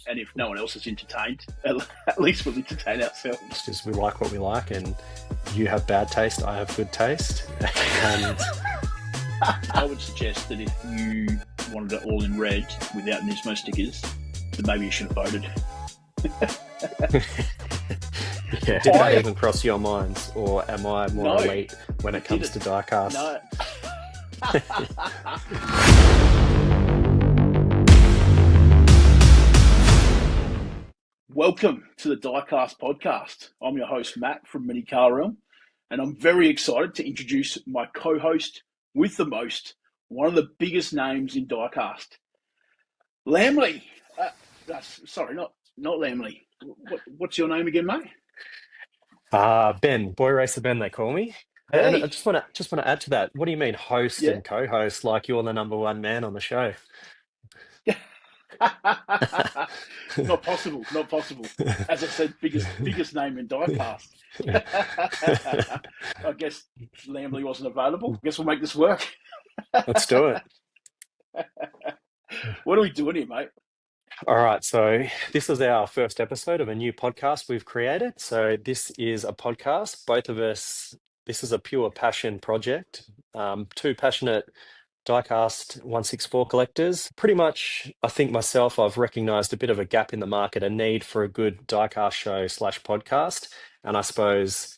and if no one else is entertained, at least we'll entertain ourselves. It's just we like what we like, and you have bad taste, I have good taste. And I would suggest that if you wanted it all in red without Nismo stickers, then maybe you should have voted. yeah, did that even cross your minds, or am I more elite when it comes to diecast? No. Welcome to the Diecast Podcast. I'm your host, Matt from Mini Car Realm, and I'm very excited to introduce my co-host with the most, one of the biggest names in diecast, Lamley. Sorry, not Lamley. What's your name again, mate? Ben, Boy Racer Ben, they call me. Hey. And I just want to add to that. What do you mean, host and co-host? Like you're the number one man on the show? Not possible. As I said, biggest name in diecast. I guess Lamley wasn't available. I guess we'll make this work. Let's do it. What are we doing here, mate? All right, so this is our first episode of a new podcast we've created. So this is a podcast. Both of us, this is a pure passion project. Two passionate Diecast 164 collectors. Pretty much, I think myself, I've recognized a bit of a gap in the market, a need for a good diecast show / podcast. And I suppose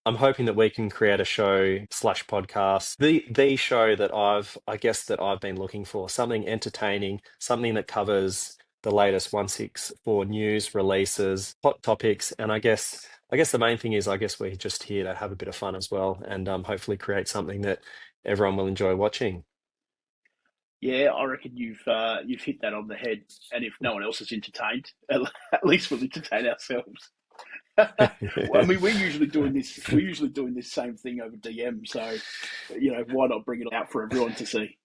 I'm hoping that we can create a show / podcast, the show that I've been looking for, something entertaining, something that covers the latest 164 news, releases, hot topics, and I guess the main thing is we're just here to have a bit of fun as well, and hopefully create something that everyone will enjoy watching. Yeah, I reckon you've hit that on the head, and if no one else is entertained, at least we'll entertain ourselves. Well, I mean, we're usually doing this same thing over DM, so why not bring it out for everyone to see?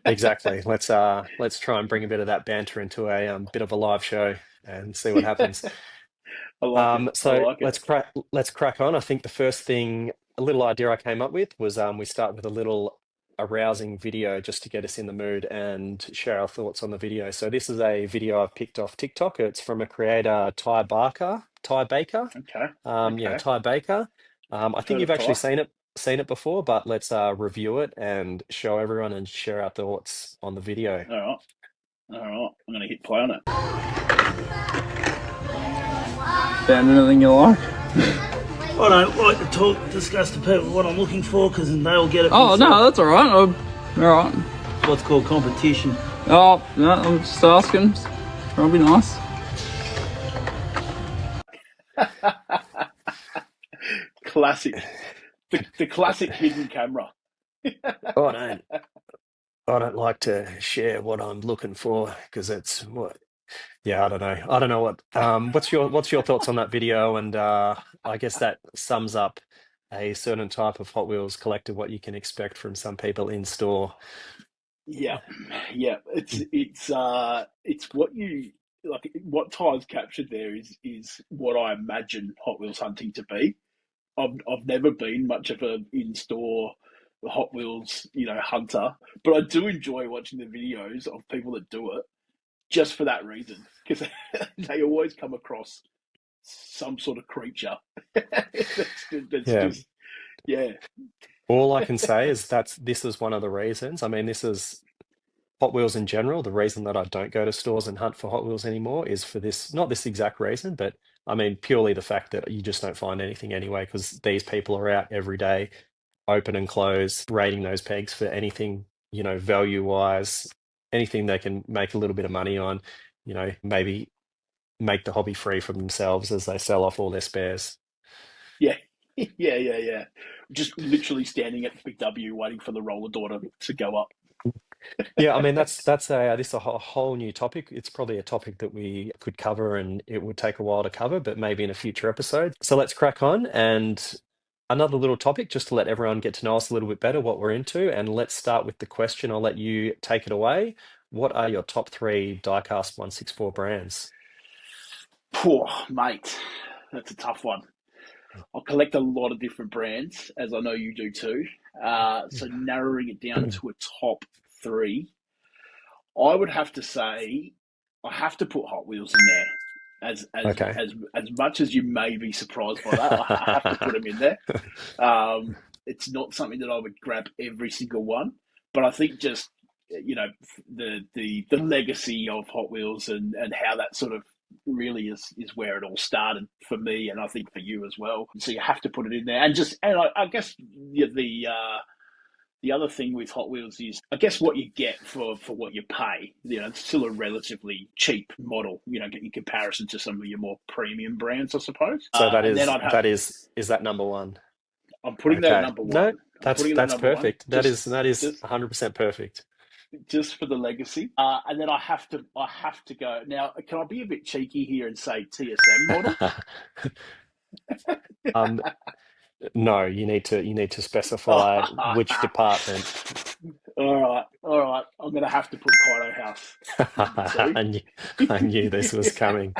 Exactly. Let's try and bring a bit of that banter into a bit of a live show and see what happens. I like it. So let's crack on. I think the first thing, a little idea I came up with was we start with a rousing video just to get us in the mood and share our thoughts on the video. So this is a video I've picked off TikTok. It's from a creator, Ty Baker. Okay. Yeah, Ty Baker. I think you've actually seen it before, but let's review it and show everyone and share our thoughts on the video. All right. I'm going to hit play on it. Found anything you like? I don't like to discuss to people what I'm looking for because then they'll get it. Oh, no, that's all right. All right. What's called competition. Oh, no, I'm just asking. That'll be nice. Classic. The classic hidden camera. I don't like to share what I'm looking for because it's what. Yeah, I don't know what. What's your thoughts on that video? And I guess that sums up a certain type of Hot Wheels collector, what you can expect from some people in store. Yeah. It's what you like. What Ty's captured there is what I imagine Hot Wheels hunting to be. I've never been much of an in-store Hot Wheels, hunter, but I do enjoy watching the videos of people that do it just for that reason, because they always come across some sort of creature. Just, yeah. All I can say is this is one of the reasons. I mean, this is Hot Wheels in general. The reason that I don't go to stores and hunt for Hot Wheels anymore is for this, not this exact reason, but I mean, purely the fact that you just don't find anything anyway, because these people are out every day, open and close, rating those pegs for anything, value-wise, anything they can make a little bit of money on, maybe make the hobby free for themselves as they sell off all their spares. Yeah. Just literally standing at the Big W waiting for the roller door to go up. Yeah, I mean this is a whole new topic. It's probably a topic that we could cover, and it would take a while to cover, but maybe in a future episode. So let's crack on. And another little topic just to let everyone get to know us a little bit better, what we're into. And let's start with the question. I'll let you take it away. What are your top 3 Diecast 164 brands? Poor mate, that's a tough one. I collect a lot of different brands, as I know you do too. So narrowing it down to a top 3, I would have to say I have to put Hot Wheels in there. Okay. As much as you may be surprised by that, I have to put them in there. It's not something that I would grab every single one, but I think just the legacy of Hot Wheels and how that sort of really is where it all started for me, and I think for you as well. So you have to put it in there, and I guess the other thing with Hot Wheels is, I guess, what you get for what you pay. It's still a relatively cheap model, in comparison to some of your more premium brands, I suppose. So And then is that number one? I'm putting that at Okay. number No, one. I'm putting it at that's number one, perfect. That is 100% perfect. just for the legacy. And then I have to go now. Can I be a bit cheeky here and say TSM models? Um, no, you need to specify which department. All right. I'm going to have to put Kaido House number two. I knew, I knew this was coming.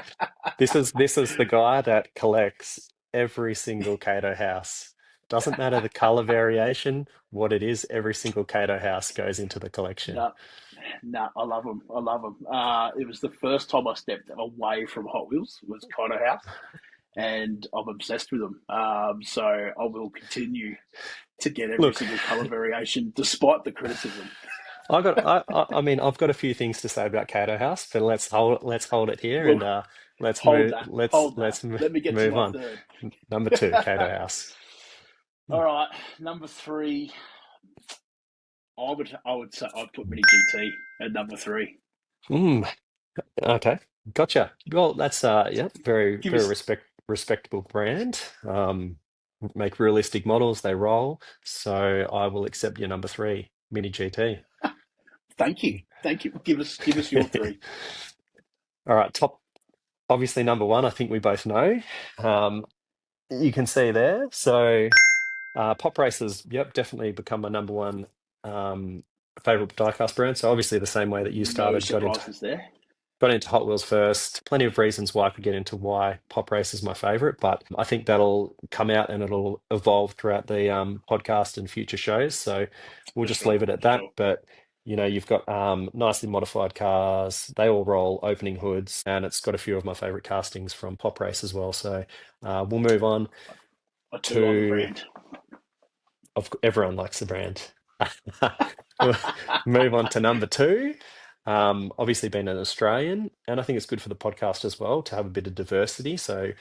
This is the guy that collects every single Kaido house. Doesn't matter the color variation, what it is, every single Kaido house goes into the collection. No, no, I love them. I love them. It was the first time I stepped away from Hot Wheels was Kaido House, and I'm obsessed with them. So I will continue to get every Look, single color variation, despite the criticism. I mean, I've got a few things to say about Kaido House, but let's hold it here and Well, let's hold move that. let's Hold that. let's m- Let me get to move my on. third. Number two, Kaido House. All right, number three. I would say I'd put Mini GT at number three. Mm, okay, gotcha. Well, that's yeah, very Give very us. respectable brand. Make realistic models, they roll. So I will accept your number three, Mini GT. Thank you. Thank you. Give us your three. All right, top. Obviously, number one, I think we both know. Um, you can see there. So. Pop races, yep, definitely become my number one favorite diecast brand. So obviously the same way that you No started, surprises there. got into Hot Wheels first. Plenty of reasons why I could get into why Pop Race is my favorite, but I think that'll come out and it'll evolve throughout the podcast and future shows. So we'll For just sure. leave it at For that. sure. But you've got nicely modified cars. They all roll opening hoods, and it's got a few of my favorite castings from Pop Race as well. So we'll move on I do like the to brand. everyone likes the brand. We'll move on to number two. Obviously, being an Australian, and I think it's good for the podcast as well to have a bit of diversity. So,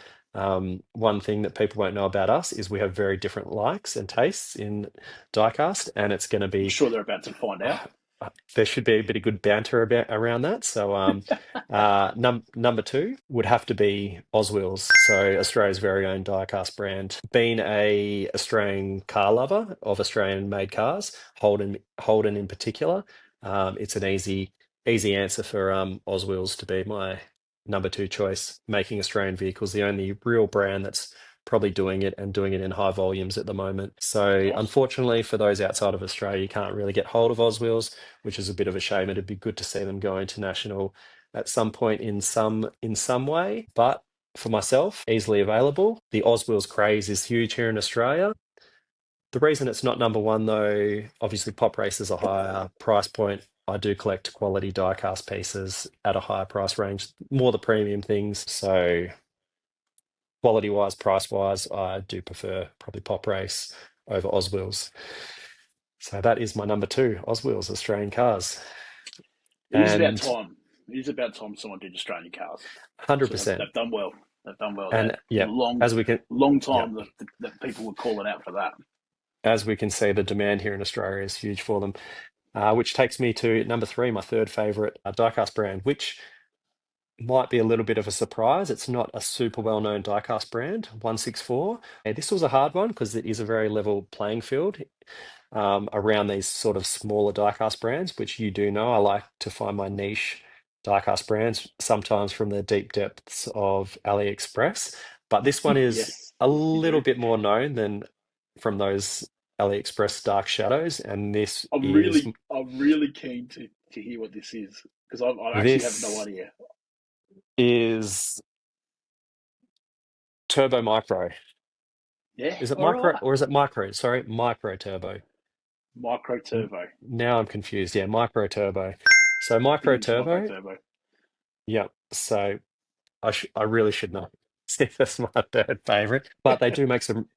one thing that people won't know about us is we have very different likes and tastes in diecast, and it's going to I'm be sure they're about to find out. there should be a bit of good banter around that. So, number two would have to be Oswills, so Australia's very own diecast brand. Being a Australian car lover of Australian made cars, Holden in particular, it's an easy answer for Oswills to be my number two choice. Making Australian vehicles, the only real brand that's probably doing it and doing it in high volumes at the moment. So Nice. unfortunately for those outside of Australia, you can't really get hold of Oswills, which is a bit of a shame. It'd be good to see them go international at some point in some way. But for myself, easily available. The Oswills craze is huge here in Australia. The reason it's not number one, though, obviously Pop Race is a higher price point. I do collect quality die-cast pieces at a higher price range, more the premium things. So quality-wise, price-wise, I do prefer probably Pop Race over Oswills. So that is my number two, Oswills, Australian cars. It is about And time. It is about time someone did Australian cars. So they've, 100%. they've done well. They've done well. And That yeah, long, as we can, long yeah, time that people were calling out for that. as we can see, the demand here in Australia is huge for them. Which takes me to number three, my third favorite diecast brand, which might be a little bit of a surprise. It's not a super well-known diecast brand, 164. This was a hard one because it is a very level playing field around these sort of smaller diecast brands, which you do know. I like to find my niche diecast brands, sometimes from the deep depths of AliExpress. But this one is Yes, a you little do. bit more known than from those AliExpress dark shadows, and I'm really keen to hear what this is because I actually have no this idea. is Turbo Micro. Yeah, Is it all micro right. or is it micro? Sorry, micro turbo. Micro turbo. Now I'm confused. Yeah, micro turbo. So micro It is micro turbo turbo. Yeah. So I really should know if that's my third favorite, but they do make some.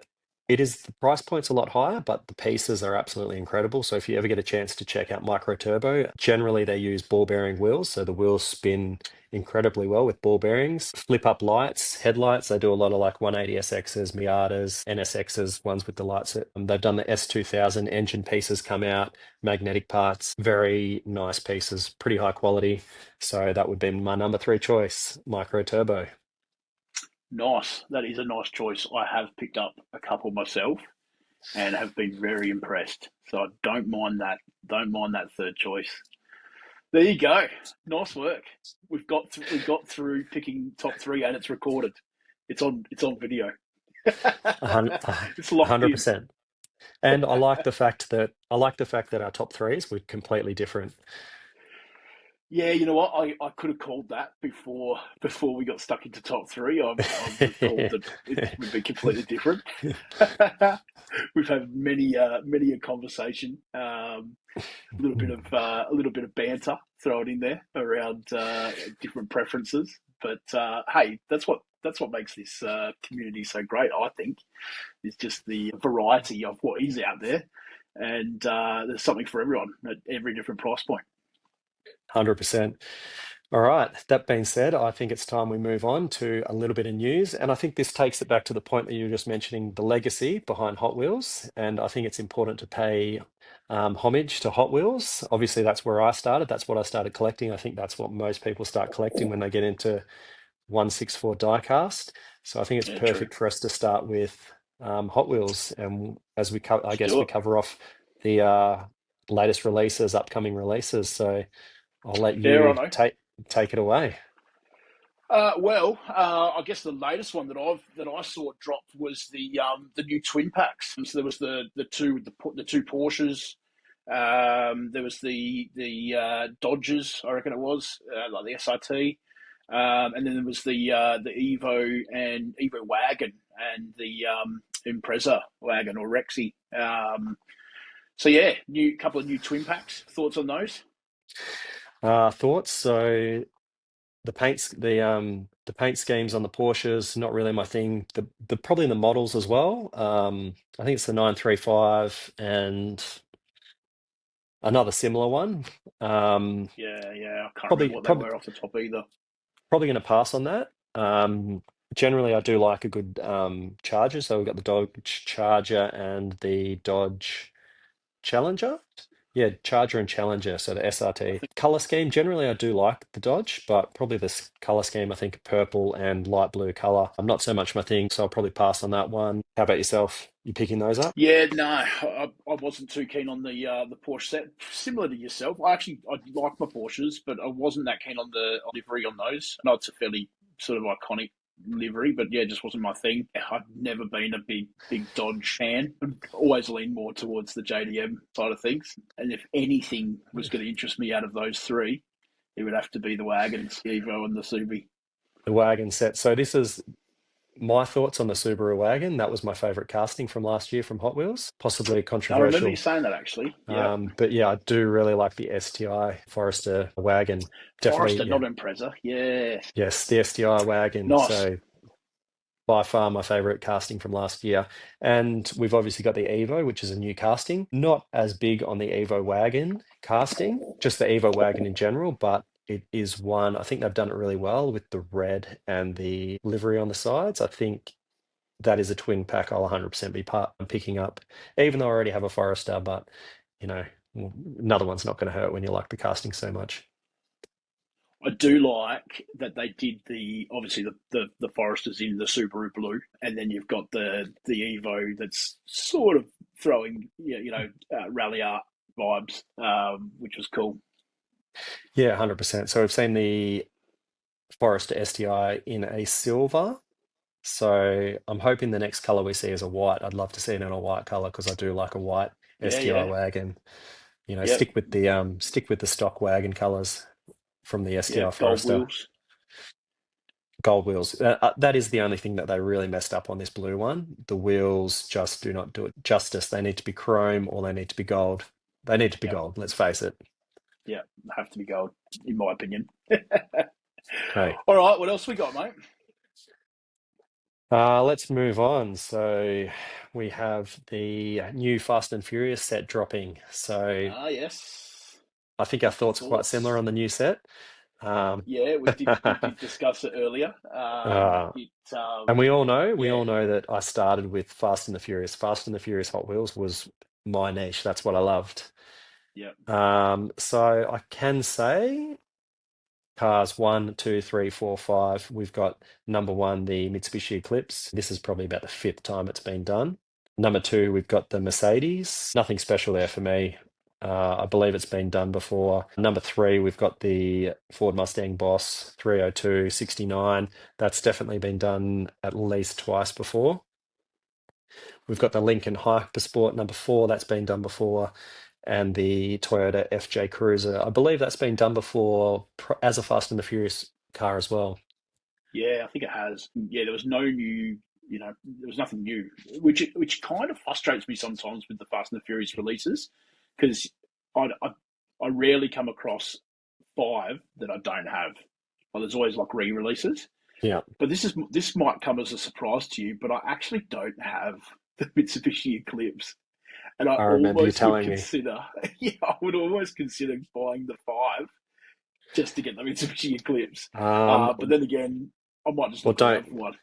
It is the price point's a lot higher, but the pieces are absolutely incredible. So if you ever get a chance to check out Micro Turbo, generally they use ball bearing wheels, so the wheels spin incredibly well with ball bearings. Flip up lights, headlights. They do a lot of like 180SXs, Miatas, NSXs, ones with the lights. They've done the S2000 engine pieces come out, magnetic parts, very nice pieces, pretty high quality. So that would be my number three choice, Micro Turbo. Nice. That is a nice choice. I have picked up a couple myself and have been very impressed. So I don't mind that. Don't mind that third choice. There you go. Nice work. We got through picking top three, and it's recorded. It's on video. A hun- It's locked in. 100%. And I like the fact that our top threes were completely different. Yeah, you know what? I could have called that before we got stuck into top three. I would have called that it would be completely different. We've had many a conversation, a little bit of banter thrown in there around different preferences. But hey, that's what makes this community so great. I think is just the variety of what is out there, and there's something for everyone at every different price point. 100%. All right. That being said, I think it's time we move on to a little bit of news. And I think this takes it back to the point that you were just mentioning, the legacy behind Hot Wheels. And I think it's important to pay homage to Hot Wheels. Obviously, that's where I started. That's what I started collecting. I think that's what most people start collecting when they get into 164 diecast. So I think it's Yeah, true. perfect for us to start with Hot Wheels. And as we I Let's guess do we it. cover off the latest releases, upcoming releases. So I'll let Yeah, you I take it away. I guess the latest one that I saw dropped was the new twin packs. So there was the two Porsches. There was the Dodges, I reckon it was, like the SRT, and then there was the Evo and Evo wagon and the Impreza wagon or Rexy. So yeah, new couple of new twin packs. Thoughts on those? Thoughts? So the paint schemes on the Porsches not really my thing. The probably the models as well. I think it's the 935 and another similar one. Um, Yeah. I can't remember probably what they probably were off the top either. probably going to pass on that. Generally, I do like a good Charger. So we've got the Dodge Charger and the Dodge Challenger. Yeah, Charger and Challenger, so the I SRT. think. Color scheme, generally I do like the Dodge, but probably this color scheme, I think purple and light blue color. I'm not so much my thing, so I'll probably pass on that one. How about yourself? You picking those up? Yeah, no, I wasn't too keen on the Porsche set. Similar to yourself, I like my Porsches, but I wasn't that keen on the livery on those. I know it's a fairly sort of iconic livery, but yeah, it just wasn't my thing. I've never been a big Dodge fan. I've always leaned more towards the JDM side of things. And if anything was going to interest me out of those three, it would have to be the wagons, the Evo and the Subi. The wagon set. So this is my thoughts on the Subaru wagon. That was my favorite casting from last year from Hot Wheels. Possibly I remember you controversial. saying that actually. Yeah, But yeah, I do really like the STI Forester wagon. Definitely, Forester, yeah. not Impreza. Yeah, Yes, the STI wagon. nice. So by far my favorite casting from last year. And we've obviously got the Evo, which is a new casting. Not as big on the Evo wagon casting, just the Evo wagon in general, but it is one, I think they've done it really well with the red and the livery on the sides. I think that is a twin pack I'll 100% be picking up, even though I already have a Forester, but you know, another one's not going to hurt when you like the casting so much. I do like that they did obviously the Foresters in the Subaru blue, and then you've got the Evo that's sort of throwing rally art vibes, which was cool. Yeah, 100%. So we've seen the Forester STI in a silver. So I'm hoping the next color we see is a white. I'd love to see it in a white color because I do like a white STI Yeah, wagon. You know, yep, stick with the stock wagon colors from the yeah. STI Gold Forester. wheels. Gold wheels. That is the only thing that they really messed up on this blue one. The wheels just do not do it justice. They need to be chrome or they need to be gold. They need to be Yep, gold, let's face it. yeah, have to be gold, in my opinion. Okay. All right, what else we got, mate? Let's move on. So we have the new Fast and Furious set dropping. So Ah, yes. I think our thoughts are quite similar Thoughts? on the new set. Um, Yeah, we did discuss it earlier. uh, It and we yeah, all know that I started with Fast and the Furious. Fast and the Furious Hot Wheels was my niche. That's what I loved. yeah, So I can say cars one, two, three, four, five. We've got number one, the Mitsubishi Eclipse. This is probably about the fifth time it's been done. Number two, we've got the Mercedes. Nothing special there for me. I believe it's been done before. Number three, we've got the Ford Mustang Boss 302 69. That's definitely been done at least twice before. We've got the Lincoln Hypersport number four. That's been done before. And the Toyota FJ Cruiser. I believe that's been done before as a Fast and the Furious car as well. yeah. I think it has. Yeah, there was no new. There was nothing new, which kind of frustrates me sometimes with the Fast and the Furious releases, because I rarely come across five that I don't have. Well, there's always like re-releases. Yeah, But this might come as a surprise to you, but I actually don't have the Mitsubishi Eclipse, and I I remember you almost would telling me. consider, yeah, I would almost consider buying the five just to get the Mitsubishi Eclipse. Um, But then again, I might just well, look around for one.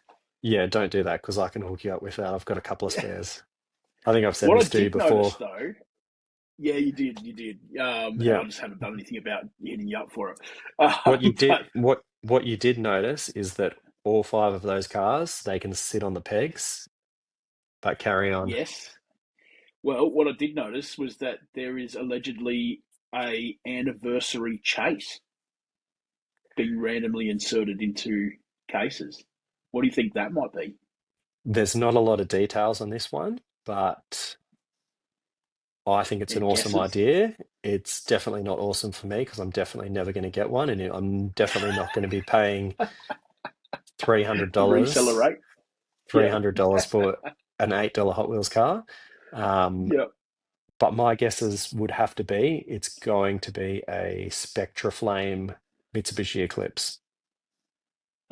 don't do that because I can hook you up with that. I've got a couple of spares. I think I've said What I this to you did notice before. though, yeah, you did, and I Yeah, just haven't done anything about hitting you up for it. what you did, But what you did notice is that all five of those cars, they can sit on the pegs, but carry on. yes, well, what I did notice was that there is allegedly a anniversary chase being randomly inserted into cases. What do you think that might be? There's not a lot of details on this one, but I think it's an Any awesome guesses? idea. It's definitely not awesome for me because I'm definitely never going to get one, and I'm definitely not going to be paying three hundred The reseller dollars, rate? three Yeah, hundred dollars for an $8 Hot Wheels car. Um, yeah. but my guesses would have to be it's going to be a Spectra Flame Mitsubishi Eclipse.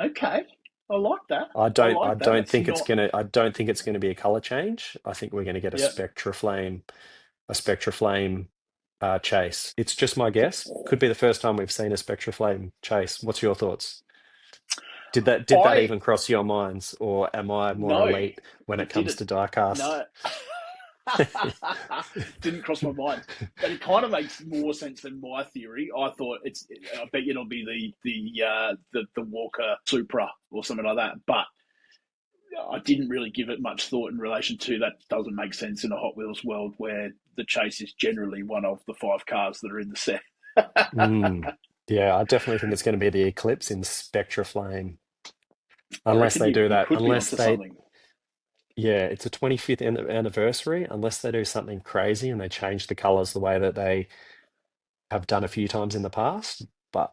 Okay, I like that. I don't That's think it's not. gonna I don't think it's gonna be a color change. I think we're gonna get Yeah. A Spectra Flame chase. It's just my guess. Could be the first time we've seen a Spectra Flame chase. What's your thoughts? Did that I even cross your minds, or am I more no, elite when it it comes didn't. to diecast? No, didn't cross my mind. But it kind of makes more sense than my theory. I thought it's. I bet you it'll be the Walker Supra or something like that. But I didn't really give it much thought in relation to that. Doesn't make sense in a Hot Wheels world where the chase is generally one of the five cars that are in the set. Mm. Yeah, I definitely think it's going to be the Eclipse in Spectra Flame, I unless reckon they do you that. could be onto something. Yeah, it's a 25th anniversary, unless they do something crazy and they change the colors the way that they have done a few times in the past. But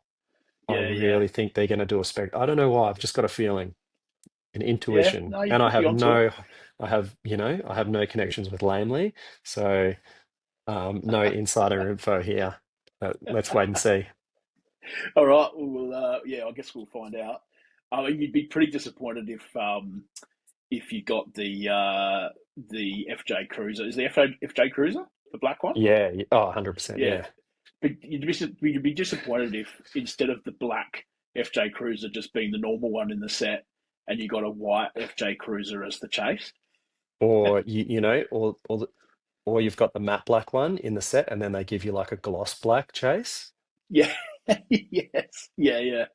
I Yeah, yeah, really think they're going to do a spec. I don't know why. I've just got a feeling, an yeah. intuition, No, you and could be onto it. I have no connections with Lamely, so no insider info here. But let's wait and see. All right. Well, yeah. I guess we'll find out. I mean, you'd be pretty disappointed if you got the FJ Cruiser. Is the FJ Cruiser the black one? Yeah, oh, 100%. Yeah. Yeah. But you'd be disappointed if instead of the black FJ Cruiser just being the normal one in the set, and you got a white FJ Cruiser as the chase. Or or you've got the matte black one in the set, and then they give you like a gloss black chase. Yeah. Yes. Yeah. Yeah.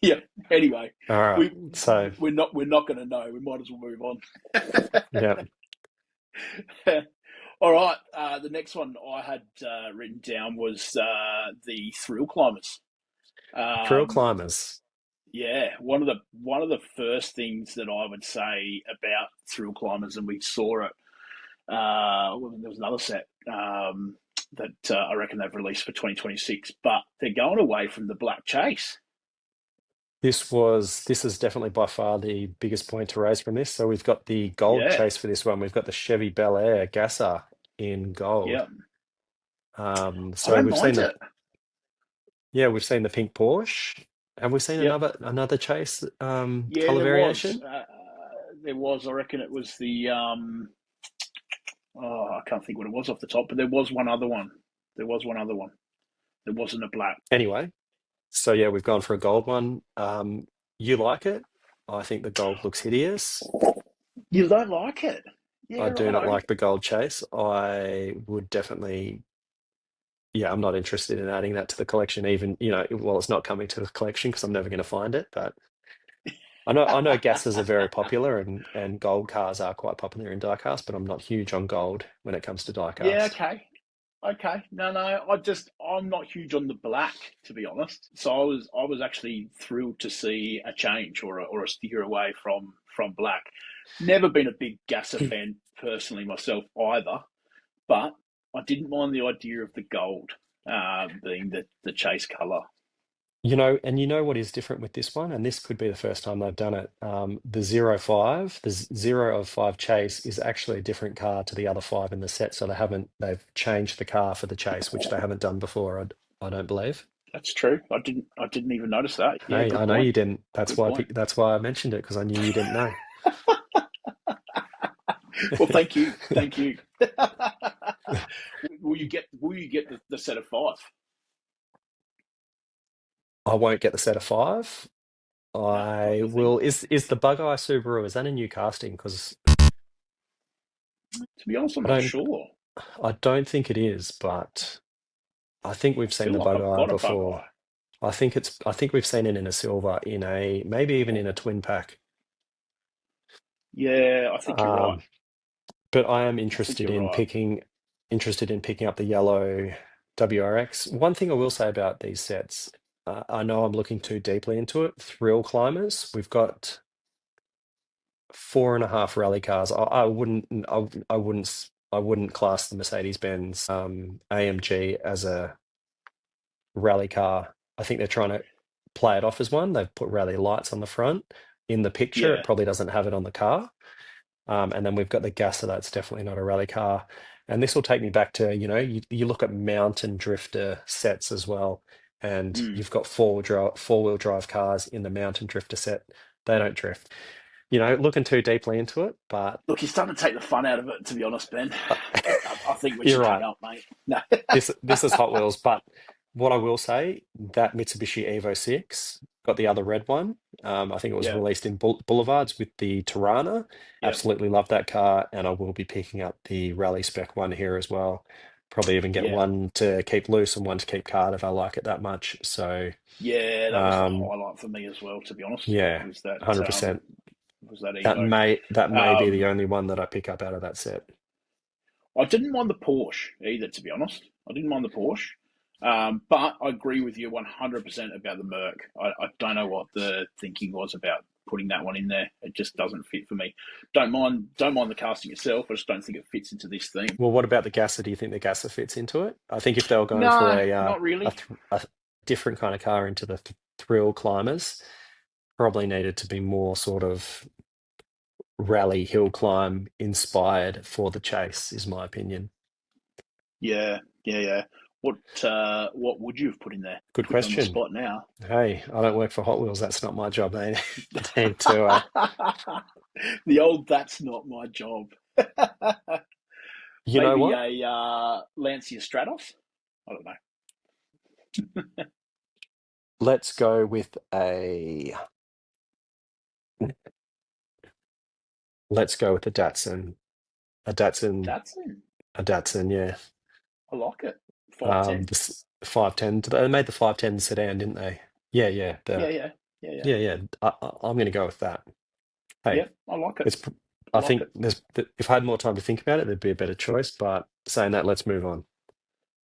Yeah. Anyway, All right. we So, we're not going to know. We might as well move yeah, on. All right. The next one I had written down was the thrill climbers. Trail Um, climbers. yeah, one of the first things that I would say about thrill climbers, and we saw it. Well, there was another set that I reckon they've released for 2026, but they're going away from the black chase. This is definitely by far the biggest point to raise from this. So we've got the gold Yeah, chase for this one. We've got the Chevy Bel Air Gasser in gold. yeah. I So don't mind it. we've seen the pink Porsche. Have we seen Yep. another chase Yeah, color there was. variation? There was. I reckon it was the. Oh, I can't think what it was off the top, but there was one other one. There was one other one. There wasn't a black. Anyway, so yeah, we've gone for a gold one. You like it? I think the gold looks hideous. You don't like it? Yeah, I do not righto. like the gold chase. I would definitely, yeah, I'm not interested in adding that to the collection, even, well, it's not coming to the collection because I'm never going to find it. But I know gases are very popular and gold cars are quite popular in diecast, but I'm not huge on gold when it comes to Yeah, diecast. okay. Okay. No, no. I'm not huge on the black, to be honest. So I was actually thrilled to see a change or a steer away from black. Never been a big Gasser fan personally myself either, but I didn't mind the idea of the gold being the chase color. And you know what is different with this one, and this could be the first time they've done it. The 05, the 0 of 5 Chase is actually a different car to the other 5 in the set, so they've changed the car for the Chase, which they haven't done before, I don't believe. That's true. I didn't even notice that. Yeah, Hey, good I know point. you didn't. That's Good why point. that's why I mentioned it because I knew you didn't know. Well, thank you. Thank you. Will you get the set of five? I won't get the set of 5. No, not I your thing. will. Is the Bug Eye Subaru, is that a new casting? Because To be honest, I'm I not don't sure. I don't think it is, but I think I we've seen feel the like Bug I've Eye got a bug before. eye. I think we've seen it in a silver, maybe even in a twin pack. Yeah, I think you're right. Um, but I am I think you're right. interested in picking up the yellow WRX. One thing I will say about these sets, I know I'm looking too deeply into it. Thrill climbers, we've got 4.5 rally cars. I wouldn't class the Mercedes-Benz AMG as a rally car. I think they're trying to play it off as one. They've put rally lights on the front. In the picture, it Yeah. probably doesn't have it on the car. And then we've got the Gas, so that's definitely not a rally car. And this will take me back to, you look at mountain drifter sets as well, and Mm. you've got four-wheel drive cars in the mountain drifter set. They don't drift. Looking too deeply into it, but Look, you're starting to take the fun out of it, to be honest, Ben. uh, I think we you're should hang right. up, mate. No. This is Hot Wheels, but what I will say, that Mitsubishi Evo 6 got the other red one. I think it was Yeah. released in Boulevards with the Tirana. Yeah. Absolutely love that car, and I will be picking up the rally spec one here as well. Probably even get Yeah. one to keep loose and one to keep card if I like it that much. So, Yeah. That was the um, highlight for me as well, to be honest. yeah, Was that 100%. was that That Evo? may be the Um, only one that I pick up out of that set. I didn't mind the Porsche either, to be honest. I didn't mind the Porsche. But I agree with you 100% about the Merc. I don't know what the thinking was about putting that one in there. It just doesn't fit for me. Don't mind the casting itself. I just don't think it fits into this theme. Well, what about the Gasser? Do you think the Gasser fits into it? I think if they were going for No, a not really. different kind of car into the thrill climbers, probably needed to be more sort of rally hill climb inspired for the chase, is my opinion. Yeah, yeah, yeah. What would you have put in there? Good Put you on the question. spot now. Hey, I don't work for Hot Wheels. That's not my job, eh? Damn to The old "that's not my job." you know Maybe what? a Lancia Stratos. I don't know. Let's go with a let's go with a Datsun. A Datsun, Datsun. a Datsun, yeah. I like it. 510. This 510. They made the 510 sedan, didn't they? Yeah, yeah. Yeah, yeah, yeah, yeah, Yeah. I'm going to go with that. yeah. Hey, I like it. it's. I I like think it. if I had more time to think about it, there'd be a better choice. But saying that, let's move on.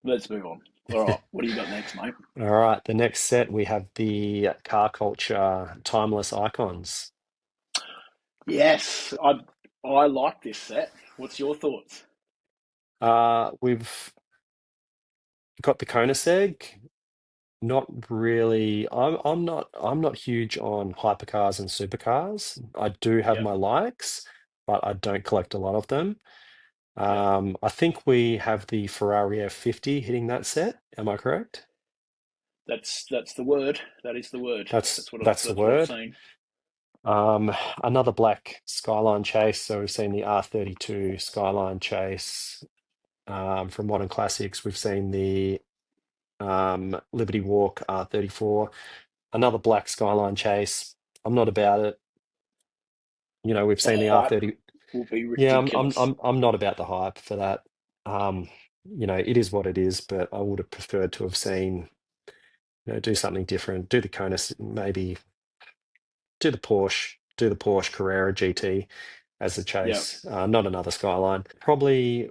Let's move on. All right. What do you got next, mate? All right, the next set we have the car culture timeless icons. Yes, I like this set. What's your thoughts? We've got the Koenigsegg. Not really. I'm not huge on hypercars and supercars. I do have Yeah, my likes, but I don't collect a lot of them. yeah. I think we have the Ferrari F50 hitting that set. Am I correct? That's the word. That is the word. That's What that's the I've word. seen. Another black Skyline chase. So we've seen the R32 Skyline chase from Modern Classics. We've seen the Liberty Walk R34. Another black Skyline chase. I'm not about it. You know, we've The seen the hype R30. will be Yeah, I'm ridiculous. I'm I'm not about the hype for that. You know, it is what it is, but I would have preferred to have seen, you know, do something different. Do the Kona, maybe do the Porsche Carrera GT as a Yeah, chase, not another Skyline. Probably,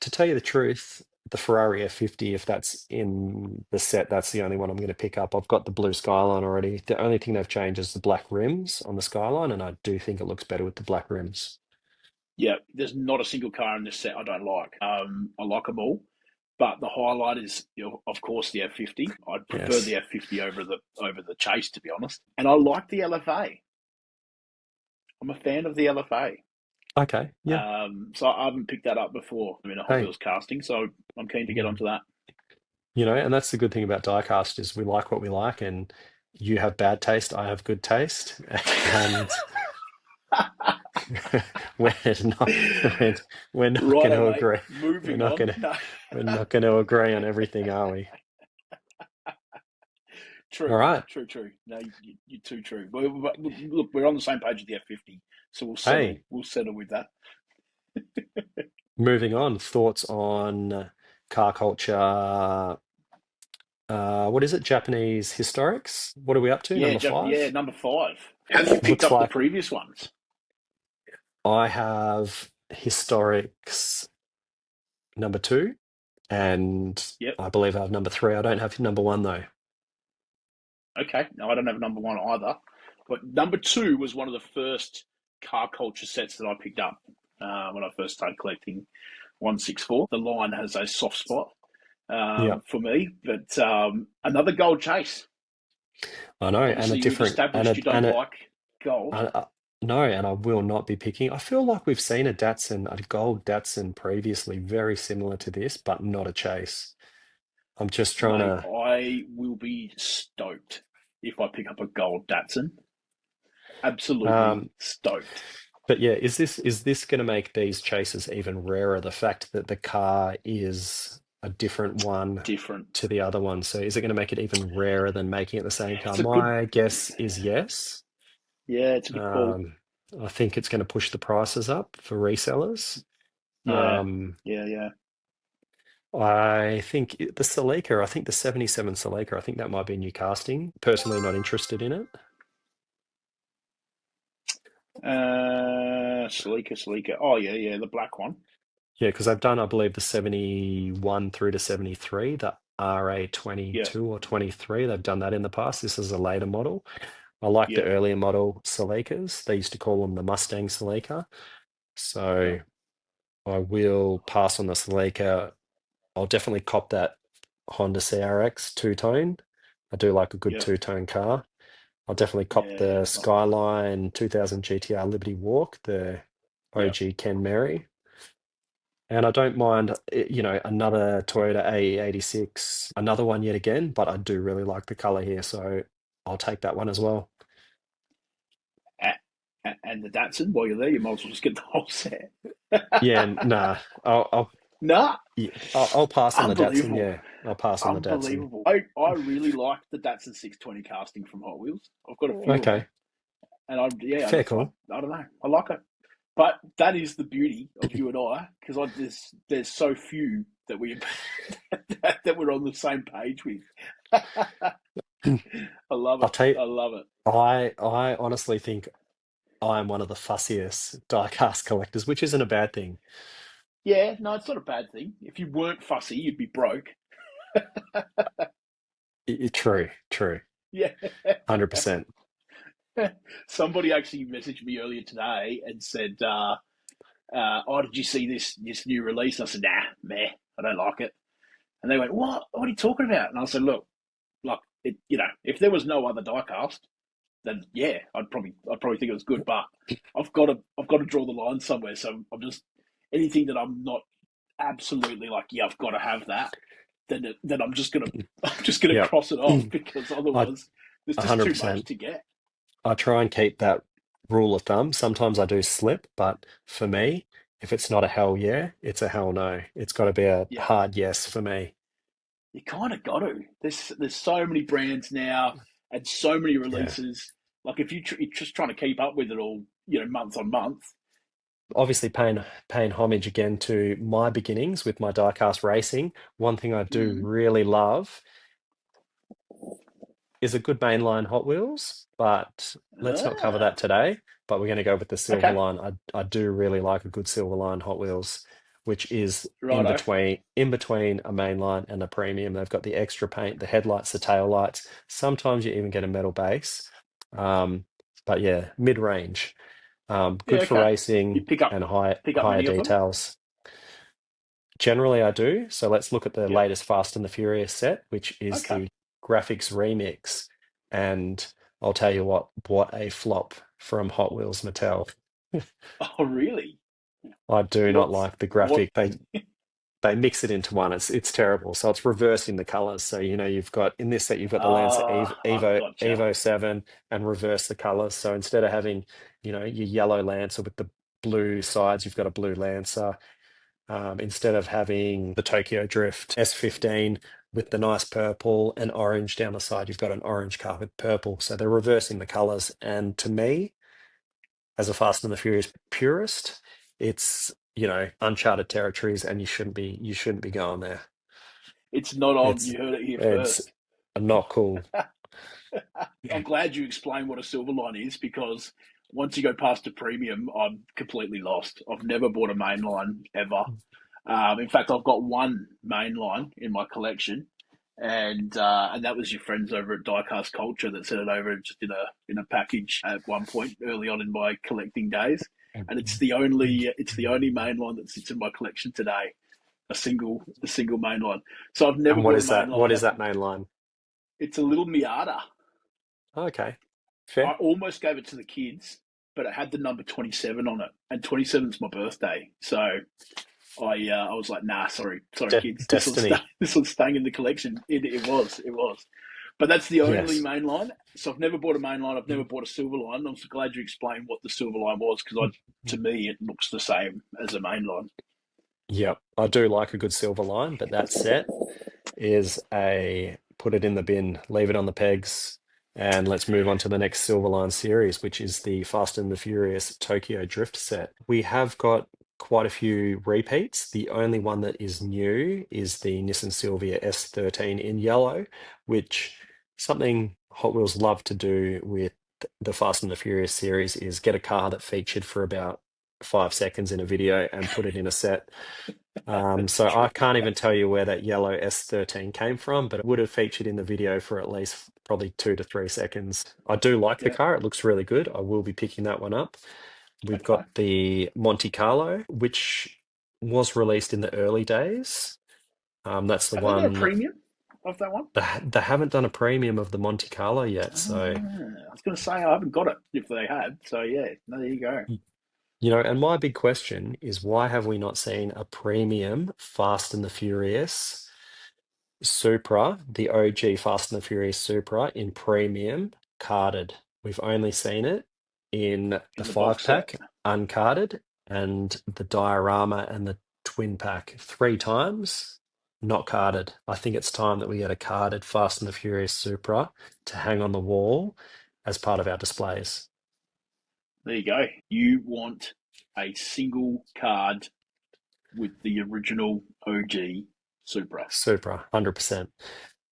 to tell you the truth, the Ferrari F50, if that's in the set, that's the only one I'm going to pick up. I've got the blue Skyline already. The only thing they've changed is the black rims on the Skyline, and I do think it looks better with the black rims. yeah. There's not a single car in this set I don't like. I like them all, but the highlight is, of course, the F50. I'd prefer the Yes. F50 over the Chase, to be honest. And I like the LFA. I'm a fan of the LFA. Okay. Yeah. So I haven't picked that up before. I'm in a Hot Hey. Wheels casting, so I'm keen to get onto that. You know, and that's the good thing about Diecast is we like what we like, and you have bad taste, I have good taste, and we're not we're, we're not going Righto, to mate. agree. We're Moving not on. going to No. we're not going to agree on everything, are we? All True. right. No, you're too true. Look, we're on the same page with the F50, so we'll settle. Hey, We'll settle with that. moving on. Thoughts on car culture? What is it? Japanese historics? What are we up to? Yeah, Number yeah. 5? Number 5. Have you picked Looks up the like previous ones? I have historics number 2, and Yep. I believe I have number 3. I don't have number 1 though. Okay. No, I don't have number 1 either. But number 2 was one of the first car culture sets that I picked up when I first started collecting 164. The line has a soft spot Yeah, for me, but another gold chase. I know, and a Obviously, we've different established you don't like gold. no, and I will not be picking. I feel like we've seen a gold Datsun previously, very similar to this, but not a chase. I'm just trying Mate, to. I will be stoked if I pick up a gold Datsun. Absolutely Um, stoked. but yeah, is this going to make these chases even rarer? The fact that the car is a different one Different. to the other one. So is it going to make it even rarer than making it the same car? It's a good. My guess is yes. Yeah, it's a good call. I think it's going to push the prices up for resellers. Yeah, Um, yeah. I think the Celica, I think the 77 Celica, I think that might be new casting. Personally, not interested in it. Sleeker. Oh yeah, the black one. Yeah, because I've done, I believe, the 71 through to 73, the RA Yeah, 22 or 23. They've done that in the past. This is a later model. I like the yeah, earlier model Celicas. They used to call them the Mustang Celica. yeah, So I will pass on the Celica. I'll definitely cop that Honda CRX two-tone. I do like a good yeah, two-tone car. I'll definitely cop yeah. the Skyline 2000 GTR Liberty Walk, the Yeah. OG Ken Mary. And I don't mind, you know, another Toyota AE86, another one yet again, but I do really like the color here, so I'll take that one as well. And the Datsun, while you're there, you might as well just get the whole set. Yeah, nah, Nah, yeah, I'll pass on the Datsun. unbelievable. Yeah, I'll pass on the Datsun. Unbelievable. I really like the Datsun 620 casting from Hot Wheels. I've got a few of them, Okay, and I fair call. don't know. I like it, but that is the beauty of you and I, because there's so few that we that we're on the same page with. I love I'll it. tell you, I love it. I honestly think I'm one of the fussiest diecast collectors, which isn't a bad thing. Yeah, no, it's not a bad thing. If you weren't fussy, you'd be broke. True, true, Yeah. 100%. Somebody actually messaged me earlier today and said, "Oh, did you see this new release?" And I said, "Nah, meh, I don't like it." And they went, "What? What are you talking about?" And I said, "Look, like it, if there was no other diecast, then yeah, I'd probably think it was good. But I've got to draw the line somewhere. So I'm just anything that I'm not absolutely like, yeah, I've got to have that. then I'm just gonna Yep. cross it off because I otherwise there's just too much 100%. to get. I try and keep that rule of thumb. Sometimes I do slip, but for me, if it's not a hell yeah, it's a hell no. It's got to be a Yeah, hard yes for me. you kind of got to. There's so many brands now and so many Yeah. releases. Like if you're just trying to keep up with it all, month on month. Obviously, paying homage again to my beginnings with my diecast racing. One thing I do Mm. really love is a good mainline Hot Wheels, but let's not cover Ah, that today. But we're going to go with the silver okay, line. I do really like a good silver line Hot Wheels, which is righto. in between a mainline and a premium. They've got the extra paint, the headlights, the tail lights. Sometimes you even get a metal base. Um, but yeah, mid range. Yeah, Good for okay. You racing and pick up higher many of them. details. Generally, I do. So let's look at the Yep. latest Fast and the Furious set, which is Okay. the graphics remix. And I'll tell you what a flop from Hot Wheels Mattel. Oh, really? I do not What's like the what? graphic. They mix it into one. It's terrible. So it's reversing the colors. So you've got in this set you've got the Lancer I gotcha. Evo 7 and reverse the colors. So instead of having, your yellow Lancer with the blue sides, you've got a blue Lancer. Instead of having the Tokyo Drift S15 with the nice purple and orange down the side, you've got an orange car with purple. So they're reversing the colors. And to me, as a Fast and the Furious purist, it's uncharted territories, and you shouldn't be going there. It's not on. It's You heard it here it's first. not cool. I'm glad you explained what a silver line is because once you go past a premium, I'm completely lost. I've never bought a main line ever. In fact, I've got one main line in my collection, and that was your friends over at Diecast Culture that sent it over just in a package at one point early on in my collecting days. And it's the only main line that sits in my collection today. A single main line. So I've never And what bought a is main that? line. What is that main line? It's a little Miata. Okay, I fair. almost gave it to the kids, but it had the number 27 on it, and 27 is my birthday. So I was like, nah, sorry, kids, this one's Destiny. this one's staying in the collection. It was. But that's the only Yes. main line. So I've never bought a main line. I've never bought a silver line. I'm so glad you explained what the silver line was because to me it looks the same as a main line. Yep, I do like a good silver line, but that set is a put it in the bin, leave it on the pegs, and let's move on to the next Silverline series, which is the Fast and the Furious Tokyo Drift set. We have got quite a few repeats. The only one that is new is the Nissan Silvia S13 in yellow, which something Hot Wheels love to do with the Fast and the Furious series is get a car that featured for about 5 seconds in a video and put it in a set. So I True. can't even tell you where that yellow S13 came from, but it would have featured in the video for at least probably 2 to 3 seconds. I do like the Yeah. car. It looks really good. I will be picking that one up. We've Okay. got the Monte Carlo, which was released in the early days. That's the Have they got a one. premium of that one? They haven't done a premium of the Monte Carlo yet. So, I was going to say I haven't got it if they had. So yeah, no, there you go. and my big question is why have we not seen a premium Fast and the Furious Supra, the OG Fast and the Furious Supra in premium carded? We've only seen it in the In the five box set. pack uncarded and the diorama and the twin pack 3 times, not carded. I think it's time that we get a carded Fast and the Furious Supra to hang on the wall as part of our displays. There you go. You want a single card with the original OG Supra Supra, 100%.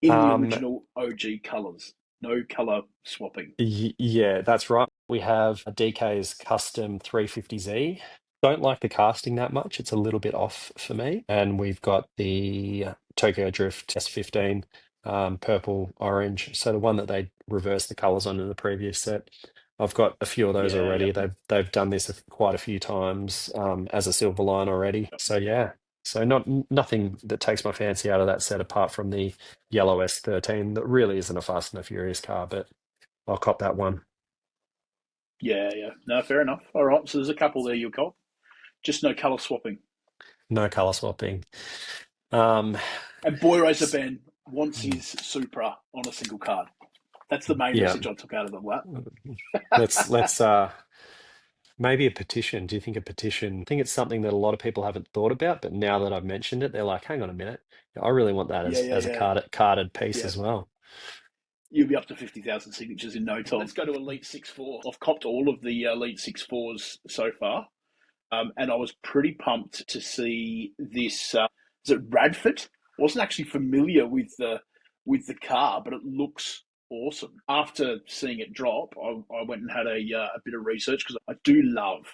in the Um, original OG colours. No colour swapping. Yeah, that's right. We have a DK's custom 350Z. Don't like the casting that much. It's a little bit off for me. And we've got the Tokyo Drift S15, purple, orange. So the one that they reversed the colors on in the previous set. I've got a few of those Yeah, already. yep. They've done this quite a few times as a silver line already. So yeah. So nothing that takes my fancy out of that set apart from the yellow S13 that really isn't a Fast and the Furious car, but I'll cop that one. Yeah. No, fair enough. All right, so there's a couple there you'll cop. Just no colour swapping. No color swapping. And Boy Racer Ben wants his Supra on a single card. That's the main Yeah, message I took out of the lap. let's maybe a petition. Do you think a petition? I think it's something that a lot of people haven't thought about, but now that I've mentioned it, they're like, hang on a minute, I really want that Yeah, as a yeah. carded piece Yeah. as well. You'll be up to 50,000 signatures in no time. Let's go to Elite 6.4. I've copped all of the Elite 6.4s so far. And I was pretty pumped to see this. Is it Radford? I wasn't actually familiar with the car, but it looks awesome. After seeing it drop, I went and had a bit of research because I do love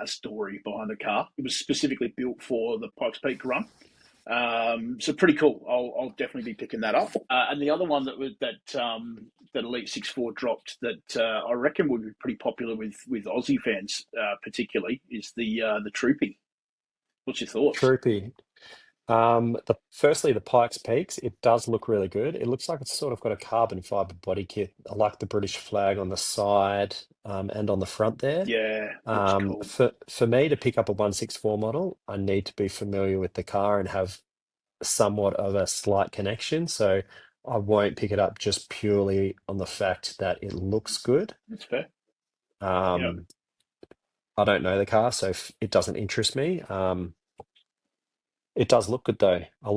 a story behind a car. It was specifically built for the Pikes Peak run. So pretty cool. I'll definitely be picking that up. And the other one that Elite 6.4 dropped that I reckon would be pretty popular with Aussie fans, particularly, is the Troopy. What's your thoughts? Troopy. Firstly, the Pikes Peaks, it does look really good. It looks like it's sort of got a carbon fiber body kit. I like the British flag on the side, and on the front there. Yeah, looks cool. For me to pick up a 164 model, I need to be familiar with the car and have somewhat of a slight connection. So I won't pick it up just purely on the fact that it looks good. That's fair. Um, I don't know the car, so it doesn't interest me. It does look good though. I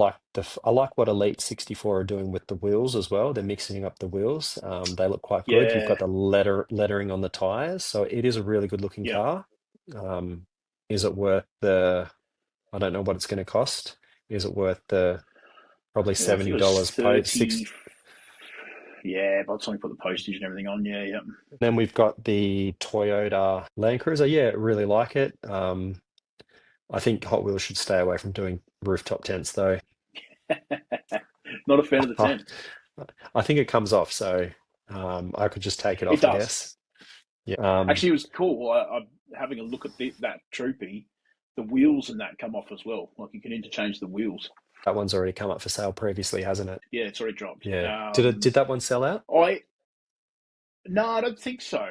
like what Elite 64 are doing with the wheels as well. They're mixing up the wheels. They look quite good. You've Yeah, got the lettering on the tires, so it is a really good looking yeah. car. Is it worth the? I don't know what it's going to cost. Is it worth the probably Well, I think it was $70 post 30. Yeah, by the time you put the postage and everything on, yeah. Then we've got the Toyota Land Cruiser. Yeah, really like it. I think Hot Wheels should stay away from doing rooftop tents though. Not a fan of the tent. I think it comes off, so I could just take it off, It I does. guess. Yeah. Actually, it was cool. I'm having a look at that Troopy. The wheels and that come off as well. Like you can interchange the wheels. That one's already come up for sale previously, hasn't it? Yeah, it's already dropped. Yeah. Did that one sell out? No, I don't think so.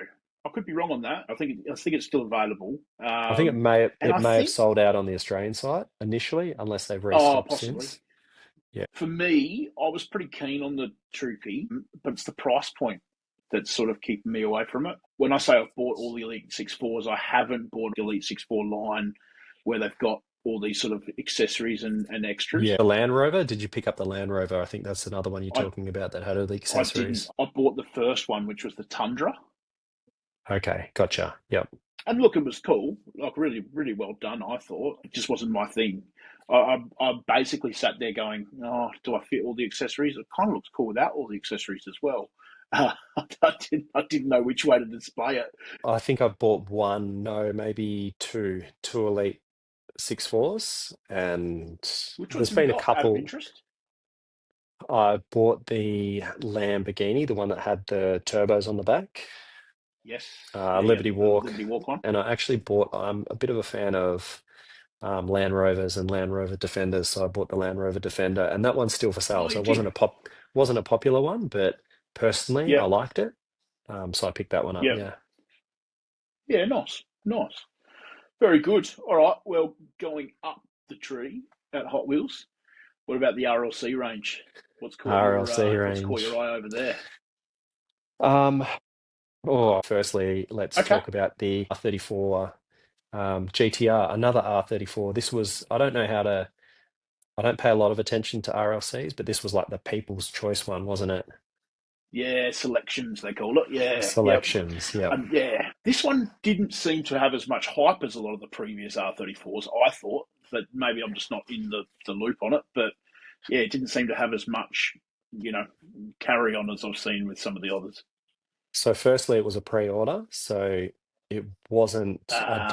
I could be wrong on that. I think it's still available. I think it may have think, sold out on the Australian site initially, unless they've oh, restocked possibly. since. Yeah. For me, I was pretty keen on the Troopy, but it's the price point that's sort of keeping me away from it. When I say I've bought all the Elite 6.4s, I haven't bought the Elite 6.4 line where they've got all these sort of accessories and extras. Yeah. The Land Rover, did you pick up the Land Rover? I think that's another one you're talking about that had all the accessories. I bought the first one, which was the Tundra. Okay, gotcha. Yep. And look, it was cool, like really, really well done, I thought. It just wasn't my thing. I basically sat there going, oh, do I fit all the accessories? It kind of looks cool without all the accessories as well. I didn't know which way to display it. I think I've bought maybe two Elite 6.4s, and Which there's ones have been you a got out of couple. interest? I bought the Lamborghini, the one that had the turbos on the back. Yes. Liberty Walk. Liberty Walk one. And I actually bought, I'm a bit of a fan of Land Rovers and Land Rover Defenders, so I bought the Land Rover Defender, and that one's still for sale. Oh, So you it wasn't a popular one, but personally I Yeah. liked it. So I picked that one up. Yeah. Yeah. Yeah, nice. Very good. All right. Well, going up the tree at Hot Wheels, what about the RLC range? What's caught your eye over there? Firstly, let's talk about the R34 GTR, another R34. I don't pay a lot of attention to RLCs, but this was like the people's choice one, wasn't it? Yeah, selections they call it. Yeah, Selections. Yep. Yeah. This one didn't seem to have as much hype as a lot of the previous R34s. I thought, but maybe I'm just not in the loop on it. But yeah, it didn't seem to have as much, carry on as I've seen with some of the others. So firstly, it was a pre-order, so it wasn't. I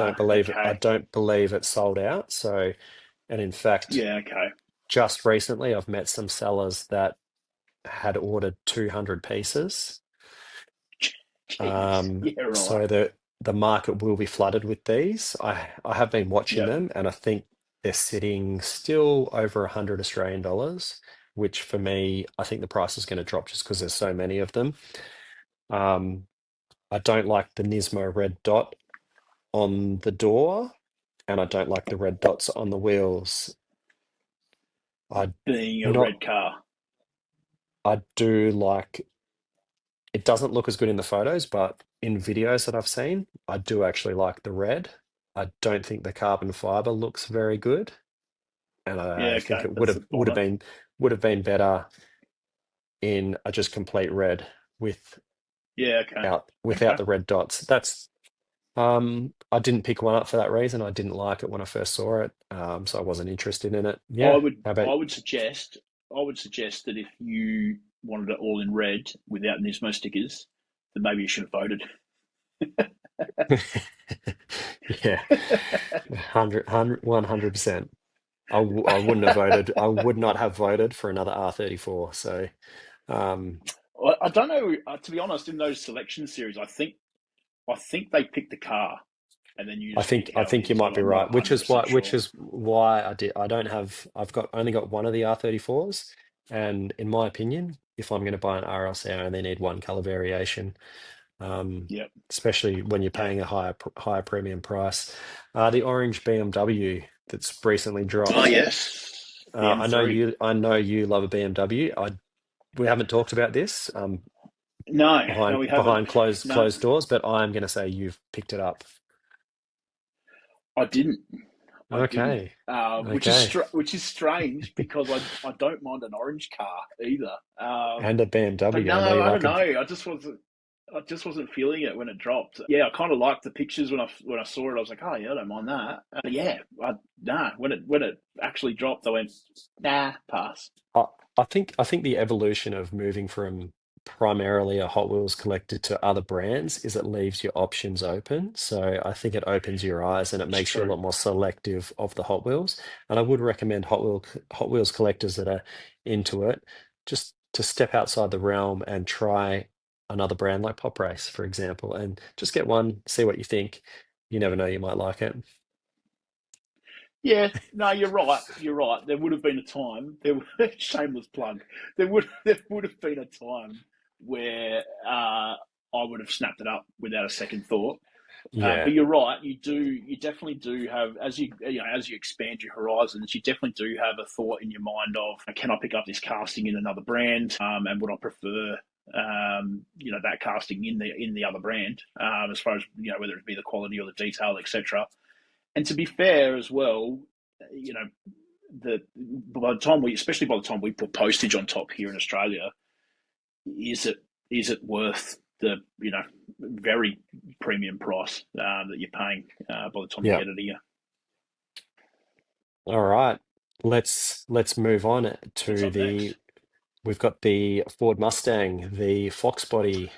don't believe it sold out. So, and in fact, just recently I've met some sellers that had ordered 200 pieces. So the market will be flooded with these. I have been watching them, and I think they're sitting still over 100 Australian dollars, which for me, I think the price is going to drop just because there's so many of them. I don't like the Nismo red dot on the door, and I don't like the red dots on the wheels. I being a not red car. I do like it doesn't look as good in the photos, but in videos that I've seen, I do actually like the red. I don't think the carbon fiber looks very good, and Yeah, I think okay, it would that's the have would have bonus. been better in a just complete red with Yeah, okay, out without okay. the red dots. I didn't pick one up for that reason. I didn't like it when I first saw it, so I wasn't interested in it. I Yeah. would How about I would suggest that if you wanted it all in red without Nismo stickers, then maybe you should have voted. yeah, 100%. I wouldn't have voted. I would not have voted for another R34. So, um, I don't know. To be honest, in those selection series, I think they pick the car, and then you I just think pick I how it think you is. might be I'm not right, which 100% sure. is why I did. I don't have. I've got only got one of the R34s, and in my opinion, if I'm going to buy an RLC, I only need one color variation. Yep. Especially when you're Yeah. paying a higher premium price. The orange BMW that's recently Oh dropped. yes, the M3. I know you love a BMW. We haven't talked about this No, no, we haven't. behind No, closed doors, but I'm going to say you've picked it up. I didn't. I didn't. Okay, okay, Which is strange because I don't mind an orange car either. and a But BMW. no, I know you I don't like a. know. I just wasn't feeling it when it dropped. Yeah, I kind of liked the pictures when I saw it. I was like, oh yeah, I don't mind that. But yeah, nah. When it actually dropped, I went, nah, pass. I, I think the evolution of moving from primarily a Hot Wheels collector to other brands is it leaves your options open. So I think it opens your eyes and it It's makes you a true. lot more selective of the Hot Wheels. And I would recommend Hot Wheels collectors that are into it just to step outside the realm and try another brand like Pop Race, for example, and just get one, see what you think. You never know, you might like it. Yeah, no, you're right. You're right. There would have been a time. Shameless plug. There would have been a time where I would have snapped it up without a second thought. Yeah. But you're right. You definitely do have as you expand your horizons, you definitely do have a thought in your mind of can I pick up this casting in another brand, and would I prefer that casting in the other brand, as far as whether it be the quality or the detail, etc. And to be fair as well, you know, especially by the time we put postage on top here in Australia, is it worth the very premium price that you're paying by the time you Yeah. get it here? All right. Let's move on What's to up the next? we've got the Ford Mustang, the Fox body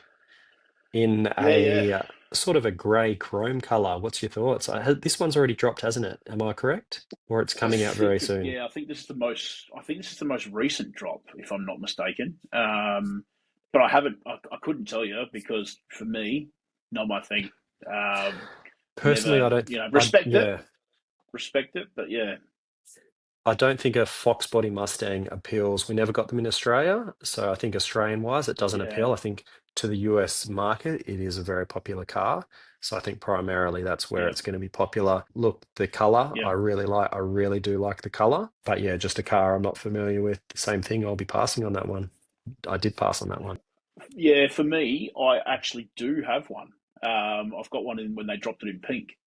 in Yeah, yeah. a sort of a grey chrome color. What's your thoughts? This one's already dropped, hasn't it? Am I correct? Or it's I coming out very think soon? yeah, I think this is the most. I think this is the most recent drop, if I'm not mistaken. But I haven't. I couldn't tell you because for me, not my thing. Personally, Never, I don't. Yeah. respect it, but yeah, I don't think a Fox body Mustang appeals. We never got them in Australia, so I think Australian wise, it doesn't yeah, appeal. I think to the US market, it is a very popular car. So I think primarily that's where yeah, it's going to be popular. Look, the color, yeah, I really do like the color. But yeah, just a car I'm not familiar with. The same thing, I'll be passing on that one. I did pass on that one. yeah. For me, I actually do have one. I've got one in when they dropped it in pink.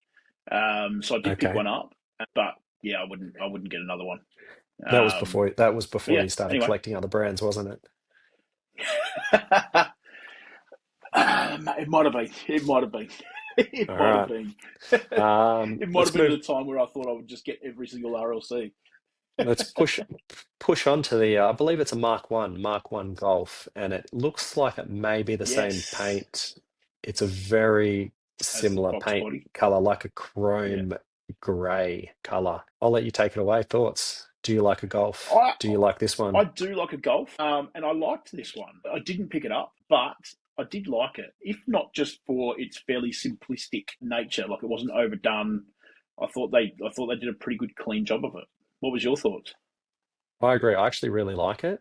So I did pick Okay. one up, but yeah, I wouldn't get another one. That was But before yeah, you started anyway. collecting other brands, wasn't it? It might have been. It might have been. It All might have right. been. It might have Let's been at move. a time where I thought I would just get every single RLC. Let's push on to the I believe it's a Mark One Golf, and it looks like it may be the same Yes, paint. It's a very as the similar Fox paint body. color, like a Yeah. chrome gray color. I'll let you take it away. Thoughts? Do you like a Golf? I Do you like this I one? do like a golf, and I liked this one. I didn't pick it up, but I did like it. If not just for its fairly simplistic nature, like it wasn't overdone. I thought they did a pretty good clean job of it. What was your thoughts? I agree. I actually really like it.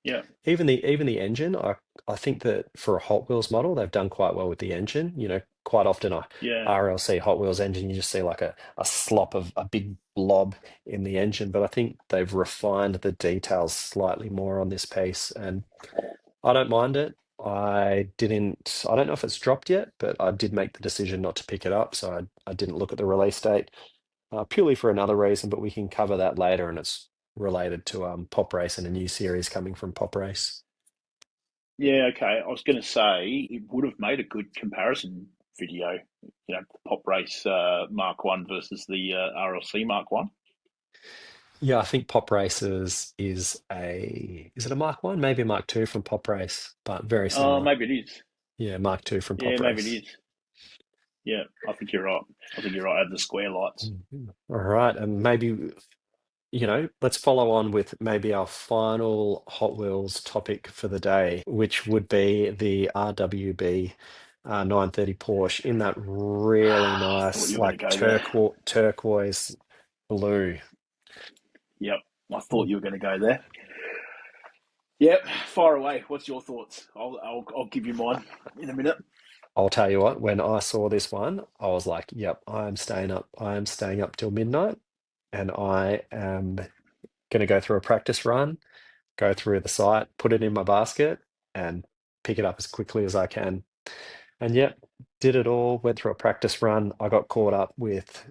Yeah. Even the engine, I think that for a Hot Wheels model, they've done quite well with the engine. You know, quite often a Yeah. RLC Hot Wheels engine, you just see like a slop of a big blob in the engine. But I think they've refined the details slightly more on this piece, and I don't mind it. I don't know if it's dropped yet, but I did make the decision not to pick it up, so I didn't look at the release date, purely for another reason, but we can cover that later, and it's related to Pop Race and a new series coming from Pop Race. Yeah, okay. I was going to say it would have made a good comparison video. Pop Race Mark One versus the RLC Mark One. Yeah, I think Pop Races is it a Mark One? Maybe a Mark Two from Pop Race, but very Oh, similar. maybe it is. Yeah, Mark Two from Yeah, Pop maybe it Race. is. Yeah, I think you're right. I think you're right. Over the square lights. All right, and maybe, let's follow on with maybe our final Hot Wheels topic for the day, which would be the RWB 930 Porsche in that really I thought nice, you were going like to go there. turquoise blue. Yep, I thought you were going to go there. Yep, fire away. What's your thoughts? I'll give you mine in a minute. I'll tell you what, when I saw this one, I was like, yep, I am staying up. I am staying up till midnight, and I am going to go through a practice run, go through the site, put it in my basket, and pick it up as quickly as I can. And yep, did it all, went through a practice run. I got caught up with,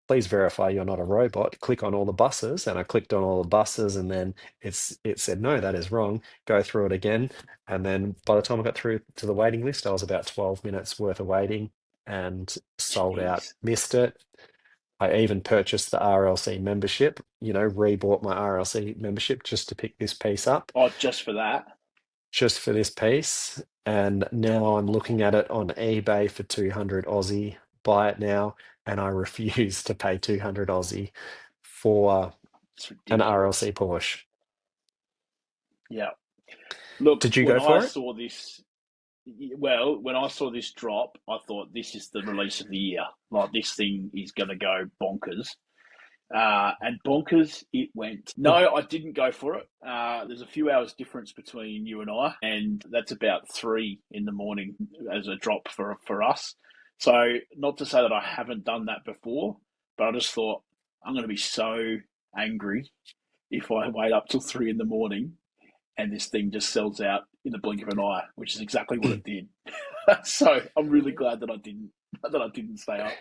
please verify you're not a robot. Click on all the buses, and I clicked on all the buses, and then it said, no, that is wrong. Go through it again. And then by the time I got through to the waiting list, I was about 12 minutes worth of waiting and sold out, Jeez. missed it. I even purchased the RLC membership, rebought my RLC membership just to pick this piece up, Oh, just for that? just for this piece. And now I'm looking at it on eBay for 200 Aussie. Buy it now, and I refuse to pay 200 Aussie for It's an ridiculous. RLC Porsche. Yeah. Look, Did you when go I for it? saw this, well, when I saw this drop, I thought this is the release of the year. Like, this thing is going to go bonkers. And bonkers it went. No, I didn't go for it. There's a few hours difference between you and I, and that's about 3 in the morning as a drop for us. So, not to say that I haven't done that before, but I just thought I'm going to be so angry if I wait up till 3 in the morning and this thing just sells out in the blink of an eye, which is exactly what it did. So I'm really glad that I didn't stay up.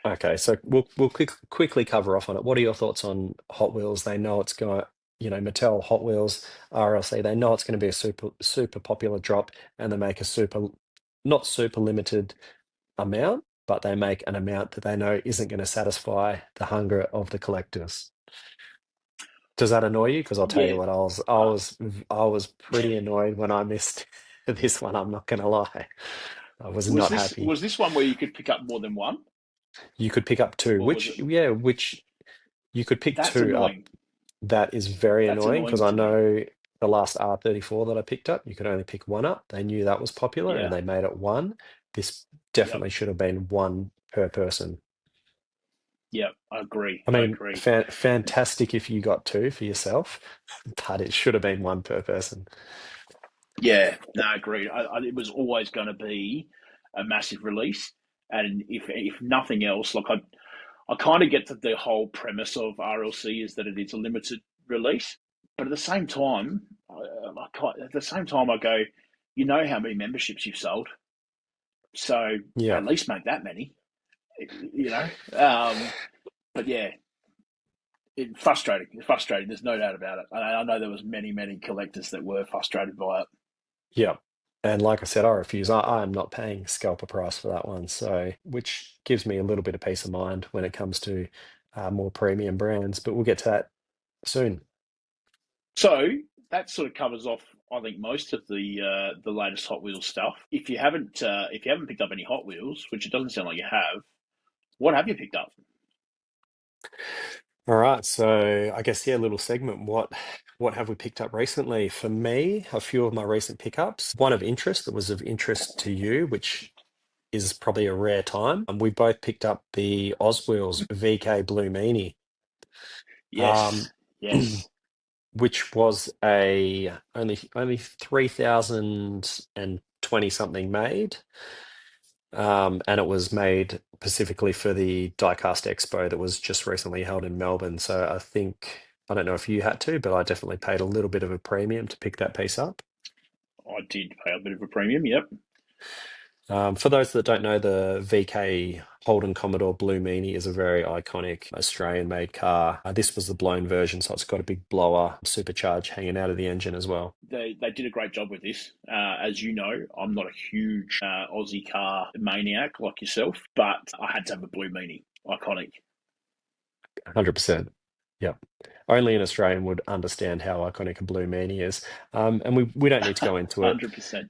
Okay, so we'll quickly cover off on it. What are your thoughts on Hot Wheels? They know it's going, Mattel, Hot Wheels, RLC. They know it's going to be a super popular drop, and they make not super limited amount, but they make an amount that they know isn't going to satisfy the hunger of the collectors. Does that annoy you? Because I'll tell you Yeah. what, Uh, I was pretty annoyed when I missed this one. I'm not going to lie, I was was not this happy. was this one where you could pick up more than one, You could pick up two, or was which it? yeah, which you could pick That's two up. annoying. That is very That's annoying because annoying I to me. know the last R34 that I picked up, you could only pick one up. They knew that was popular and Yeah. they made it one. This Yep. definitely should have been one per person. Yep. I agree. I I mean, agree. fantastic if you got two for yourself, but it should have been one per person. Yeah. No, agreed. It was always going to be a massive release, and if nothing else, like I kind of get that the whole premise of RLC is that it is a limited release, but at the same time, I go, you know how many memberships you've sold, so Yeah. at least make that many, you know. But yeah, frustrating. It's frustrating. There's no doubt about it. I know there was many collectors that were frustrated by it. Yeah. And like I said, I refuse. I am not paying scalper price for that one. So, which gives me a little bit of peace of mind when it comes to more premium brands, but we'll get to that soon. So that sort of covers off, I think, most of the latest Hot Wheels stuff. If you haven't picked up any Hot Wheels, which it doesn't sound like you have, what have you picked up? All right, so I guess yeah, little segment. What have we picked up recently? For me, a few of my recent pickups. One of interest that was of interest to you, which is probably a rare time. We both picked up the Oswheels VK Blue Meanie. Um, Yes, yes. which was a only 3,020 something made. And it was made specifically for the Diecast Expo that was just recently held in Melbourne. So I don't know if you had to, but I definitely paid a little bit of a premium to pick that piece up. I did pay a bit of a premium, yep. For those that don't know, the VK Holden Commodore Blue Meanie is a very iconic Australian-made car. This was the blown version, so it's got a big blower supercharge hanging out of the engine as well. They did a great job with this. As you know, I'm not a huge Aussie car maniac like yourself, but I had to have a Blue Meanie. Iconic. 100%. Yep. Only an Australian would understand how iconic a Blue Meanie is. And we don't need to go into it. 100%.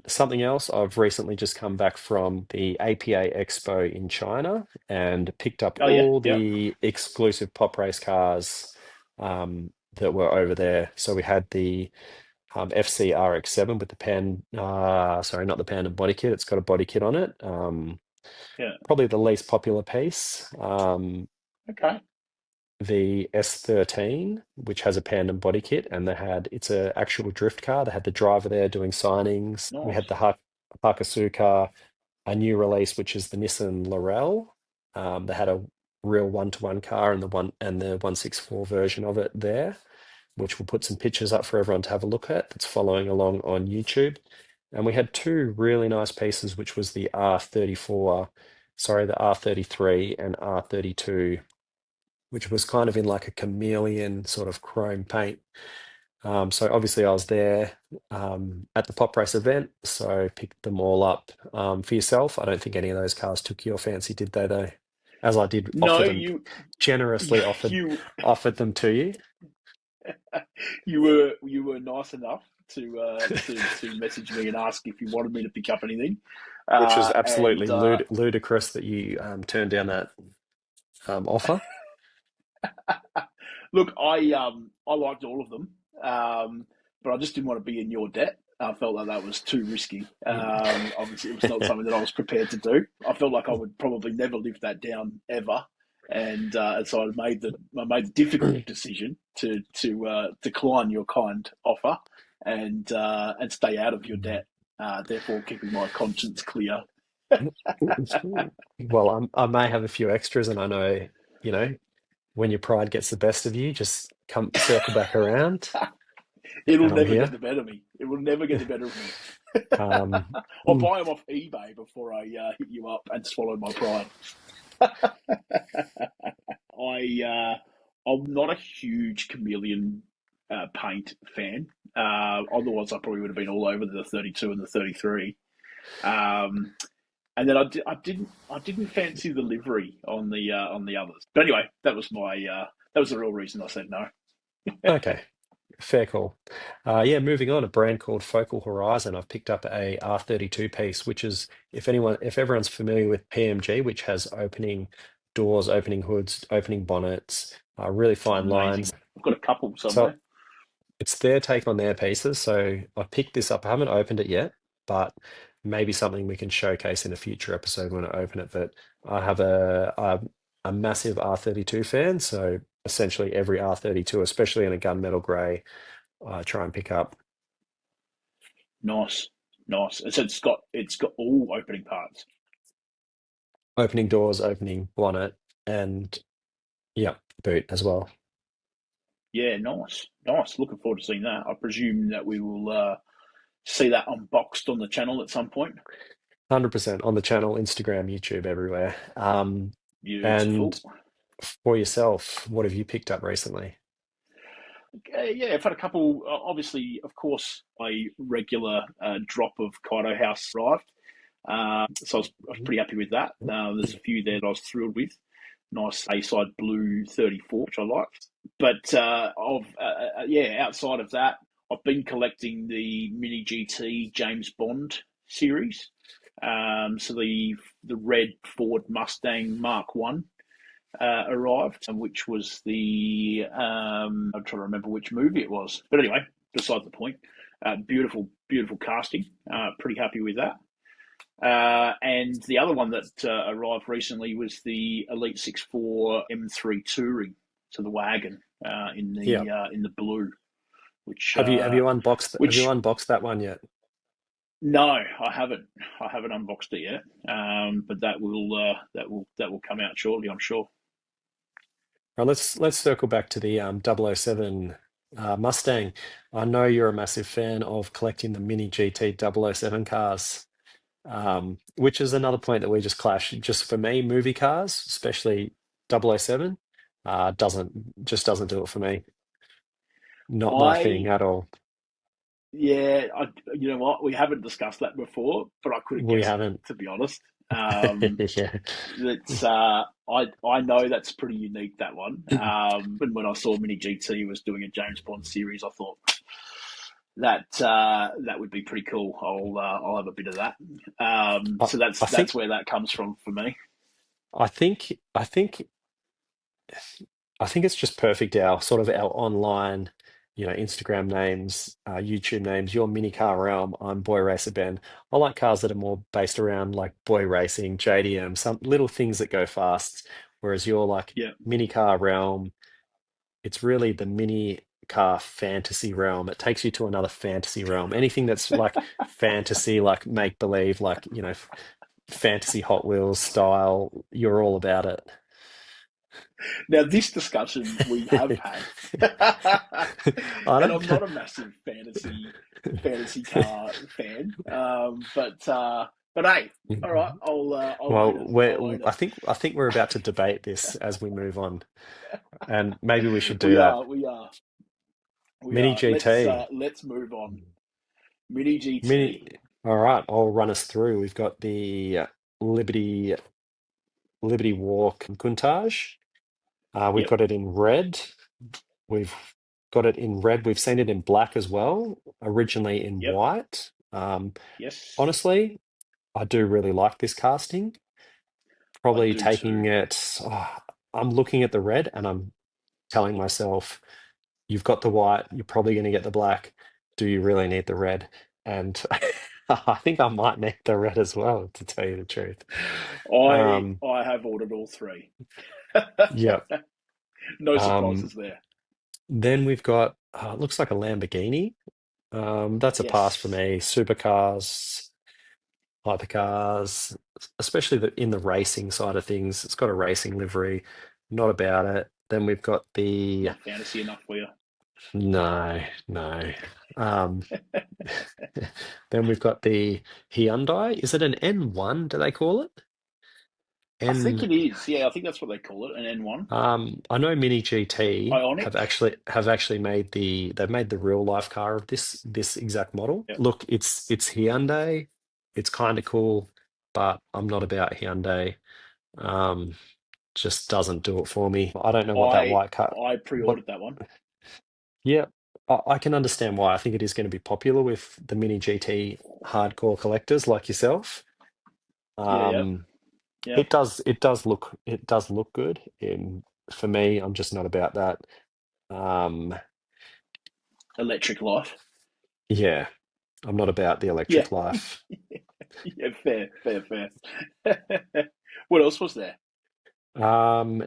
Something else, I've recently just come back from the APA Expo in China and picked up all the exclusive pop race cars that were over there. So we had the FC RX-7 with the not the Panda body kit. It's got a body kit on it. Probably the least popular piece. Okay. The S13, which has a Panda body kit, and it's an actual drift car. They had the driver there doing signings. Nice. We had the Hakasuka, a new release, which is the Nissan Laurel. They had a real one-to-one car and the 164 version of it there, which we'll put some pictures up for everyone to have a look at. That's following along on YouTube. And we had two really nice pieces, which was the R33 and R32, which was kind of in like a chameleon sort of chrome paint. So obviously I was there at the pop race event, so picked them all up for yourself. I don't think any of those cars took your fancy, did they, though? As I did generously offered them to you. You were nice enough to message me and ask if you wanted me to pick up anything, which was absolutely ludicrous that you turned down that offer. Look, I liked all of them, but I just didn't want to be in your debt. I felt like that was too risky. Obviously, it was not something that I was prepared to do. I felt like I would probably never live that down ever, and so I made the difficult decision to decline your kind offer and stay out of your debt. Therefore, keeping my conscience clear. Well, I may have a few extras, and I know, when your pride gets the best of you, just come circle back around. It'll never get the better of me. It will never get the better of me. I'll buy them off eBay before I hit you up and swallow my pride. I'm not a huge chameleon paint fan. Otherwise, I probably would have been all over the 32 and the 33. And then I didn't fancy the livery on the others. But anyway, that was the real reason I said no. Okay, fair call. Moving on, a brand called Focal Horizon. I've picked up a R32 piece, which is if everyone's familiar with PMG, which has opening doors, opening hoods, opening bonnets, really fine lines. I've got a couple somewhere. So it's their take on their pieces. So I picked this up. I haven't opened it yet, but maybe something we can showcase in a future episode when I open it. But I have a massive R32 fan, so essentially every R32, especially in a gunmetal grey, I try and pick up. Nice. So it's got all opening parts. Opening doors, opening bonnet, and boot as well. Yeah, nice. Looking forward to seeing that. I presume that we will see that unboxed on the channel at some point. 100% on the channel, Instagram, YouTube, everywhere. Beautiful. And for yourself, what have you picked up recently? I've had a couple. Obviously, of course, a regular drop of Kaido House arrived. So I was pretty happy with that. There's a few there that I was thrilled with. Nice A-side blue 34, which I liked. But outside of that, I've been collecting the Mini GT James Bond series. So the red Ford Mustang Mark 1 arrived, which was the I'm trying to remember which movie it was. But anyway, beside the point. Beautiful casting. Pretty happy with that. And the other one that arrived recently was the Elite 6.4 M3 Touring, so the wagon. in Yeah. the blue, which Have you which unboxed that one yet? no, I haven't. I haven't unboxed it yet. But that will come out shortly, I'm sure. Well, let's circle back to the 007 Mustang. I know you're a massive fan of collecting the mini GT 007 cars, which is another point that we just clash. Just for me, movie cars, especially 007, doesn't do it for me. Not my thing I at all. Yeah, you know what? We haven't discussed that before, but I could have We guessed it, haven't. to be honest. Um, Yeah. that's I know that's pretty unique, that one. And when I saw Mini GT was doing a James Bond series, I thought that would be pretty cool. I'll have a bit of that. I, So I that's think where that comes from for me. I think I think I think it's just perfect our sort of our online, Instagram names, YouTube names, your mini car realm, I'm Boy Racer Ben. I like cars that are more based around like boy racing, JDM, some little things that go fast. Whereas you're like Yeah. mini car realm, it's really the mini car fantasy realm. It takes you to another fantasy realm. Anything that's like fantasy, like make believe, like, fantasy Hot Wheels style, you're all about it. Now, this discussion we have had, I and don't. I'm not a massive fantasy car fan, but hey, all right, I'll Well, own it. we're, I'll own I it. think I think we're about to debate this as we move on, and maybe we should do We that. are, we are, we Mini are. GT, Let's move on. Mini mini. GT. All right, I'll run us through. We've got the Liberty Walk Countach. We've Yep, got it in red. We've got it in red. We've seen it in black as well. Originally in yep. white. Yes, Honestly, I do really like this casting. I Probably do taking too. it. I'm looking at the red and I'm telling myself, you've got the white, you're probably going to get the black. Do you really need the red? And I think I might need the red as well, to tell you the truth. Um, I have ordered all three. yeah. No Um, surprises there. then we've got, looks like a Lamborghini. That's a pass for Yes. me. Supercars, hypercars, especially in the racing side of things. It's got a racing livery. Not about it. Then we've got the Not fantasy enough for you. no, no. Um, then we've got the Hyundai. Is it an N1? Do they call it? I think N. it is. Yeah, I think that's what they call it, an N1. I know Mini GT Ionic. have actually they've made the real life car of this exact model. Yep. Look, it's Hyundai. It's kind of cool, but I'm not about Hyundai. Um, just doesn't do it for me. I don't know what that I white car. I What? pre-ordered that one. Yeah, I can understand why. I think it is going to be popular with the Mini GT hardcore collectors like yourself. Yeah, yeah, Um, yeah. it does look good. For me, I'm just not about that. Um, Electric Life. yeah, I'm not about the Yeah, electric life. yeah. Fair, fair, fair. What else was there? Um,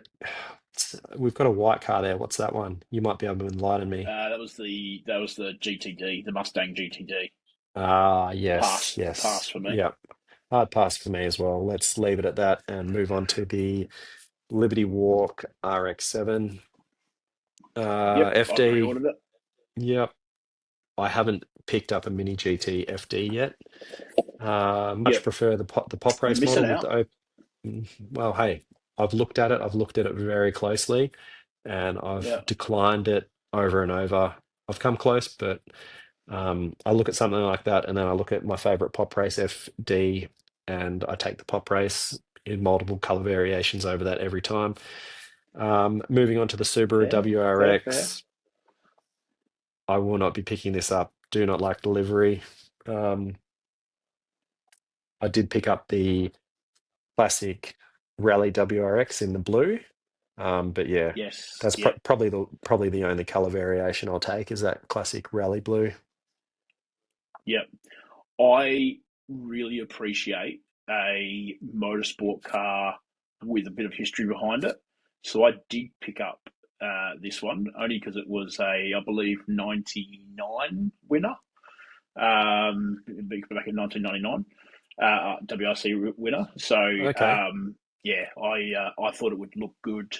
we've got a white car there. What's that one? You might be able to enlighten me. That was the GTD, the Mustang GTD. Ah, yes, Pass yes, for me. yeah. Hard pass for me as well. Let's leave it at that and move on to the Liberty Walk RX-7 Yep, I FD. pre-ordered it. Yep. I haven't picked up a Mini GT FD yet. Much Yep, prefer the pop you're race missing model with out. the well, hey, I've looked at it. I've looked at it very closely, and I've Yeah, declined it over and over. I've come close, but I look at something like that, and then I look at my favorite pop race FD, and I take the pop race in multiple color variations over that every time. Moving on to the Subaru fair, fair, fair. WRX, I will not be picking this up. Do not like delivery. Um, I did pick up the classic Rally WRX in the blue. But yeah, Yes, that's yep, probably the only color variation I'll take is that classic Rally blue. yep. I really appreciate a motorsport car with a bit of history behind it. So I did pick up this one, only because it was I believe, 99 winner. Back in 1999, WRC winner. So Okay. I thought it would look good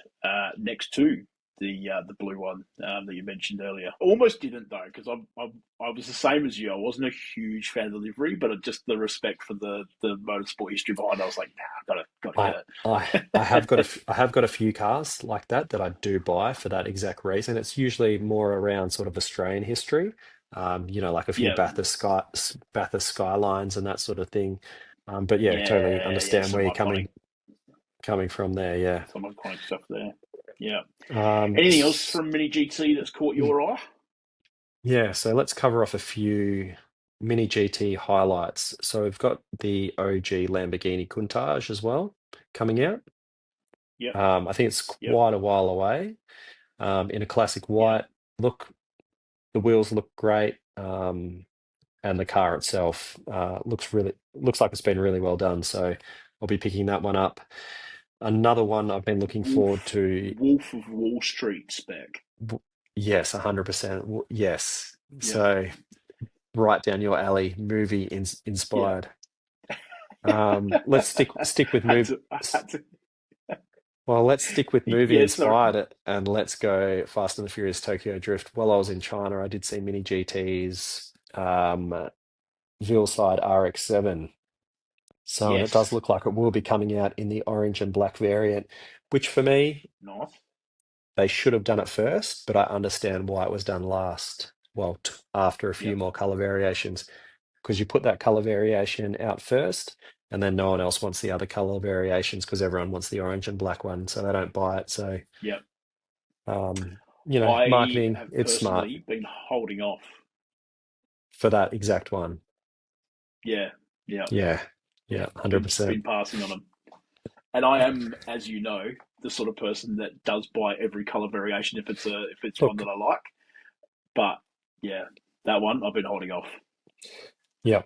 next to the blue one that you mentioned earlier. Almost didn't though, because I was the same as you. I wasn't a huge fan of the livery, but just the respect for the motorsport history behind it, I was like, nah, gotta I get I have got it. I have got a few cars like that I do buy for that exact reason. It's usually more around sort of Australian history, like a few Yeah, Bathurst Skylines and that sort of thing. But yeah, totally yeah, understand where some you're iconic coming from there. Yeah. stuff there. Yeah. Um, Anything else s- from Mini GT that's caught your eye? yeah. So let's cover off a few mini GT highlights. So we've got the OG Lamborghini Countach as well coming out. Yep, I think it's yep, quite a while away. In a classic yep. white look. The wheels look great, and the car itself looks like it's been really well done. So I'll be picking that one up. Another one I've been looking forward to. Wolf of Wall Street spec. Yes, 100%. Yes. Yeah, So right down your alley, movie yeah. inspired. Let's stick with had move. to, I had to. Well, let's stick with movie Yeah, sorry. inspired it, and let's go Fast and the Furious Tokyo Drift. While I was in China, I did see Mini GT's Veilside RX-7. So, and it does Yes, look like it will be coming out in the orange and black variant, which for me, nice. they should have done it first, but I understand why it was done last. Well, after a few Yep, more color variations, because you put that color variation out first, and then no one else wants the other color variations because everyone wants the orange and black one, so they don't buy it. So, yep. I marketing, have it's smart personally been holding off. for that exact one. Yeah, yeah, Yeah, yeah. yeah, Been 100%. passing on them, and I am, as you know, the sort of person that does buy every color variation if it's one that Look, I like. But yeah, that one I've been holding off. yeah.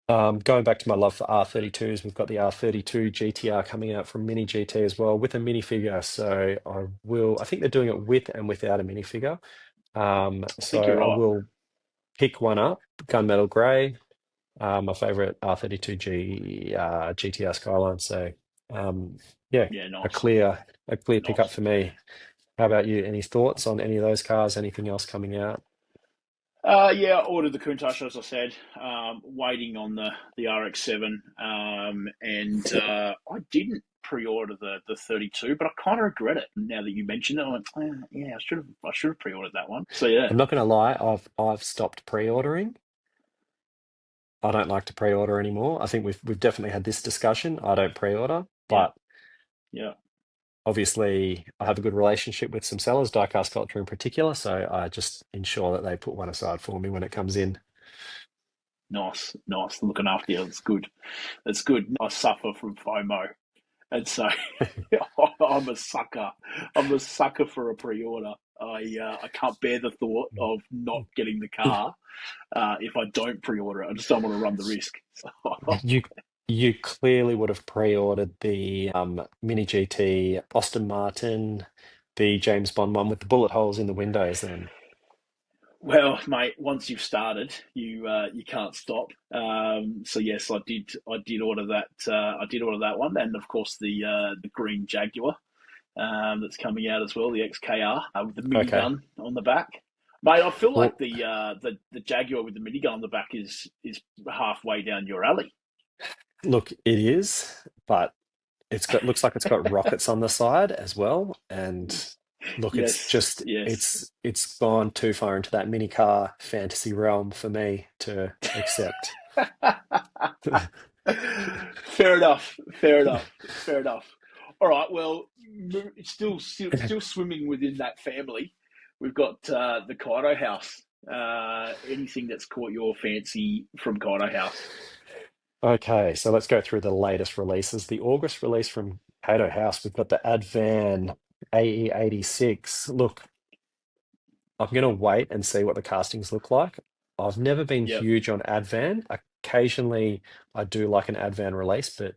Going back to my love for R32s, we've got the R32 GTR coming out from Mini GT as well with a minifigure. So I think they're doing it with and without a minifigure. I So think you're I right. will pick one up, Gunmetal Grey, my favorite R32 GTR Skyline. So yeah, Yeah, a nice, clear pickup nice. for me. How about you? Any thoughts on any of those cars? Anything else coming out? Yeah, I ordered the Countach as I said. Waiting on the RX-7, and I didn't pre-order the 32, but I kind of regret it now that you mentioned it. I went, yeah, I should have pre-ordered that one. So yeah, I'm not going to lie, I've stopped pre-ordering. I don't like to pre-order anymore. I think we've definitely had this discussion. I don't pre-order, yeah, but yeah, obviously I have a good relationship with some sellers, Diecast Culture in particular, so I just ensure that they put one aside for me when it comes in. nice, nice. Looking after you, it's good. It's good. I suffer from FOMO, and so I'm a sucker. I'm a sucker for a pre-order. I can't bear the thought of not getting the car if I don't pre-order it. I just don't want to run the risk. So, You you clearly would have pre-ordered the Mini GT Austin Martin, the James Bond one with the bullet holes in the windows then. well, mate, once you've started, you can't stop. So yes, I did order that. I did order that one, and of course the green Jaguar that's coming out as well, the XKR with the Okay. minigun on the back. Mate, I feel Well, like the Jaguar with the minigun on the back is halfway down your alley. look, it is, but looks like it's got rockets on the side as well. And look, Yes, yes. it's gone too far into that mini car fantasy realm for me to accept. Fair enough. Fair enough. Fair enough. All right. Well, still swimming within that family. We've got the Kaido House. Anything that's caught your fancy from Kaido House? Okay, so let's go through the latest releases. The August release from Kaido House, we've got the Advan AE86. Look, I'm going to wait and see what the castings look like. I've never been Yep. huge on Advan. Occasionally, I do like an Advan release, but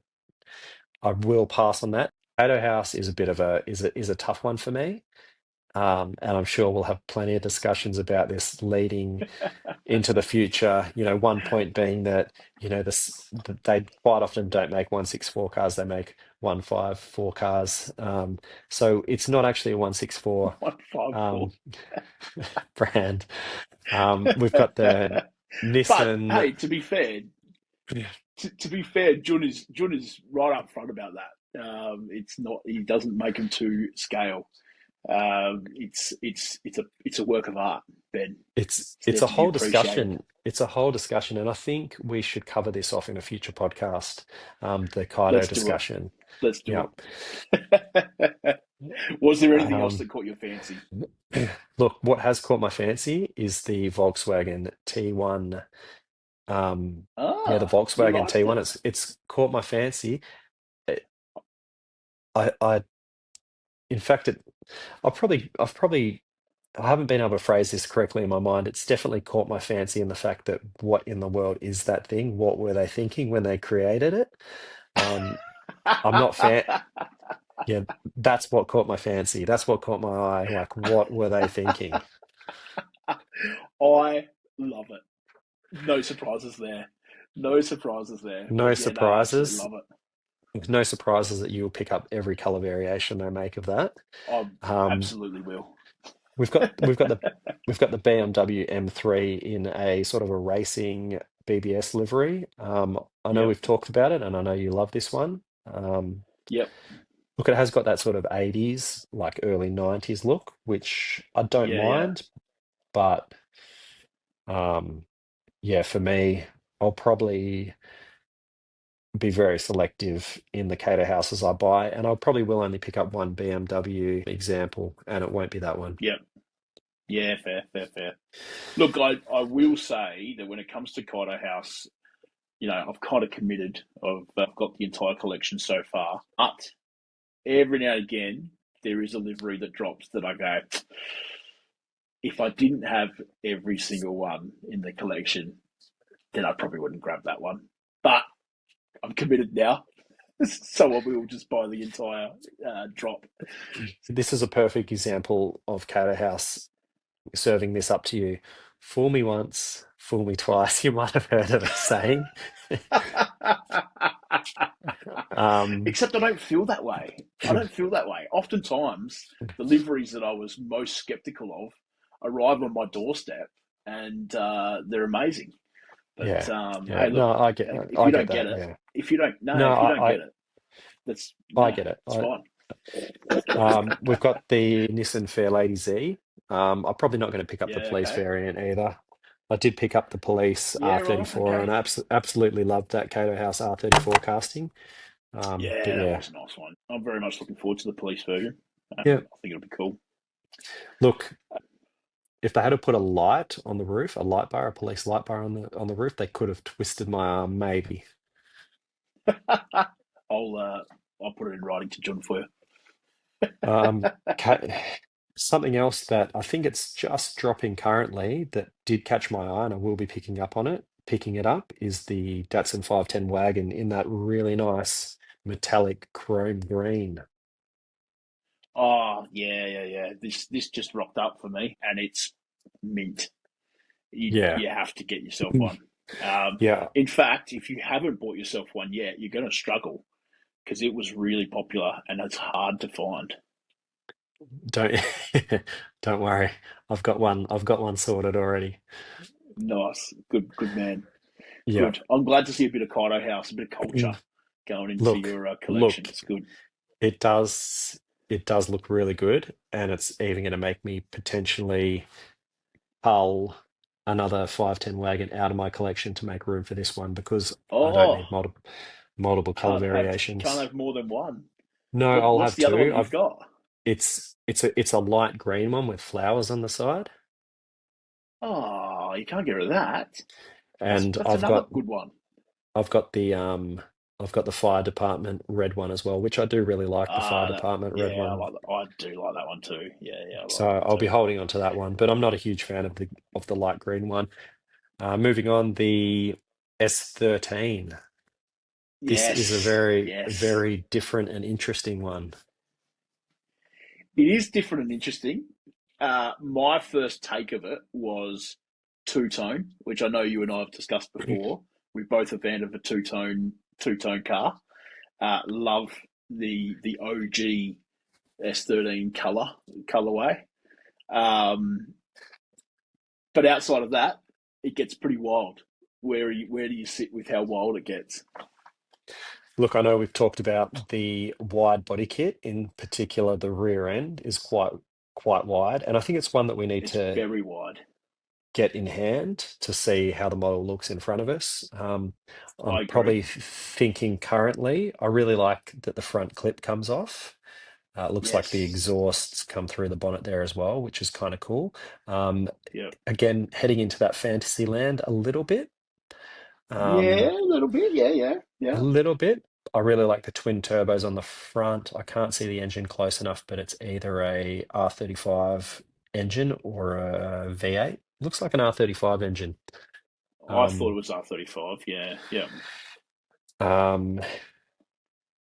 I will pass on that. Kaido House is a bit of a is a tough one for me. And I'm sure we'll have plenty of discussions about this leading into the future. One point being that, that they quite often don't make 164 cars, they make 154 cars. So it's not actually a 164 154. um, brand. We've got the But Nissan. hey, to be fair, Jun is right up front about that. It's not. He doesn't make them to scale. It's a work of art, Ben. It's It's it's there a to be whole appreciated. discussion. It's a whole discussion, and I think we should cover this off in a future podcast. The Kaido Let's do it. discussion. Let's Yeah. do it. Was there anything else Um, that caught your fancy? Look, what has caught my fancy is the Volkswagen T1. The Ah, you Volkswagen liked T1. it. It's caught my fancy. It- I in fact, I haven't been able to phrase this correctly in my mind. It's definitely caught my fancy in the fact that what in the world is that thing? What were they thinking when they created it? Um, I'm not fan. Yeah, that's what caught my fancy. That's what caught my eye. Like, what were they thinking? I love it. No surprises there. No surprises there. No But yeah, no, I absolutely surprises. love it. No surprises that you'll pick up every color variation they make of that. I Um, absolutely will. we've got we've got the we've got the BMW M3 in a sort of a racing BBS livery. I know Yep. we've talked about it, and I know you love this one. Yep. Look, it has got that sort of 80s, like early 90s look, which I don't Yeah, yeah. mind, but um, yeah, for me, I'll probably be very selective in the Kaido houses I buy, and I probably will only pick up one BMW example, and it won't be that one. Yep. Yeah, fair, fair, fair. Look, I will say that when it comes to Kaido House, I've kind of committed. I've got the entire collection so far, but every now and again there is a livery that drops that I go, if I didn't have every single one in the collection, then I probably wouldn't grab that one. But I'm committed now, so I will just buy the entire drop. This is a perfect example of Kaido House serving this up to you. Fool me once, fool me twice. You might have heard of a saying. Um, Except I don't feel that way. I don't feel that way. Oftentimes, the liveries that I was most skeptical of arrive on my doorstep, and they're amazing. But yeah, yeah. hey, look, No, if I you get don't get that. it, Yeah. No, if you don't I, get it, that's I get it. it's fine. We've got the Nissan Fairlady Z. I'm probably not going to pick up the Yeah, police okay. variant either. I did pick up the police Yeah, right, R34 and okay. I absolutely loved that Kaido House R34 casting. But Yeah, that yeah, was a nice one. I'm very much looking forward to the police version. yeah. I think it'll be cool. Look, if they had to put a light on the roof, a light bar, a police light bar on the roof, they could have twisted my arm, maybe. I'll put it in writing to John for you. Um, ca- Something else that I think it's just dropping currently that did catch my eye, and I will be picking it up, is the Datsun 510 wagon in that really nice metallic chrome green. Oh, yeah, yeah, yeah. This just rocked up for me, and it's mint. You Yeah. you have to get yourself Mm. one. Um, Yeah. in fact, if you haven't bought yourself one yet, you're going to struggle because it was really popular and it's hard to find. Don't don't worry. I've got one sorted already. Nice, good man, Yeah. good. I'm glad to see a bit of Kaido House, a bit of culture going into Look, your collection. look, It's good. it does look really good, and it's even going to make me potentially cull another 510 wagon out of my collection to make room for this one because I don't Oh, need multiple color can't variations. have more than one. No, I'll What's have the other one two. that you've I've got? it's a light green one with flowers on the side, Oh, you can't get rid of that. and That's another good one. I've got the I've got the fire department red one as well, which I do really like the fire department red Yeah, one. I do like that one too. Yeah, yeah, I like So that one I'll be too. holding on to that one, but I'm not a huge fan of the light green one. Moving on, the S13. This is a Yes, very, yes. very different and interesting one. It is different and interesting, my first take of it was two-tone, which I know you and I have discussed before. We're both a fan of a two-tone car. Love the OG S13 colorway. But outside of that, it gets pretty wild. Where do you sit with how wild it gets? Look, I know we've talked about the wide body kit, in particular, the rear end is quite wide, and I think it's one that we need It's to very wide. get in hand to see how the model looks in front of us. I'm I agree. probably thinking currently, I really like that the front clip comes off. It looks like the Yes. exhausts come through the bonnet there as well, which is kind of cool. Yep. Again, heading into that fantasy land a little bit. Yeah, Um, a little bit. a Yeah. little bit. I really like the twin turbos on the front. I can't see the engine close enough, but it's either a R35 engine or a V8. Looks like an R35 engine. I thought it Um, was R35. Yeah. um,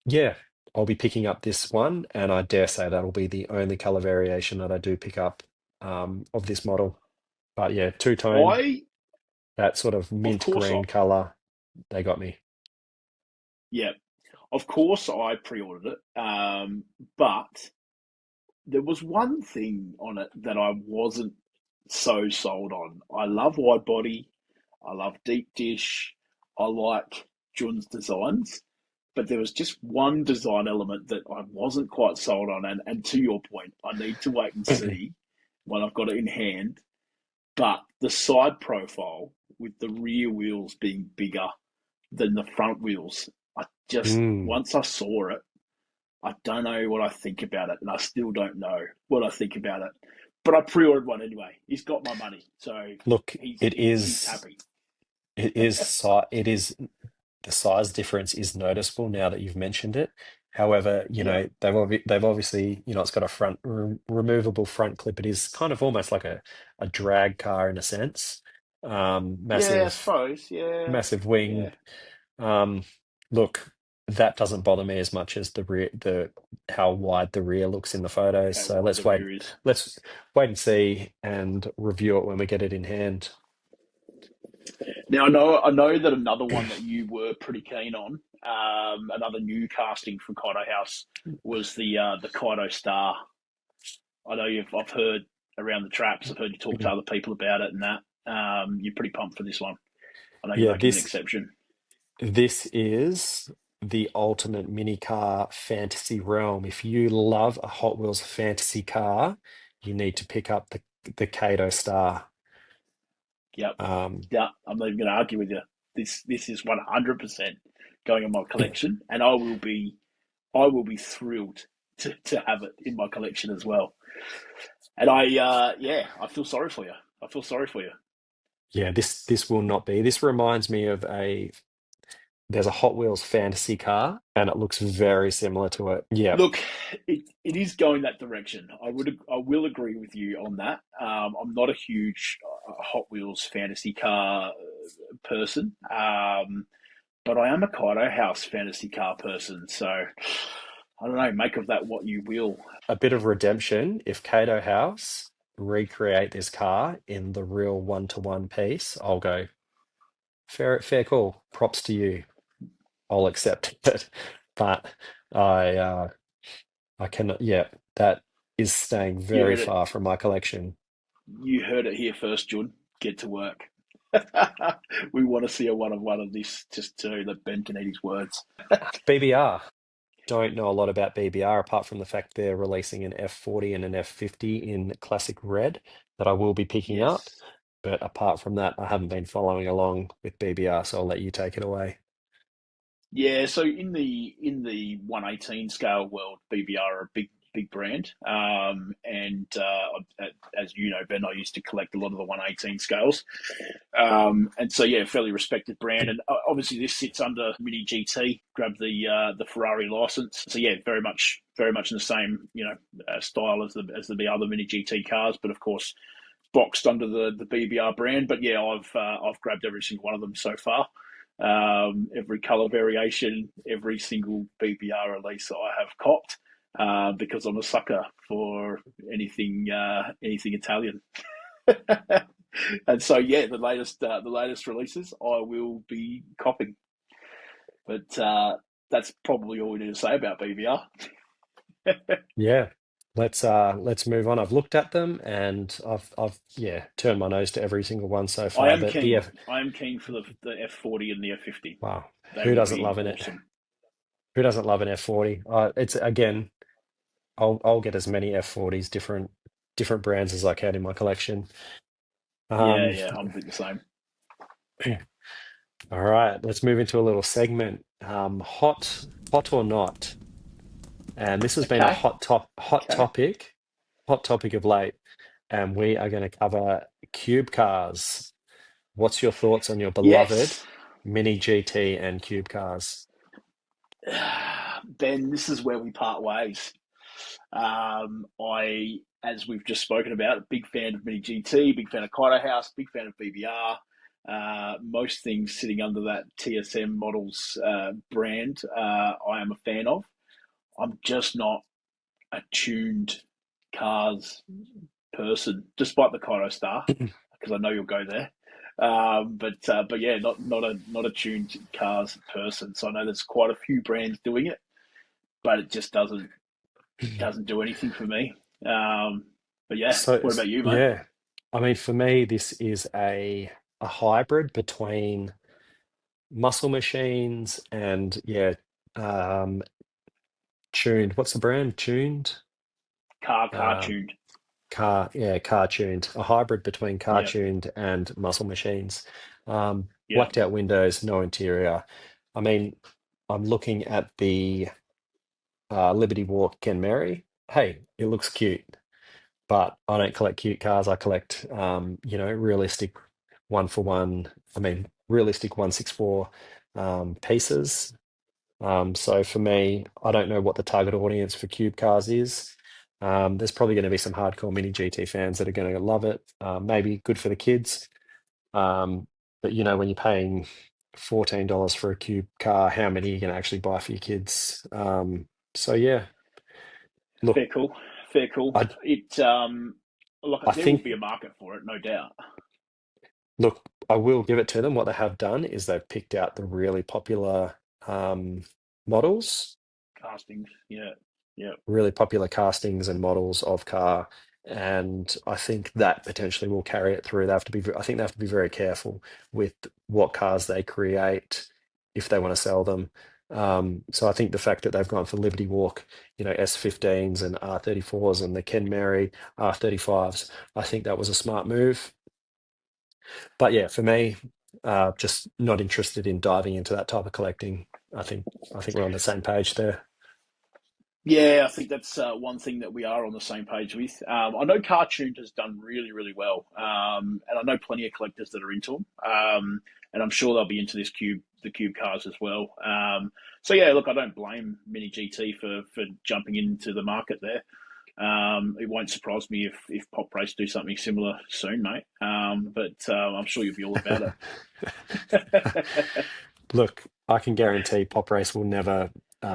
yeah, I'll be picking up this one, and I dare say that'll be the only color variation that I do pick up of this model. But yeah, two-tone, I, that sort of of mint course, green color, they got me. yeah, of course, I pre-ordered it. But there was one thing on it that I wasn't so sold on. I love wide body. I love deep dish. I like Jun's designs. But there was just one design element that I wasn't quite sold on. And to your point, I need to wait and see when I've got it in hand. But the side profile with the rear wheels being bigger than the front wheels, I just, Mm. once I saw it, I don't know what I think about it, and I still don't know what I think about it. But I pre-ordered one anyway. He's got my money, so Look, he's happy. it is the size difference is noticeable now that you've mentioned it. However, Yeah, they've obviously, it's got a front removable front clip. It is kind of almost like a drag car in a sense. yeah, I Massive suppose. Yeah, massive yeah. wing. Um, Look, that doesn't bother me as much as the rear, the how wide the rear looks in the photos. How So wide the rear is. let's wait and see and review it when we get it in hand. Now I know that another one that you were pretty keen on, another new casting from Kaido House was the Kaido Star. I know I've heard around the traps. I've heard you talk to other people about it and that. You're pretty pumped for this one. I know you're Yeah, making an this exception. this is the ultimate mini car fantasy realm. If you love a Hot Wheels fantasy car, you need to pick up the Kato Star. Yep. Um, Yeah, I'm not even going to argue with you. This is 100% going in my collection, and I will be thrilled to have it in my collection as well. And I feel sorry for you. I feel sorry for you. yeah, this will not be. This reminds me of there's a Hot Wheels fantasy car, and it looks very similar to it. Yeah. Look, it is going that direction. I will agree with you on that. I'm not a huge Hot Wheels fantasy car person, but I am a Kaido House fantasy car person. So I don't know. Make of that what you will. A bit of redemption. If Kato House recreate this car in the real one-to-one piece, I'll go fair call. Props to you. I'll accept it. But I I cannot, yeah, that is staying You very heard it. far from my collection. You heard it here first, Jun. Get to work. We want to see a one of this, just so that Ben can eat his words. BBR. Don't know a lot about BBR apart from the fact they're releasing an F40 and an F50 in classic red that I will be picking up. Yes. But apart from that, I haven't been following along with BBR, so I'll let you take it away. Yeah, so in the 118 scale world, BBR are a big brand, and as you know, Ben, I used to collect a lot of the 118 scales, and so yeah, fairly respected brand, and obviously this sits under Mini GT. Grab the Ferrari license, so yeah, very much in the same style as the other Mini GT cars, but of course boxed under the BBR brand. But yeah, I've grabbed every single one of them so far. Every color variation, every single BBR release I have copped. because I'm a sucker for anything Italian. And so, yeah, the latest releases I will be copying. But that's probably all we need to say about BBR. Yeah. Let's move on. I've looked at them and I've turned my nose to every single one so I far. am But the keen. F I am keen for the F40 and the F50. wow, They who will doesn't be love an it? awesome. Who doesn't love an F40? It's again, I'll get as many F40s, different brands as I can in my collection. Yeah, Um, yeah, I'm a bit the same. all right, let's move into a little segment. Hot or not? And this has been a Okay, okay. hot topic of late. And we are going to cover cube cars. What's your thoughts on your beloved Yes, Mini GT and cube cars? Ben, this is where we part ways. As we've just spoken about, a big fan of Mini GT, big fan of Kaido House, big fan of BBR. Most things sitting under that TSM Models brand, I am a fan of. I'm just not a tuned cars person, despite the Kaido Star, because I know you'll go there. But yeah, not a tuned cars person. So I know there's quite a few brands doing it, but it just doesn't do anything for me. But yeah, So what about you, mate? yeah, I mean, for me, this is a hybrid between muscle machines and um, tuned. What's the brand? Tuned. Car Um, tuned. car tuned, a hybrid between car Yeah, tuned and muscle machines. yeah. Blacked out windows, no interior. I mean, I'm looking at the Liberty Walk Ken Mary. Hey, it looks cute, but I don't collect cute cars. I collect, realistic one for one. I mean, realistic 164 pieces. So for me, I don't know what the target audience for cube cars is. There's probably going to be some hardcore Mini GT fans that are going to love it. Maybe good for the kids. But when you're paying $14 for a cube car, how many are you going to actually buy for your kids? So yeah, look, Fair call. Fair call. I It Look, I there will think be a market for it, no doubt. I will give it to them. What they have done is they've picked out the really popular models, Castings. Yeah, yeah. really popular castings and models of car. And I think that potentially will carry it through. I think they have to be very careful with what cars they create if they want to sell them. So I think the fact that they've gone for Liberty Walk, S15s and R34s and the Ken Mary R35s, I think that was a smart move. But yeah, for me, just not interested in diving into that type of collecting. I think we're on the same page there. Yeah, I think that's one thing that we are on the same page with. I know Cartoon has done really, really well, and I know plenty of collectors that are into them, and I'm sure they'll be into the cube cars as well. So yeah, look, I don't blame Mini GT for jumping into the market there. It won't surprise me if Pop Race do something similar soon, mate. But I'm sure you'll be all about it. Look, I can guarantee Pop Race will never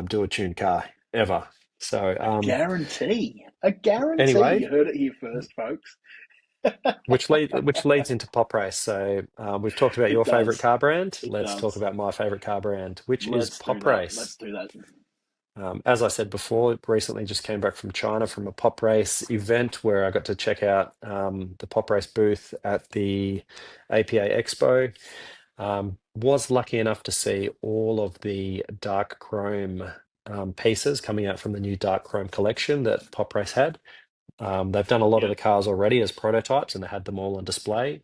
do a tuned car ever. So A guarantee. anyway, You heard it here first, folks. which leads into Pop Race. So we've talked about It your favorite does. car brand. It Let's talk does. about my favorite car brand, which is Let's do Pop that. Race. Let's do that. As I said before, recently just came back from China from a Pop Race event where I got to check out the Pop Race booth at the APA Expo. Was lucky enough to see all of the dark chrome pieces coming out from the new dark chrome collection that Pop Race had. They've done a lot of Yeah. the cars already as prototypes and they had them all on display.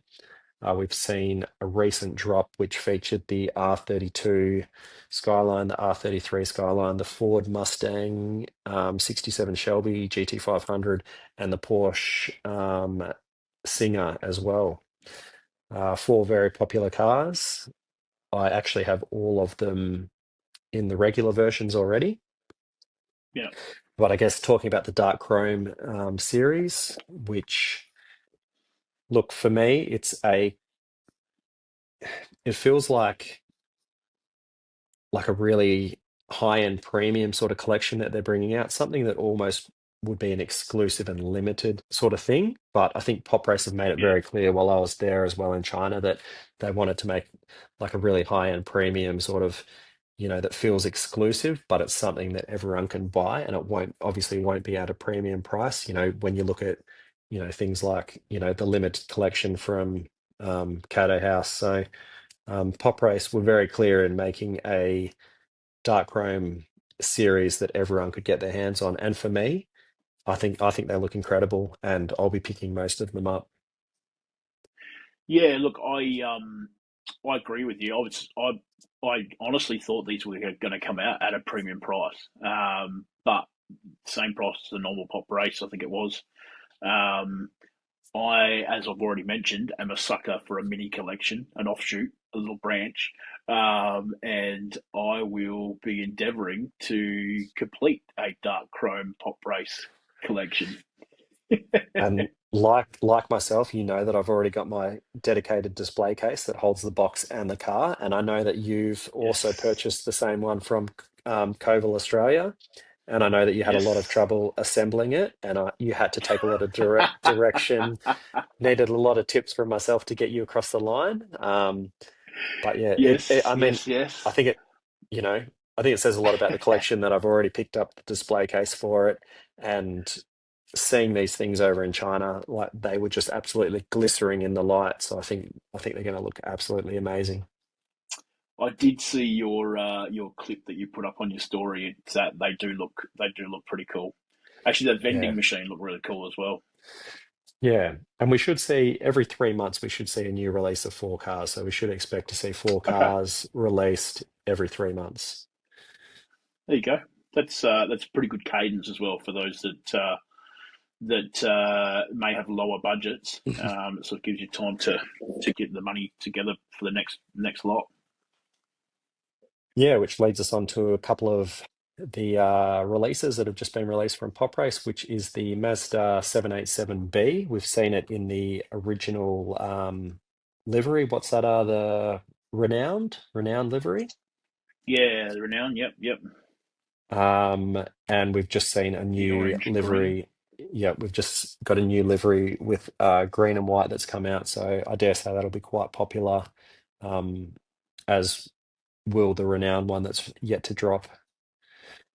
We've seen a recent drop which featured the R32 Skyline, the R33 Skyline, the Ford Mustang 67 Shelby GT500, and the Porsche Singer as well. Four very popular cars. I actually have all of them in the regular versions already. Yeah. But I guess talking about the Dark Chrome series, which look for me, it feels like a really high-end premium sort of collection that they're bringing out, something that almost would be an exclusive and limited sort of thing. But I think Pop Race have made it Yeah. very clear while I was there as well in China that they wanted to make like a really high-end premium sort of, that feels exclusive, but it's something that everyone can buy, and it won't be at a premium price. When you look at, things like, the limited collection from Kaido House. So Pop Race were very clear in making a dark chrome series that everyone could get their hands on. And for me, I think they look incredible, and I'll be picking most of them up. Yeah, look, I agree with you. I honestly thought these were going to come out at a premium price, but same price as the normal Pop Race, I think it was. Um, as I've already mentioned, am a sucker for a mini collection, an offshoot, a little branch, and I will be endeavouring to complete a dark chrome Pop Race collection. And like myself, that I've already got my dedicated display case that holds the box and the car, and I know that you've also Yes, purchased the same one from Coval Australia, and I know that you had a lot of yes. trouble assembling it, and you had to take a lot of direction, needed a lot of tips from myself to get you across the line. But yeah, Yes, I mean, yes, yes. I think it, you know, I think it says a lot about the collection that I've already picked up the display case for it, and seeing these things over in China, like they were just absolutely glistering in the light. So I think they're going to look absolutely amazing. I did see your clip that you put up on your story. It's that they do look pretty cool. Actually, that Yeah. vending machine looked really cool as well. Yeah. And we should see every 3 months, we should see a new release of 4 cars. So we should expect to see four Okay, cars released every 3 months. there you go. That's pretty good cadence as well for those that may have lower budgets. It sort of gives you time to get the money together for the next lot. Yeah, which leads us on to a couple of the releases that have just been released from Pop Race, which is the Mazda 787B. We've seen it in the original livery. What's that? The renowned livery. Yeah, the renown. Yep, yep. And we've just seen a The new orange green. livery. Yeah, we've just got a new livery with green and white that's come out. So I dare say that'll be quite popular, as will the renowned one that's yet to drop.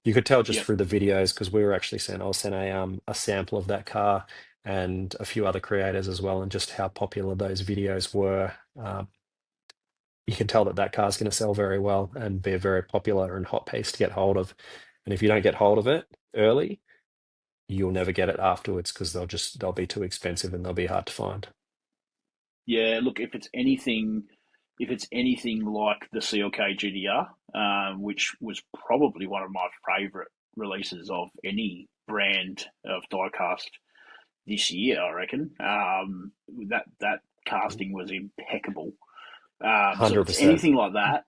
You could tell just Yep. through the videos because we were actually sent. I was sent a sample of that car and a few other creators as well, and just how popular those videos were. You can tell that that car is going to sell very well and be a very popular and hot piece to get hold of. And if you don't get hold of it early, you'll never get it afterwards because they'll be too expensive and they'll be hard to find. Yeah, look, if it's anything like the CLK GDR, which was probably one of my favourite releases of any brand of diecast this year, I reckon. That casting was impeccable. So if it's 100%. anything like that,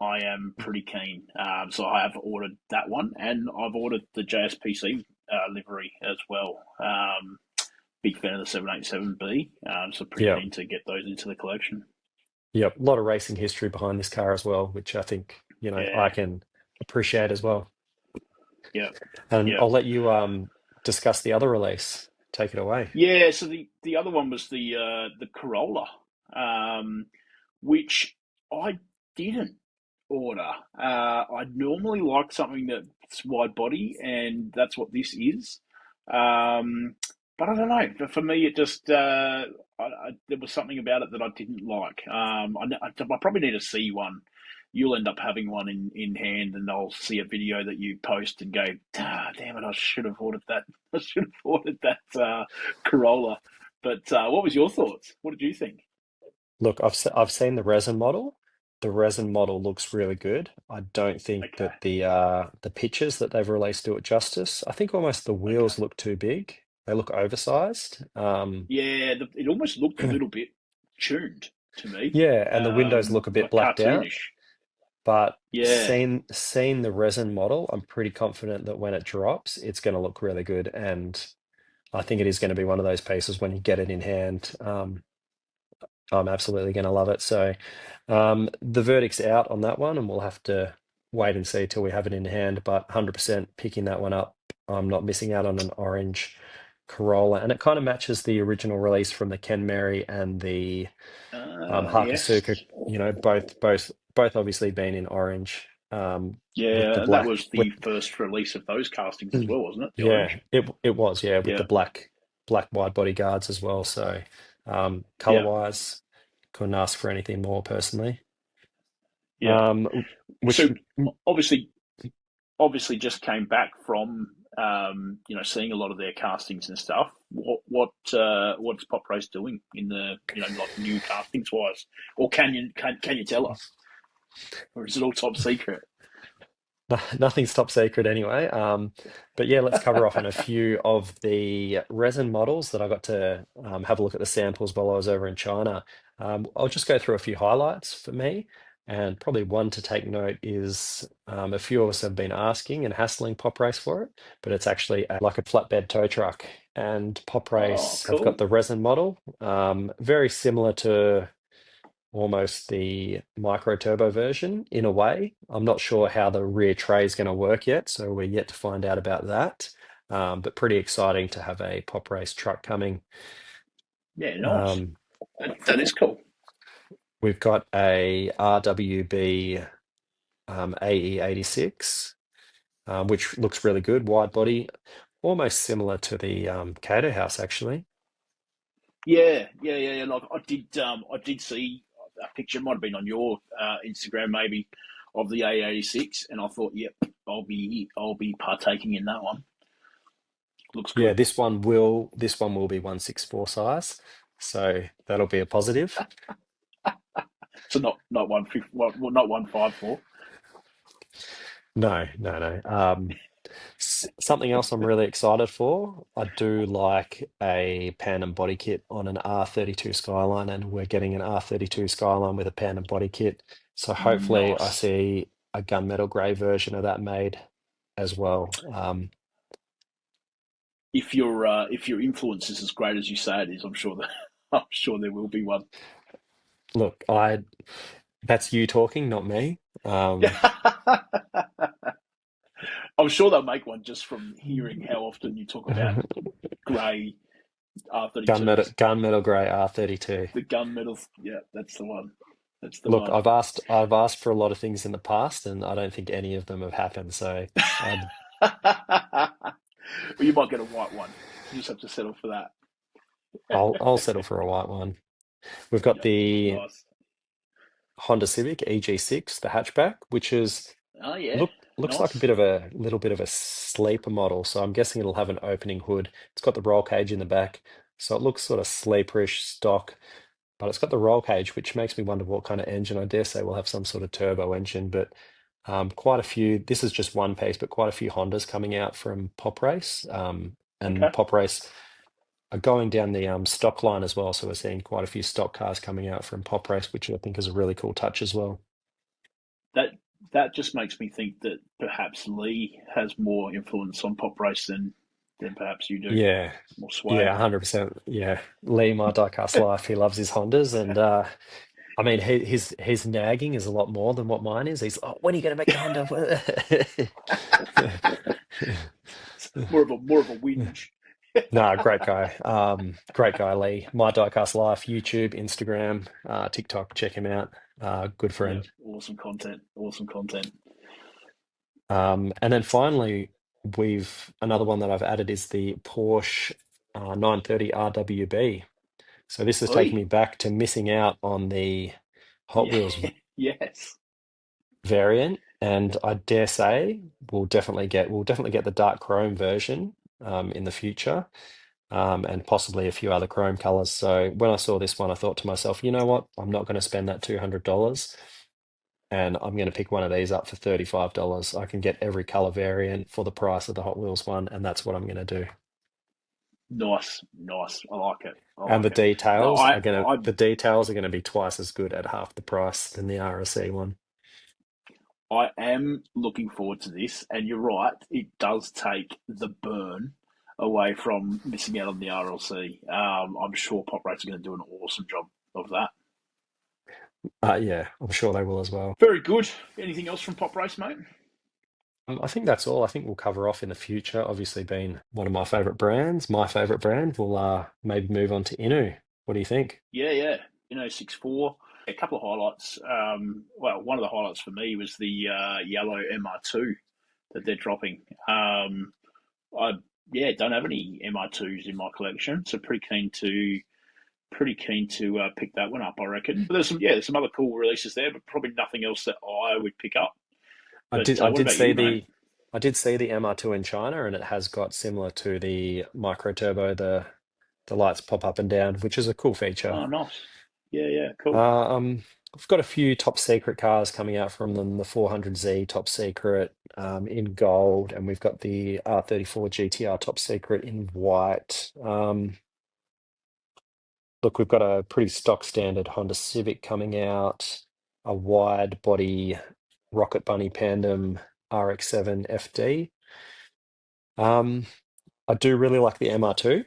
I am pretty keen. So I have ordered that one, and I've ordered the JSPC livery as well. Big fan of the 787B, so pretty Yeah. keen to get those into the collection. Yep. A lot of racing history behind this car as well, which I think, I Yeah, can appreciate as well. yeah, And yeah, I'll let you discuss the other release. Take it away. yeah. So the other one was the Corolla, um, which I didn't order. I normally like something that's wide body, and that's what this is. Um, but I don't know. For me, it just there was something about it that I didn't like. I probably need to see one. You'll end up having one in hand, and I'll see a video that you post and go, damn it, I should have ordered that. I should have ordered that Corolla. But what was your thoughts? What did you think? Look, I've seen the resin model. The resin model looks really good. I don't think Okay, that the pictures that they've released do it justice. I think almost the okay. wheels look too big. They look oversized. Yeah, it almost looked a little bit tuned to me, Yeah, and the windows look a bit like blacked out. cartoonish. But Yeah, seeing the resin model, I'm pretty confident that when it drops, it's going to look really good. And I think it is going to be one of those pieces when you get it in hand. I'm absolutely going to love it. So the verdict's out on that one, and we'll wait and see till we have it in hand, but 100% picking that one up. I'm not missing out on an orange Corolla, and it kind of matches the original release from the Ken Mary and the Yes. Hakusuka. You know, both obviously being in orange, with the Yeah, and that black was with the first release of those castings as well, wasn't it? The yeah, orange. it was, yeah, with the Yeah, black wide body guards as well. So color yeah, wise, couldn't ask for anything more personally. yeah. Which So obviously, obviously, just came back from seeing a lot of their castings and stuff. What's Pop Race doing in the like new castings wise, or can you tell us, or is it all top secret? Nothing's top secret anyway. But yeah, let's cover off on a few of the resin models that I got to have a look at the samples while I was over in China. I'll just go through a few highlights for me. And probably one to take note is a few of us have been asking and hassling Pop Race for it, but it's actually like a flatbed tow truck. And Pop Oh, Race have got cool. the resin model, very similar to almost the micro turbo version in a way. I'm not sure how the rear tray is going to work yet, so we're yet to find out about that. But pretty exciting to have a Pop Race truck coming. Yeah, nice. Um, That is cool. we've got a RWB AE86, which looks really good, wide body, almost similar to the Kaido House actually. Yeah. Like I did see a picture. Might have been on your Instagram, maybe, of the A86, and I thought, yep, I'll be partaking in that one. Looks Yeah, good. this one will be 164 size, so that'll be a positive. So not 150, not 154. No, no, no. Something else I'm really excited for. I do like a Pan body kit on an R32 Skyline, and we're getting an R32 Skyline with a Pan body kit. So hopefully, I Nice. see a gunmetal grey version of that made as well. If your influence is as great as you say it is, I'm sure that I'm sure there will be one. Look, that's you talking, not me. I'm sure they'll make one just from hearing how often you talk about grey R32s. Gunmetal grey R32. The gunmetals. Yeah, that's the one. That's the Look, one. I've asked for a lot of things in the past, and I don't think any of them have happened. So I'd Well, you might get a white one. You just have to settle for that. I'll settle for a white one. We've got Yeah, the nice. Honda Civic EG6, the hatchback, which is Oh yeah, looks like a nice. bit of a little bit of a sleeper model. So I'm guessing it'll have an opening hood. It's got the roll cage in the back, so it looks sort of sleeperish stock, but it's got the roll cage, which makes me wonder what kind of engine. I dare say we'll have some sort of turbo engine, but quite a few. This is just one piece, but quite a few Hondas coming out from Pop Race, and Okay. Pop Race are going down the stock line as well. So we're seeing quite a few stock cars coming out from Pop Race, which I think is a really cool touch as well. That that just makes me think that perhaps Lee has more influence on Pop Race than perhaps you do. Yeah, More yeah, sway. 100%. Yeah, Lee, my diecast life, he loves his Hondas, and I mean, his nagging is a lot more than what mine is. He's, oh, when are you going to make the Honda? More of a whinge. No, great guy, Lee. My diecast life, YouTube, Instagram, TikTok. Check him out. Good Yeah, friend. awesome content. Awesome content. And then finally, we've another one that I've added is the Porsche 930 RWB. So this is taking Oi. me back to missing out on the Hot Yeah. Wheels Yes. variant, and I dare say we'll definitely get the dark chrome version in the future, and possibly a few other chrome colors. So when I saw this one, I thought to myself, you know what? I'm not going to spend that $200, and I'm going to pick one of these up for $35. I can get every color variant for the price of the Hot Wheels one, and that's what I'm going to do. Nice. Nice. I like it. I And like the it. No, details I are going to I the details are going to be twice as good at half the price than the RSE one. I am looking forward to this, and you're right. It does take the burn away from missing out on the RLC. I'm sure Pop Rates are going to do an awesome job of that. Yeah, I'm sure they will as well. Very good. Anything else from Pop Race, mate? I think that's all. I think we'll cover off in the future. Obviously, being one of my favorite brands, my favorite brand, we'll maybe move on to Inu. What do you think? Yeah. 6.4. A couple of highlights. Well, one of the highlights for me was the yellow MR2 that they're dropping. I don't have any MR2s in my collection, so pretty keen to pick that one up, I reckon. But there's some other cool releases there, but probably nothing else that I would pick up. I But did I what did about see you, mate? I did see the MR2 in China, and it has got similar to the micro turbo, the lights pop up and down, which is a cool feature. Oh, nice. Yeah, cool. We've got a few top secret cars coming out from them. The 400Z top secret in gold, and we've got the R34 GTR top secret in white. Look, we've got a pretty stock standard Honda Civic coming out, a wide body Rocket Bunny Pandem RX-7 FD. I do really like the MR2.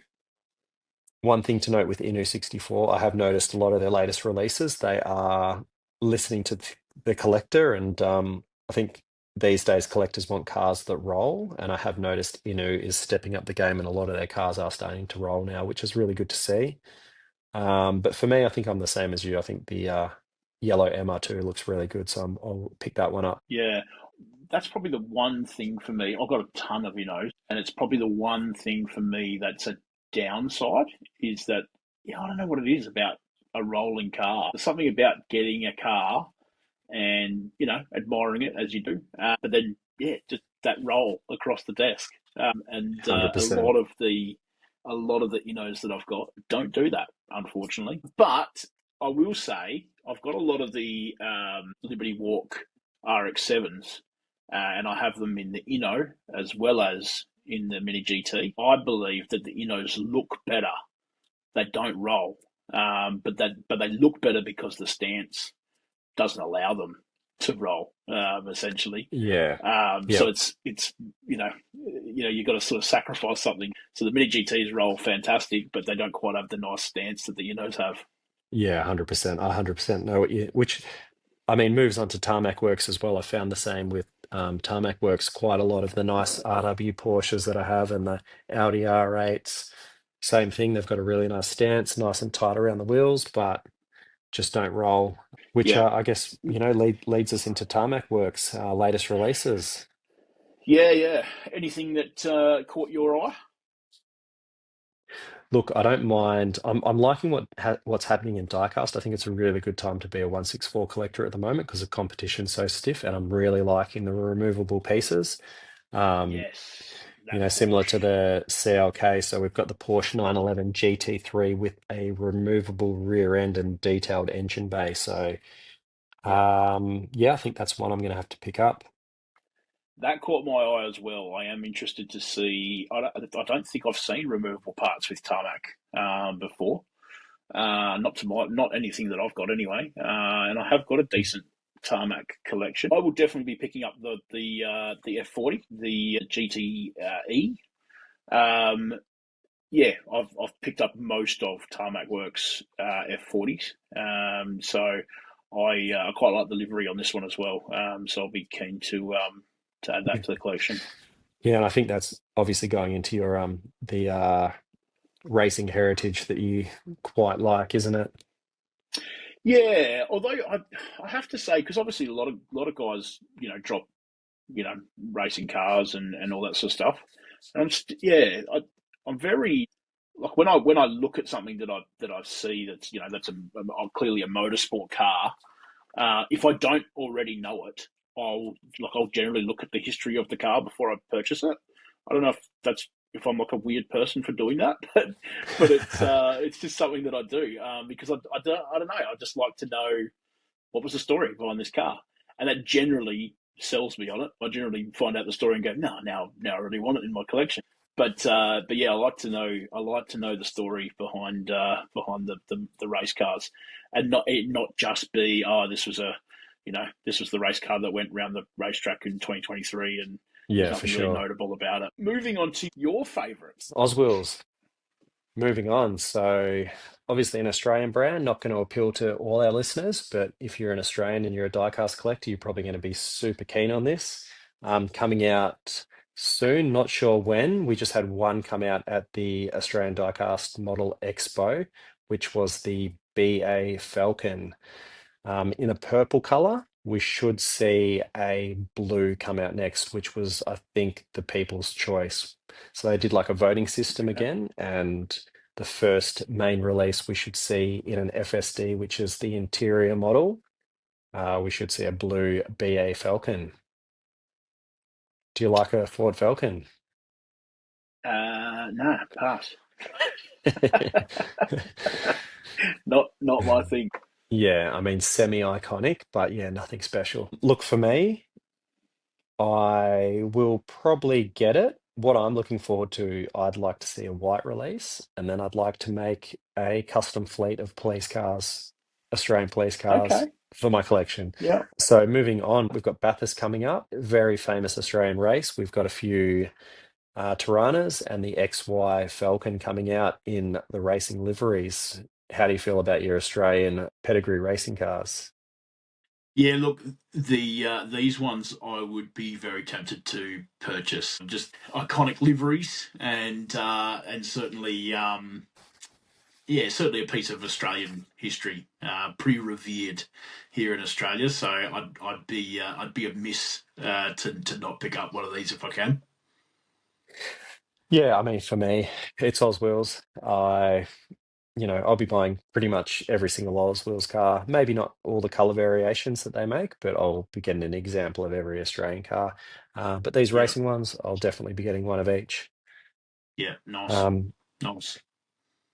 One thing to note with Inu 64, I have noticed a lot of their latest releases, they are listening to the collector, and I think these days collectors want cars that roll, and I have noticed Inu is stepping up the game, and a lot of their cars are starting to roll now, which is really good to see. But for me, I think I'm the same as you. I think the yellow MR2 looks really good, so I'll pick that one up. Yeah, that's probably the one thing for me. I've got a ton of and it's probably the one thing for me that's a downside is that I don't know what it is about a rolling car. There's something about getting a car and admiring it as you do, but then just that roll across the desk, and 100%. a lot of the that I've got don't do that, unfortunately. But I will say I've got a lot of the Liberty Walk RX-7s, and I have them in the as well as in the Mini GT. I believe that the look better. They don't roll, but they look better because the stance doesn't allow them to roll, essentially. Yeah. So Yep. it's you've got to sort of sacrifice something. So the Mini GTs roll fantastic, but they don't quite have the nice stance that the have. Yeah, 100%. I 100% know which, I mean, moves on to Tarmac Works as well. I found the same with Tarmac Works, quite a lot of the nice RW Porsches that I have and the Audi R8s. Same thing, they've got a really nice stance, nice and tight around the wheels, but just don't roll, which Yeah, I guess, leads us into Tarmac Works, latest releases. yeah. Anything that caught your eye? Look, I don't mind. I'm liking what's happening in Diecast. I think it's a really good time to be a 164 collector at the moment because the competition's so stiff, and I'm really liking the removable pieces. Um, Yes, that Similar to Porsche. the CLK. So we've got the Porsche 911 GT3 with a removable rear end and detailed engine bay. So Yeah, yeah, I think that's one I'm going to have to pick up. that caught my eye as well. I am interested to see. I don't think I've seen removable parts with Tarmac before. Not anything that I've got anyway. And I have got a decent Tarmac collection. I will definitely be picking up the F40, the GTE. I've picked up most of Tarmac Works F40s. So I quite like the livery on this one as well. So I'll be keen to add that to the collection. Yeah, and I think that's obviously going into your the racing heritage that you quite like, isn't it? Yeah, although I have to say, because obviously a lot of guys drop racing cars and all that sort of stuff. And I'm very like when I look at something that I see that's clearly a motorsport car. If I don't already know it, I'll generally look at the history of the car before I purchase it. I don't know if I'm like a weird person for doing that, but it's just something that I do because I don't know. I just like to know what was the story behind this car, and that generally sells me on it. I generally find out the story and go, no, now I really want it in my collection. But yeah, I like to know the story behind the race cars, and not just be this was the race car that went around the racetrack in 2023 and there's Yeah, for nothing really sure. notable about it. Moving on to your favourites. Oswills. Moving on. So, obviously, an Australian brand, not going to appeal to all our listeners, but if you're an Australian and you're a diecast collector, you're probably going to be super keen on this. Coming out soon, not sure when. We just had one come out at the Australian Diecast Model Expo, which was the BA Falcon. In a purple color. We should see a blue come out next, which was, I think, the people's choice. So they did like a voting system again, and the first main release we should see in an FSD, which is the interior model. We should see a blue BA Falcon. Do you like a Ford Falcon? No, pass. Not my thing. Yeah, I mean, semi-iconic, but yeah, nothing special. Look, for me, I will probably get it. What I'm looking forward to, I'd like to see a white release, and then I'd like to make a custom fleet of police cars, Australian police cars, Okay. for my collection. Yeah. So moving on, we've got Bathurst coming up, very famous Australian race. We've got a few Tiranas and the XY Falcon coming out in the racing liveries. How do you feel about your Australian pedigree racing cars? Yeah, look, these ones I would be very tempted to purchase. Just iconic liveries, and certainly certainly a piece of Australian history, pretty revered here in Australia. So I'd be amiss to not pick up one of these if I can. Yeah, I mean, for me, it's Oswils. I'll be buying pretty much every single Oswils car. Maybe not all the color variations that they make, but I'll be getting an example of every Australian car. But these Yeah, racing ones, I'll definitely be getting one of each. yeah, nice, Um, nice.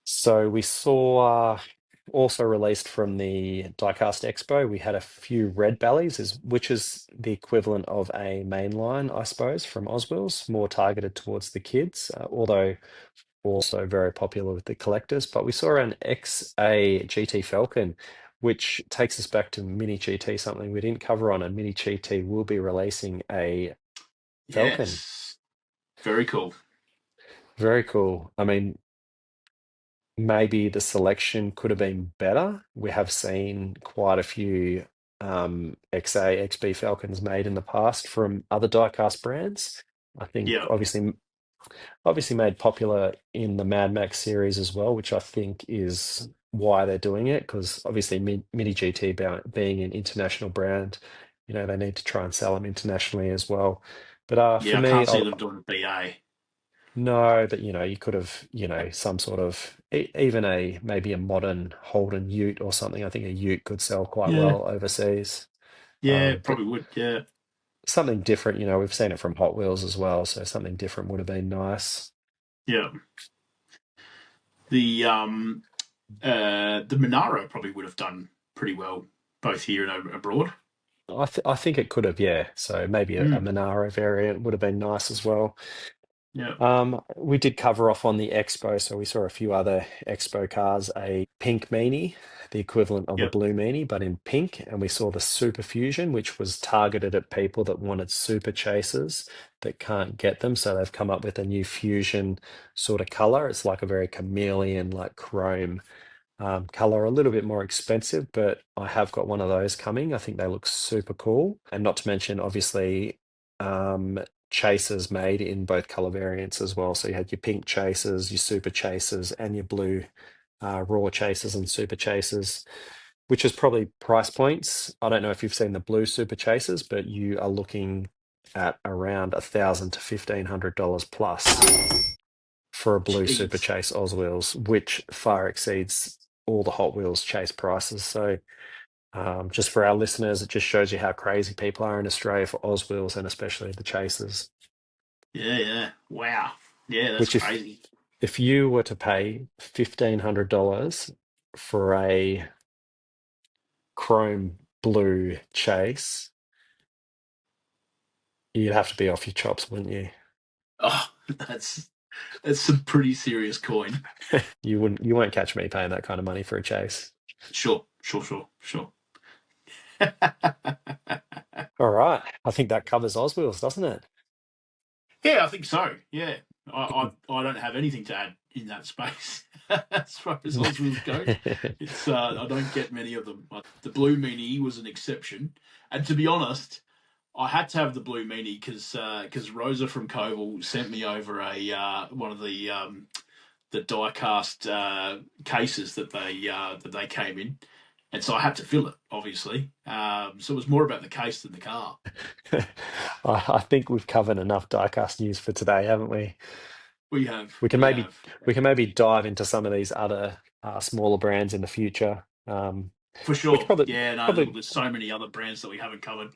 so we saw also released from the Diecast Expo, we had a few red bellies, which is the equivalent of a mainline, I suppose, from Oswils, more targeted towards the kids, although also very popular with the collectors. But we saw an XA GT Falcon, which takes us back to Mini GT, something we didn't cover on, and Mini GT will be releasing a Falcon. Yes, very cool. Very cool. I mean, maybe the selection could have been better. We have seen quite a few XA, XB Falcons made in the past from other diecast brands. I think Yeah, obviously made popular in the Mad Max series as well, which I think is why they're doing it, because obviously Mini GT being an international brand, they need to try and sell them internationally as well. But for yeah, I me, can't see them doing BA. no, but you could have, some sort of even maybe a modern Holden Ute or something. I think a Ute could sell quite Yeah, well overseas. yeah, But probably would. Yeah, something different, we've seen it from Hot Wheels as well, so something different would have been nice. yeah. The Monaro probably would have done pretty well both here and abroad. I think it could have, yeah. So maybe a Mm, Monaro variant would have been nice as well. yeah, We did cover off on the Expo, so we saw a few other Expo cars, a pink Mini, the equivalent of a yep, blue Mini, but in pink, and we saw the Super Fusion, which was targeted at people that wanted super chasers that can't get them. So they've come up with a new fusion sort of color. It's like a very chameleon, like chrome color, a little bit more expensive, but I have got one of those coming. I think they look super cool. And not to mention, obviously, chasers made in both color variants as well. So you had your pink chasers, your super chasers, and your blue raw chasers and super chasers, which is probably price points. I don't know if you've seen the blue super chasers, but you are looking at around $1,000 to $1,500 plus for a blue Super jeez, Chase Oswheels, which far exceeds all the Hot Wheels chase prices. So, just for our listeners, it just shows you how crazy people are in Australia for Oswheels and especially the chasers. yeah, yeah, wow, yeah, that's Which, crazy. if you were to pay $1,500 for a chrome blue chase, you'd have to be off your chops, wouldn't you? Oh, that's some pretty serious coin. You won't catch me paying that kind of money for a chase. Sure, sure, sure, sure. All right, I think that covers Oswheels, doesn't it? Yeah, I think so. Yeah, I don't have anything to add in that space as far as Hot Wheels goes. It's I don't get many of them. The Blue Meanie was an exception, and to be honest, I had to have the Blue Meanie because Rosa from Koval sent me over a one of the diecast cases that they came in, and so I had to fill it, obviously. So it was more about the case than the car. I think we've covered enough diecast news for today, haven't we? We have, We can we maybe have, we can maybe dive into some of these other smaller brands in the future, for which sure. probably Yeah, no, probably there's so many other brands that we haven't covered.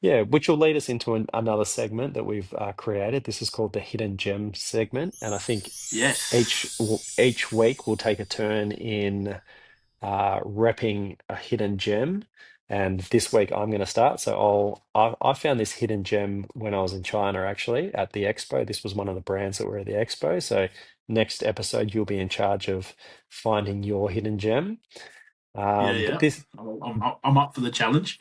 yeah, which will lead us into another segment that we've created. This is called the Hidden Gem segment, and I think Yes. each week we'll take a turn in repping a hidden gem. And this week I'm going to start. So I found this hidden gem when I was in China, actually, at the expo. This was one of the brands that were at the expo. So next episode you'll be in charge of finding your hidden gem. Yeah, But yeah. this I'm up for the challenge.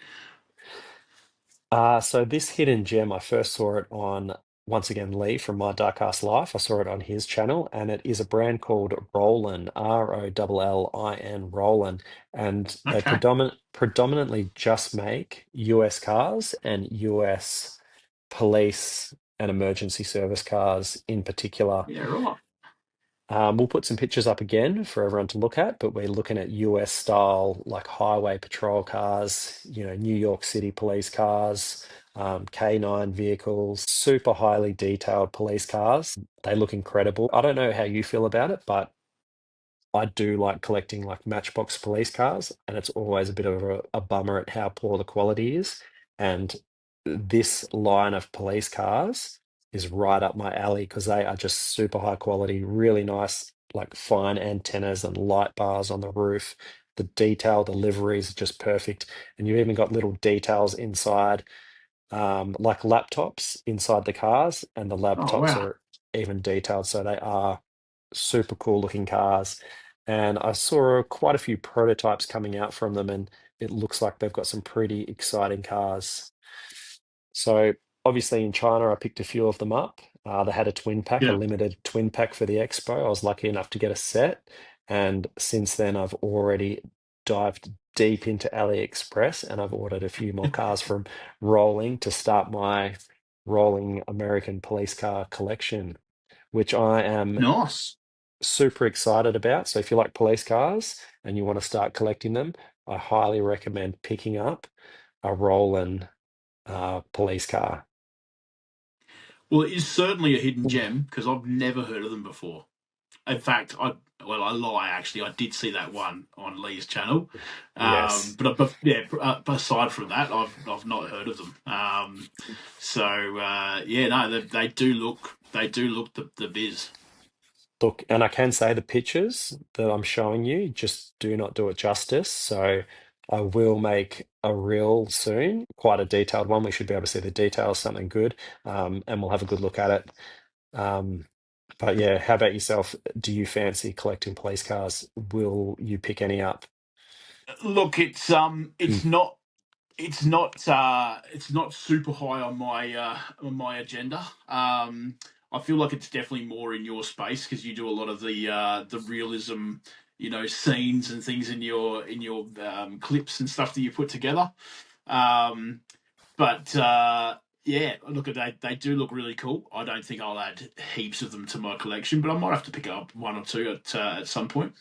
So this hidden gem, I first saw it on, once again, Lee from My Diecast Life. I saw it on his channel, and it is a brand called Rollin, Rollin, Rollin, and they Okay. predominantly just make US cars and US police and emergency service cars in particular. Yeah, right. We'll put some pictures up again for everyone to look at, but we're looking at US style, like highway patrol cars, New York City police cars, K9 vehicles, super highly detailed police cars. They look incredible. I don't know how you feel about it, but I do like collecting like Matchbox police cars, and it's always a bit of a bummer at how poor the quality is. And this line of police cars is right up my alley because they are just super high quality, really nice, like fine antennas and light bars on the roof. The detail, the liveries are just perfect. And you've even got little details inside, like laptops inside the cars, and the Oh, laptops wow. are even detailed. So they are super cool looking cars. And I saw quite a few prototypes coming out from them, and it looks like they've got some pretty exciting cars. So obviously in China, I picked a few of them up. They had a twin pack, a Yeah. limited twin pack for the expo. I was lucky enough to get a set. And since then, I've already dived deep into AliExpress, and I've ordered a few more cars from Rolling to start my rolling American police car collection, which I am Nice. super excited about. So if you like police cars and you want to start collecting them, I highly recommend picking up a Roland police car. Well, it is certainly a hidden gem because I've never heard of them before. In fact, I lie. Actually, I did see that one on Lee's channel, Yes. but aside from that, I've not heard of them. Yeah, no, they do look the biz. Look, and I can say the pictures that I'm showing you just do not do it justice. So I will make a reel soon, quite a detailed one. We should be able to see the details, something good, and we'll have a good look at it. But yeah, how about yourself? Do you fancy collecting police cars? Will you pick any up? Look, it's not super high on my agenda. I feel like it's definitely more in your space because you do a lot of the realism, scenes and things in your clips and stuff that you put together. Um, but yeah, look, they do look really cool. I don't think I'll add heaps of them to my collection, but I might have to pick up one or two at some point.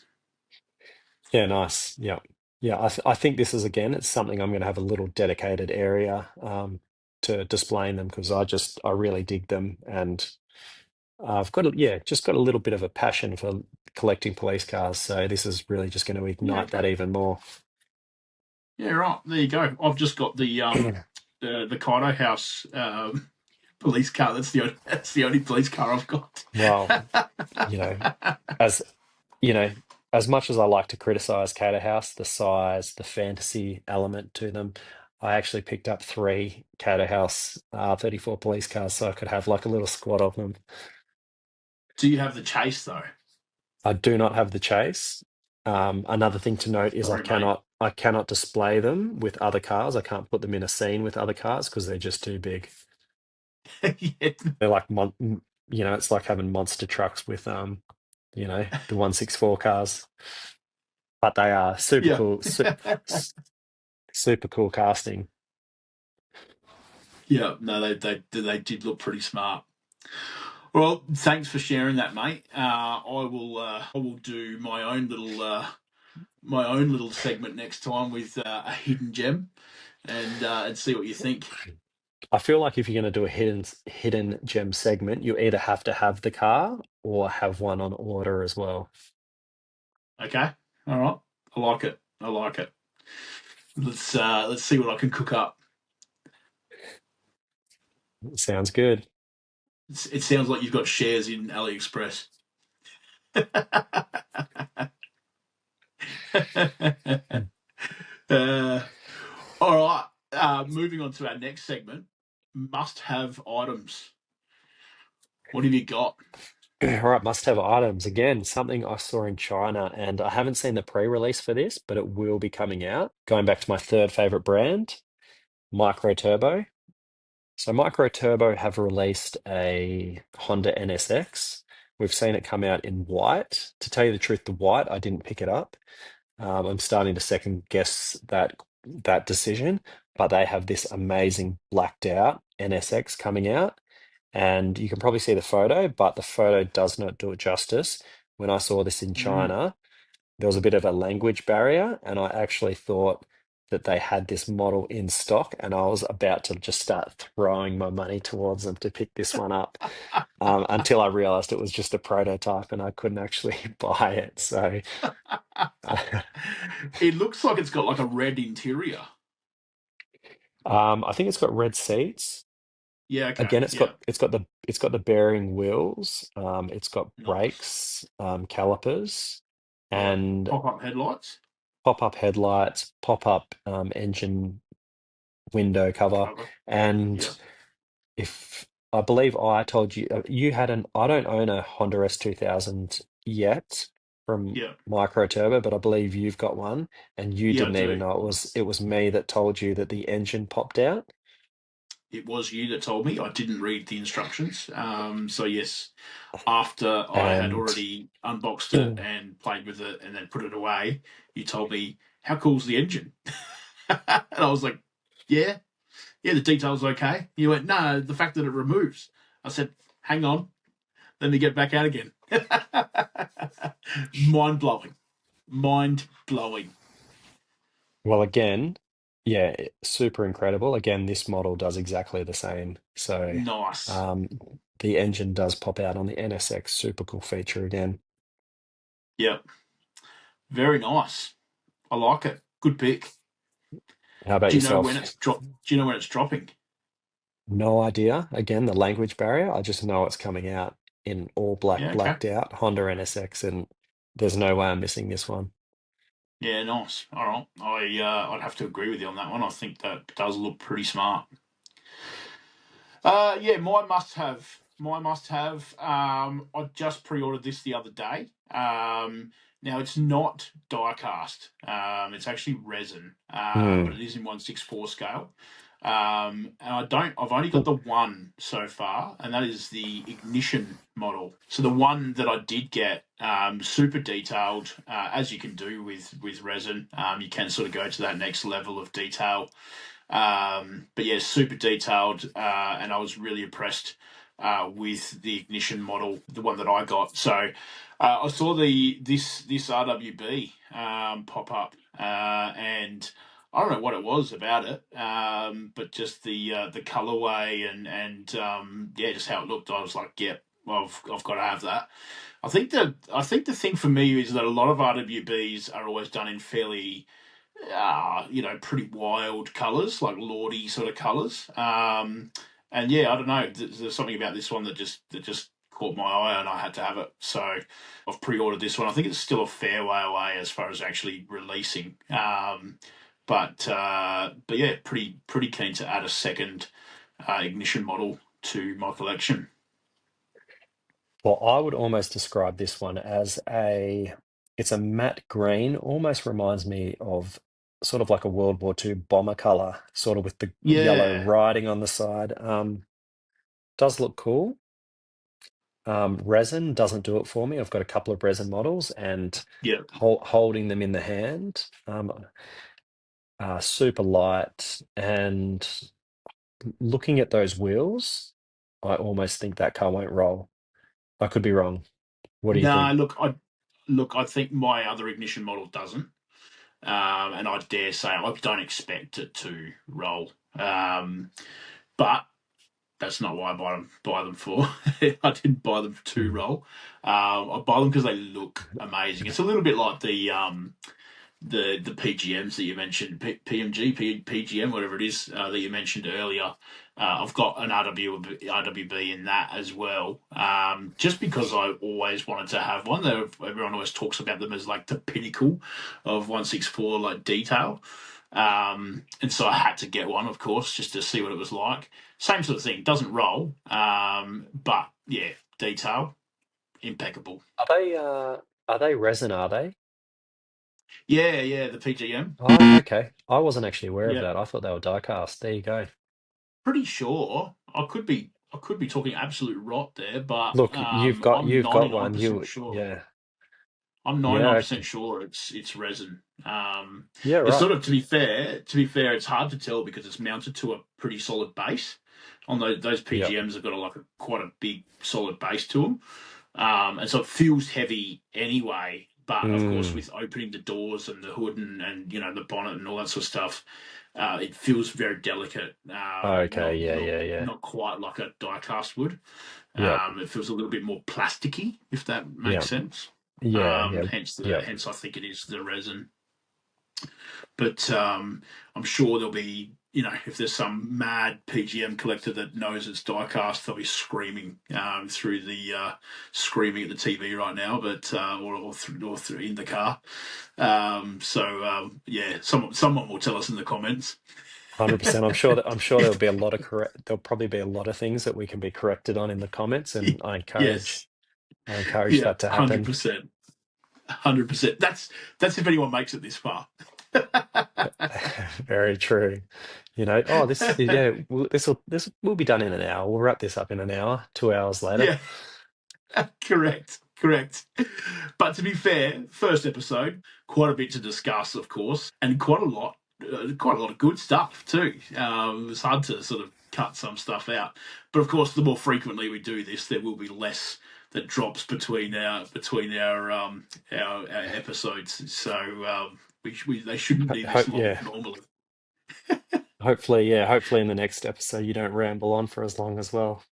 Yeah, nice. Yeah. Yeah, I think this is again, it's something I'm going to have a little dedicated area to displaying them because I really dig them, and I've got just got a little bit of a passion for collecting police cars. So this is really just going to Yeah, ignite that okay. even more. Yeah, right. There you go. I've just got the Kaido House police car. That's the only police car I've got. Well, you know, as you know, as much as I like to criticize Kaido House, the size, the fantasy element to them, I actually picked up three Kaido House 34 police cars so I could have like a little squad of them. Do you have the chase though? I do not have the chase. Another thing to note is Sorry, mate. I cannot display them with other cars. I can't put them in a scene with other cars because they're just too big. Yeah. They're like it's like having monster trucks with the 164 cars, but they are super Yeah. cool, super cool casting. Yeah, no, they did look pretty smart. Well, thanks for sharing that, mate. I will do my own little segment next time with a hidden gem, and see what you think. I feel like if you're going to do a hidden gem segment, you either have to have the car or have one on order as well. Okay, all right, I like it. I like it. Let's see what I can cook up. Sounds good. It sounds like you've got shares in AliExpress. uh, all right. Moving on to our next segment, must-have items. What have you got? All right, must-have items. Again, something I saw in China, and I haven't seen the pre-release for this, but it will be coming out. Going back to my third favorite brand, Micro Turbo. So Micro Turbo have released a Honda NSX. We've seen it come out in white. To tell you the truth, the white, I didn't pick it up. I'm starting to second guess that decision, but they have this amazing blacked out NSX coming out, and you can probably see the photo, but the photo does not do it justice. When I saw this in Mm. China, there was a bit of a language barrier, and I actually thought that they had this model in stock, and I was about to just start throwing my money towards them to pick this one up, until I realized it was just a prototype and I couldn't actually buy it. So, It looks like it's got like a red interior. I think it's got red seats. Yeah. Okay. Again, Yeah. it's got the bearing wheels. It's got Nice. brakes, calipers, Yeah. and Pop-up headlights. pop-up headlights, pop-up engine window cover. Cover. And Yeah. if I believe I told you, you had I don't own a Honda S2000 yet from Yeah. Micro Turbo, but I believe you've got one, and you Yeah. I didn't even do. know it was me that told you that the engine popped out. It was you that told me. I didn't read the instructions. So yes, after I had And already unboxed it and played with it and then put it away, you told me, "How cool's the engine?" And I was like, "Yeah, yeah, the details okay." You went, "No, the fact that it removes." I said, "Hang on, let me get back out again." Mind blowing, mind blowing. Well, again, yeah, super incredible. Again, this model does exactly the same. So, Nice. um, the engine does pop out on the NSX. Super cool feature again. Yep, very nice. I like it. Good pick. How about Do you know when yourself? it's drop? Do you know when it's dropping? No idea. Again, the language barrier. I just know it's coming out in all black, Yeah. Okay. blacked out Honda NSX, and there's no way I'm missing this one. Yeah. Nice. All right. I'd have to agree with you on that one. I think that does look pretty smart. Yeah, my must have. My must have. I just pre-ordered this the other day. Now it's not diecast. It's actually resin. But Hmm. it is in 1/64 scale. And I've only got the one so far, and that is the ignition model. So the one that I did get, super detailed, as you can do with resin. You can sort of go to that next level of detail. But yeah, super detailed, and I was really impressed with the ignition model, the one that I got. So I saw this RWB pop up, and I don't know what it was about it, but just the colorway and yeah, just how it looked. I was like, yeah, I've got to have that. I think the thing for me is that a lot of RWBs are always done in fairly pretty wild colours, like Lordy sort of colours. And yeah, I don't know. There's something about this one that just caught my eye, and I had to have it. So I've pre-ordered this one. I think it's still a fair way away as far as actually releasing. But yeah, pretty keen to add a second ignition model to my collection. Well, I would almost describe this one as it's a matte green, almost reminds me of sort of like a World War II bomber color, sort of with the yellow Yeah, writing on the side. Does look cool. Resin doesn't do it for me. I've got a couple of resin models, and Yeah. holding them in the hand, super light, and looking at those wheels, I almost think that car won't roll. I could be wrong. What do you No, think? I think my other ignition model doesn't, and I dare say I don't expect it to roll. But that's not why I buy them for. I didn't buy them to Mm. roll. I buy them because they look amazing. It's a little bit like the PGMs that you mentioned, PGM, whatever it is that you mentioned earlier. I've got an RWB in that as well, just because I always wanted to have one. Everyone always talks about them as like the pinnacle of 164 like detail, and so I had to get one, of course, just to see what it was like. Same sort of thing, doesn't roll, but yeah, detail impeccable. Are they resin, are they? Yeah, the PGM. Oh, okay. I wasn't actually aware of Yeah. that. I thought they were die cast. There you go. Pretty sure I could be talking absolute rot there, but Look, I'm you've got ninety nine one. percent sure. Yeah. I'm ninety Yeah, nine okay. percent sure it's resin. Yeah, It's right. sort of to be fair, it's hard to tell because it's mounted to a pretty solid base. On those Yeah. PGMs have got quite a big solid base to them, and so it feels heavy anyway. But of course, Mm. with opening the doors and the hood and the bonnet and all that sort of stuff, it feels very delicate. Okay, Not yeah, not yeah, yeah. not quite like a die-cast would. Yeah. It feels a little bit more plasticky, if that Yeah. makes sense. Yeah, yeah. Yeah. Hence I think it is the resin. But I'm sure there'll be, if there's some mad PGM collector that knows it's diecast, they'll be screaming through the screaming at the TV right now, but or through in the car. Yeah, someone will tell us in the comments. 100%. I'm sure If there'll probably be a lot of things that we can be corrected on in the comments, and yes, I encourage yeah, that to hundred happen. percent, 100%. That's if anyone makes it this far. Very true. This will be done in an hour. We'll wrap this up in an hour, 2 hours later. Yeah. Correct. But to be fair, first episode, quite a bit to discuss, of course, and quite a lot of good stuff too. It was hard to sort of cut some stuff out, but of course, the more frequently we do this, there will be less that drops between our episodes. So they shouldn't be this long Yeah. normally. Hopefully in the next episode you don't ramble on for as long as well.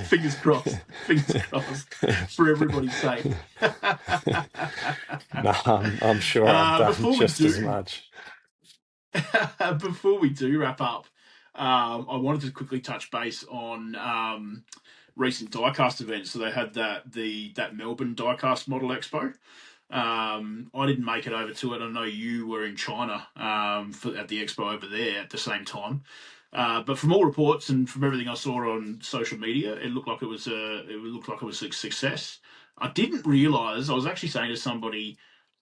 Fingers crossed. Fingers crossed for everybody's sake. No, I'm sure I've done Before we just as do, much. before we do wrap up, I wanted to quickly touch base on recent diecast events. So they had that Melbourne Diecast Model Expo. I didn't make it over to it. I know you were in China at the expo over there at the same time. But from all reports and from everything I saw on social media, it looked like it was a success. I didn't realise. I was actually saying to somebody,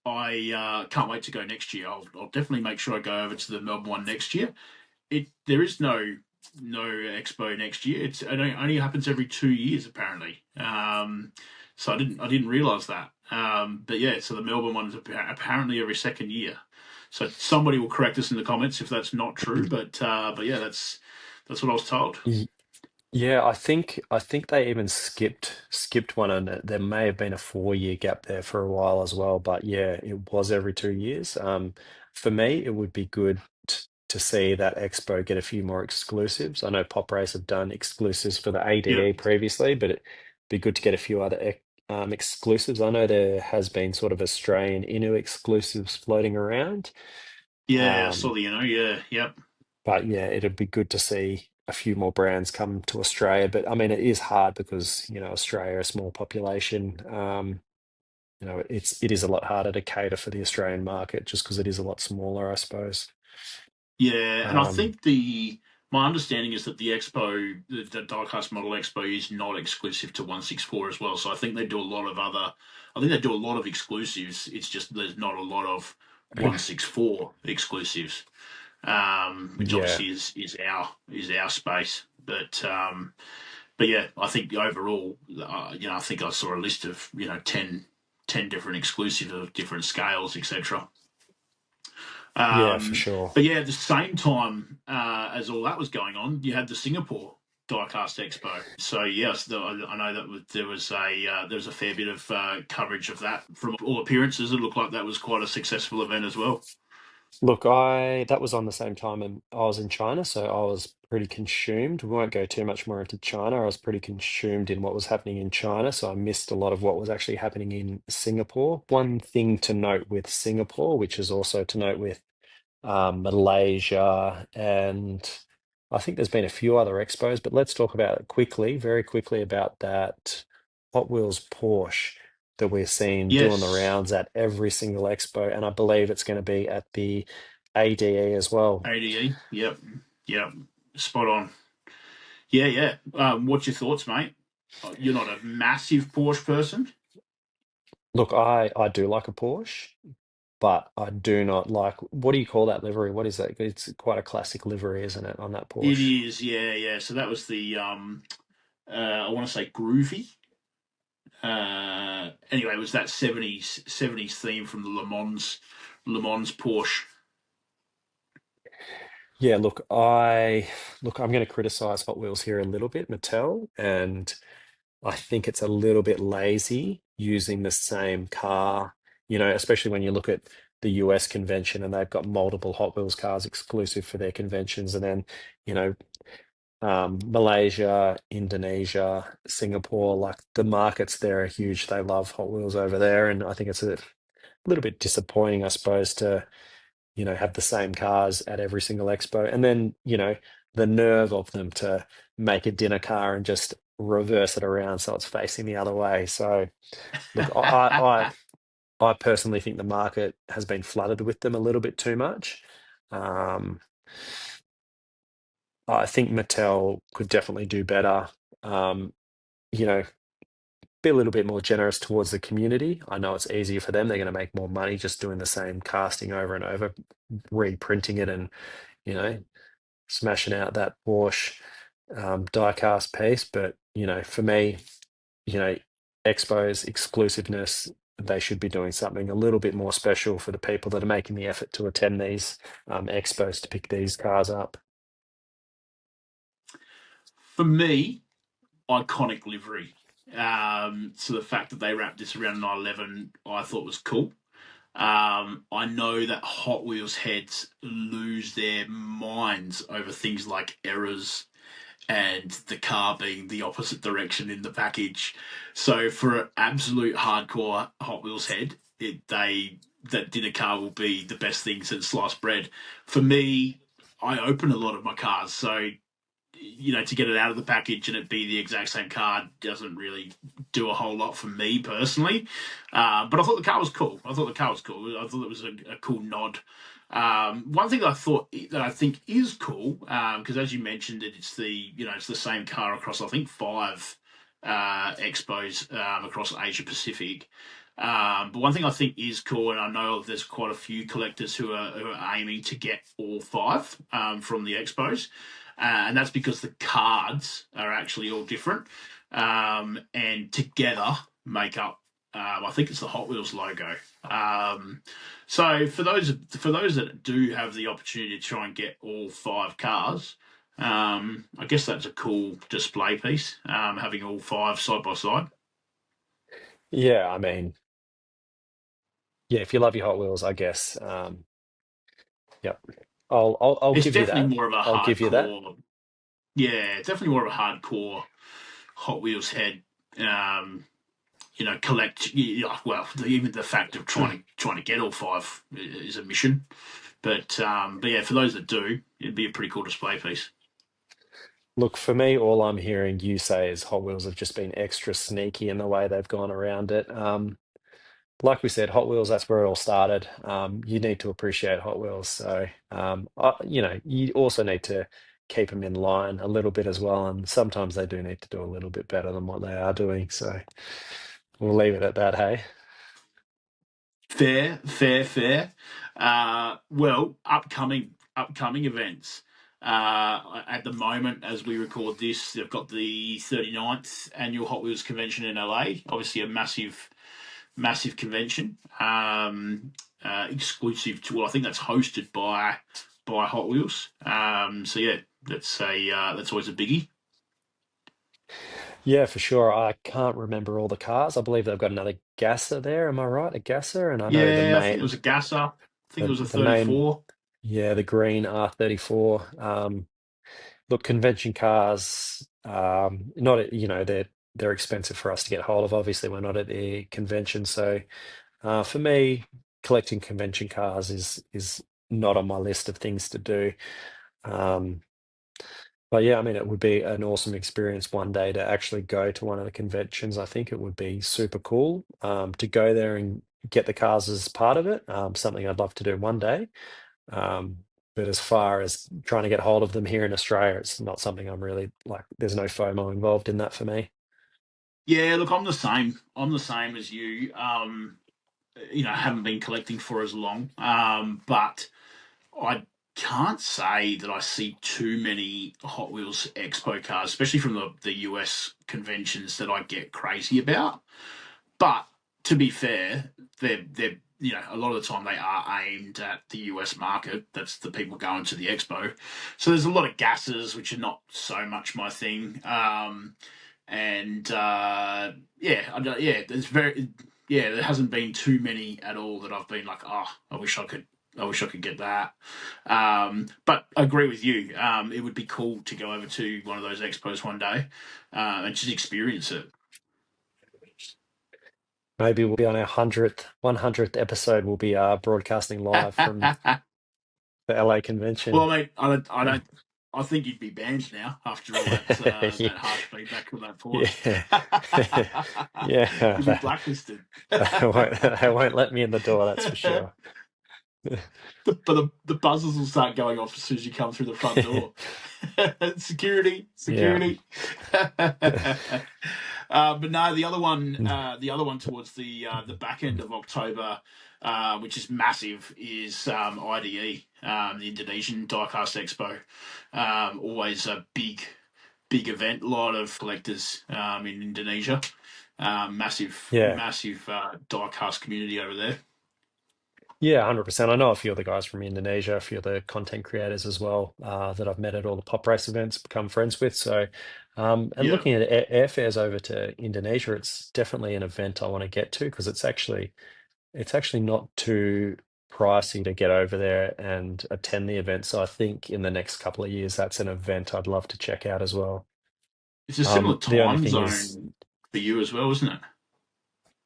I can't wait to go next year. I'll definitely make sure I go over to the Melbourne one next year. There is no expo next year. It only happens every 2 years apparently. So I didn't realise that. But yeah, so the Melbourne one is apparently every second year. So somebody will correct us in the comments if that's not true. But yeah, that's what I was told. Yeah, I think they even skipped one, and there may have been a 4 year gap there for a while as well. But yeah, it was every 2 years. For me, it would be good to see that Expo get a few more exclusives. I know Pop Race have done exclusives for the Yeah, ADE previously, but it'd be good to get a few other exclusives. I know there has been sort of Australian Inu exclusives floating around. yeah, I saw Um, yeah, yep. but yeah, it'd be good to see a few more brands come to Australia. But I mean, it is hard because, Australia, a small population. It is a lot harder to cater for the Australian market just because it is a lot smaller, I suppose. Yeah, and I Um, think my understanding is that the Diecast Model Expo, is not exclusive to 164 as well. So I think they do a lot of other. I think they do a lot of exclusives. It's just there's not a lot of 164 exclusives, which yeah, obviously is our space. But but yeah, I think overall, I think I saw a list of 10 different exclusive of different scales, etc. Yeah, for sure. But yeah, at the same time as all that was going on, you had the Singapore Diecast Expo. So yes, I know that there was a fair bit of coverage of that. From all appearances, it looked like that was quite a successful event as well. Look, I that was on the same time I was in China, so I was pretty consumed. We won't go too much more into China. I was pretty consumed in what was happening in China, so I missed a lot of what was actually happening in Singapore. One thing to note with Singapore, which is also to note with Malaysia, and I think there's been a few other expos, but let's talk about it quickly, very quickly about that Hot Wheels Porsche that we're seeing doing the Yes, rounds at every single expo, and I believe it's going to be at the ADE as well. ADE. Yep, yep, spot on. Yeah, yeah. What's your thoughts, mate? You're not a massive Porsche person. Look, I do like a Porsche, but I do not like, what do you call that livery? What is that? It's quite a classic livery, isn't it, on that It Porsche? is, yeah, yeah. So that was the I want to say groovy. Anyway, it was that seventies theme from the Le Mans Porsche. Yeah, I'm going to criticize Hot Wheels here a little bit, Mattel, and I think it's a little bit lazy using the same car, especially when you look at the US convention and they've got multiple Hot Wheels cars exclusive for their conventions, and then, you know, Malaysia, Indonesia, Singapore, like the markets there are huge. They love Hot Wheels over there, and I think it's a little bit disappointing, I suppose, to have the same cars at every single expo. And then, the nerve of them to make a dinner car and just reverse it around so it's facing the other way. So, look, I personally think the market has been flooded with them a little bit too much. Um, I think Mattel could definitely do better. Um, you know, be a little bit more generous towards the community. I know it's easier for them. They're going to make more money just doing the same casting over and over, reprinting it and, you know, smashing out that Porsche die-cast piece. But, for me, you know, expos, exclusiveness, they should be doing something a little bit more special for the people that are making the effort to attend these expos to pick these cars up. For me, iconic livery. So the fact that they wrapped this around 9/11, I thought was cool. I know that Hot Wheels heads lose their minds over things like errors and the car being the opposite direction in the package. So for an absolute hardcore Hot Wheels head, that dinner car will be the best thing since sliced bread. For me, I open a lot of my cars, so to get it out of the package and it be the exact same car doesn't really do a whole lot for me personally. But I thought the car was cool. I thought it was a cool nod. One thing that I think is cool, because as you mentioned, it's the same car across I think five expos across Asia Pacific. But one thing I think is cool, and I know there's quite a few collectors who are aiming to get all five from the expos, and that's because the cards are actually all different, and together make up. I think it's the Hot Wheels logo. So for those that do have the opportunity to try and get all five cars, I guess that's a cool display piece. Having all five side by side. Yeah, I mean, yeah, if you love your Hot Wheels, I guess. Yeah, I'll It's give you definitely that. more of a I'll give you that. hardcore. Yeah, definitely more of a hardcore Hot Wheels head. Collect. Well, even the fact of trying to get all five is a mission. But yeah, for those that do, it'd be a pretty cool display piece. Look, for me, all I'm hearing you say is Hot Wheels have just been extra sneaky in the way they've gone around it. Like we said, Hot Wheels, that's where it all started. You need to appreciate Hot Wheels. So, you also need to keep them in line a little bit as well. And sometimes they do need to do a little bit better than what they are doing. So we'll leave it at that, hey? Fair, fair, fair. Well, upcoming events. At the moment, as we record this, they've got the 39th annual Hot Wheels convention in LA. Obviously, a massive convention, exclusive to. Well, I think that's hosted by Hot Wheels. So yeah, that's always a biggie. Yeah, for sure. I can't remember all the cars. I believe they've got another gasser there. Am I right? A gasser, and I know Yeah, I think it was a gasser. I think it was a the main, 34. yeah, the green R34. Look, convention cars, not they're expensive for us to get hold of. Obviously, we're not at the convention, so for me, collecting convention cars is not on my list of things to do. Um, but yeah, I mean, it would be an awesome experience one day to actually go to one of the conventions. I think it would be super cool to go there and get the cars as part of it. Something I'd love to do one day. Um, but as far as trying to get hold of them here in Australia, it's not something I'm really like. There's no FOMO involved in that for me. Yeah, look, I'm the same. I'm the same as you. I haven't been collecting for as long, but I can't say that I see too many Hot Wheels Expo cars, especially from the US conventions, that I get crazy about. But to be fair, they're a lot of the time they are aimed at the US market. That's the people going to the expo. So there's a lot of gases, which are not so much my thing. And there's there hasn't been too many at all that I've been like, oh, I wish I could get that. But I agree with you. It would be cool to go over to one of those expos one day and just experience it. Maybe we'll be on our 100th episode. We'll be broadcasting live from the LA convention. Well, mate, I think you'd be banned now after all that harsh feedback from that port. Yeah, yeah. You'd be blacklisted. They won't let me in the door. That's for sure. But the buzzers will start going off as soon as you come through the front door. Security. But no, the other one towards the back end of October, which is massive, is IDE, the Indonesian Diecast Expo. Always a big event. A lot of collectors in Indonesia. Massive diecast community over there. Yeah, 100%. I know a few of the guys from Indonesia, a few of the content creators as well, that I've met at all the pop race events, become friends with. So, looking at airfares over to Indonesia, it's definitely an event I want to get to because it's actually not too pricey to get over there and attend the event. So I think in the next couple of years, that's an event I'd love to check out as well. It's a similar The only time thing is, zone for you as well, isn't it?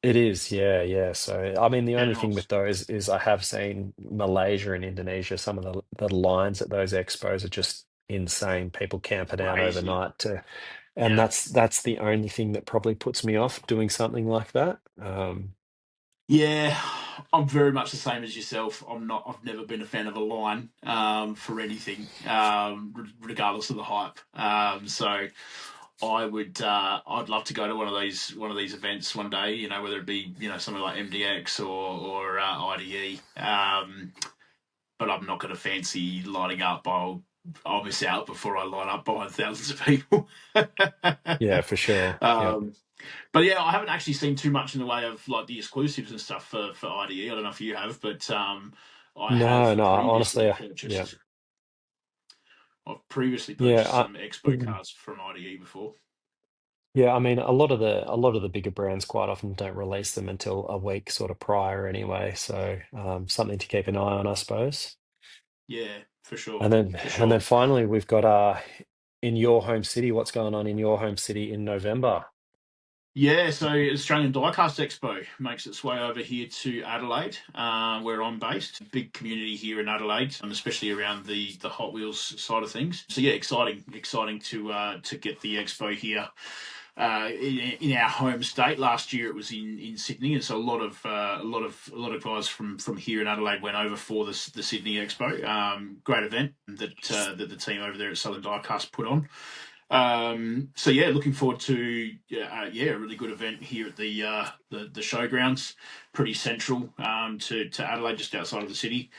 it is, yeah, yeah. So, I mean, the Yeah, only thing nice. with those is I have seen Malaysia and Indonesia. Some of the lines at those expos are just insane. People camping out Crazy. overnight and Yeah. that's the only thing that probably puts me off doing something like that. Yeah, I'm very much the same as yourself. I've never been a fan of a line for anything, regardless of the hype. So I'd love to go to one of these events one day. Whether it be something like MDX or IDE. But I'm not going to fancy lining up. I'll miss out before I line up behind thousands of people. Yeah, for sure. Yeah. um, but yeah, I haven't actually seen too much in the way of like the exclusives and stuff for IDE. I don't know if you have, but I No, have no, previously honestly, yeah. purchased. I've previously Yeah, purchased some Expo cards from IDE before. yeah, I mean, a lot of the bigger brands quite often don't release them until a week sort of prior anyway. So, something to keep an eye on, I suppose. Yeah, for sure, And then for and then sure. finally we've got in your home city, what's going on in your home city in November? Yeah, so Australian Diecast Expo makes its way over here to Adelaide, where I'm based. Big community here in Adelaide, especially around the Hot Wheels side of things. So yeah, exciting to get the expo here. In our home state. Last year it was in Sydney, and so a lot of guys from here in Adelaide went over for the Sydney Expo. Great event that the team over there at Southern Diecast put on. So yeah, looking forward to a really good event here at the showgrounds, pretty central to Adelaide, just outside of the city.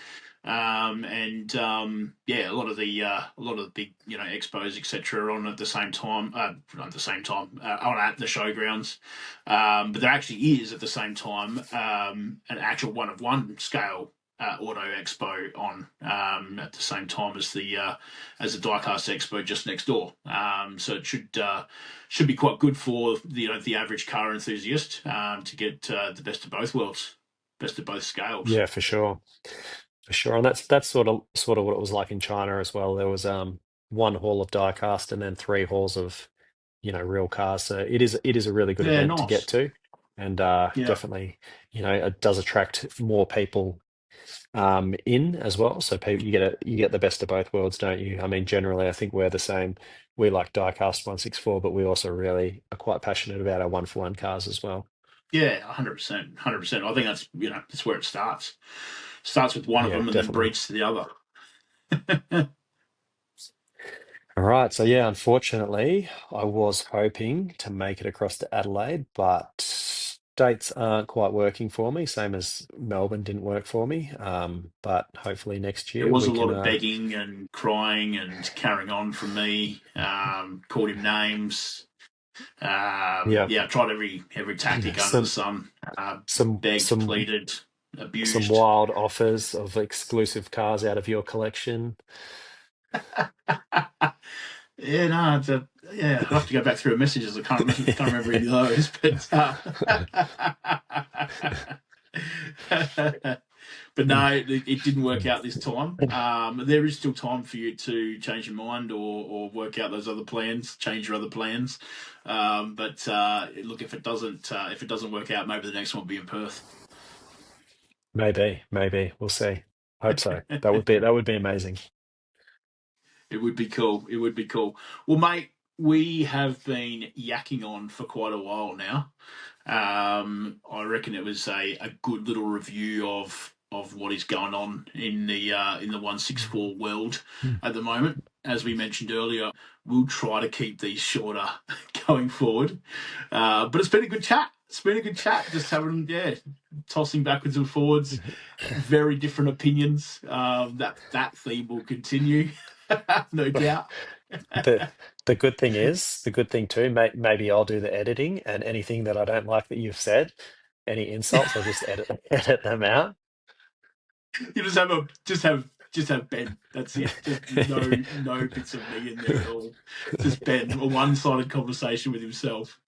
Yeah, a lot of the big expos etc. are on at the same time, not at the same time, on at the showgrounds. But there actually is at the same time an actual one of one scale auto expo on at the same time as the Diecast Expo just next door. So it should be quite good for the average car enthusiast to get the best of both worlds, best of both scales. Yeah, for sure. For sure. And that's sort of what it was like in China as well. There was one hall of diecast and then three halls of, real cars. So it is a really good Yeah, event to get nice. to. And Yeah. definitely, it does attract more people in as well. So people, you get the best of both worlds, don't you? I mean, generally, I think we're the same. We like diecast 164, but we also really are quite passionate about our one-for-one cars as well. Yeah, 100%, 100%. I think that's where it starts. Starts with one of Yeah, them and then definitely. breeds to the other. All right. So yeah, unfortunately, I was hoping to make it across to Adelaide, but dates aren't quite working for me, same as Melbourne didn't work for me. But hopefully next There year was we a lot can of begging and crying and carrying on from me. Called him names. yeah, Yeah, tried every tactic under the some sun. some Begged, some pleaded, some abused. wild offers of exclusive cars out of your collection. Yeah, no, yeah, I'll have to go back through the messages. I can't remember any of those, but no, it didn't work out this time. There is still time for you to change your mind or work out those other plans, change your other plans. But look, if it doesn't work out, maybe the next one will be in Perth. Maybe we'll see. Hope so. That would be amazing. It would be cool. It would be cool. Well, mate, we have been yakking on for quite a while now. I reckon it was a good little review of what is going on in the 164 world at the moment. As we mentioned earlier, we'll try to keep these shorter going forward. But it's been a good chat. It's been a good chat. Just having tossing backwards and forwards, very different opinions. That theme will continue, no doubt. The the good thing too, maybe I'll do the editing and anything that I don't like that you've said, any insults, I'll just edit edit them out. You just have Ben. That's it. Just no bits of me in there at all. Just Ben, a one-sided conversation with himself.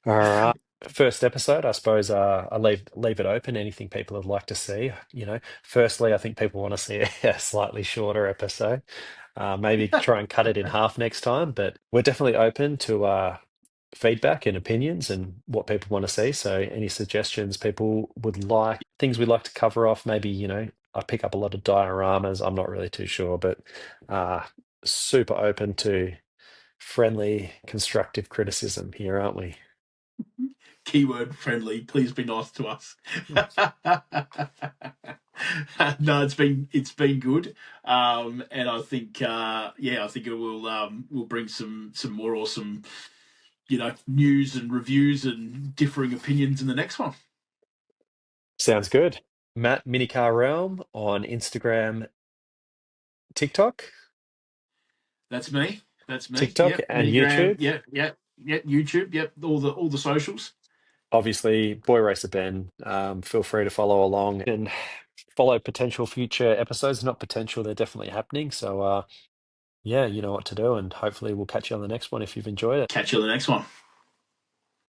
All right. First episode, I suppose I leave it open. Anything people would like to see. Firstly, I think people want to see a slightly shorter episode. Maybe try and cut it in half next time, but we're definitely open to feedback and opinions and what people want to see. So any suggestions people would like, things we'd like to cover off, maybe, I pick up a lot of dioramas. I'm not really too sure, but uh, super open to friendly, constructive criticism here, aren't we? Keyword friendly. Please be nice to us. No, it's been good, and I think I think it will bring some more awesome news and reviews and differing opinions in the next one. Sounds good. Matt Minicar Realm on Instagram, TikTok, That's me. That's me. TikTok Yep. and Minigram. YouTube. Yep. Yep. Yep. YouTube. Yep. All the socials. Obviously, Boy Racer Ben. Feel free to follow along and follow potential future episodes. Not potential, they're definitely happening. So, yeah, you know what to do, and hopefully we'll catch you on the next one if you've enjoyed it. Catch you on the next one.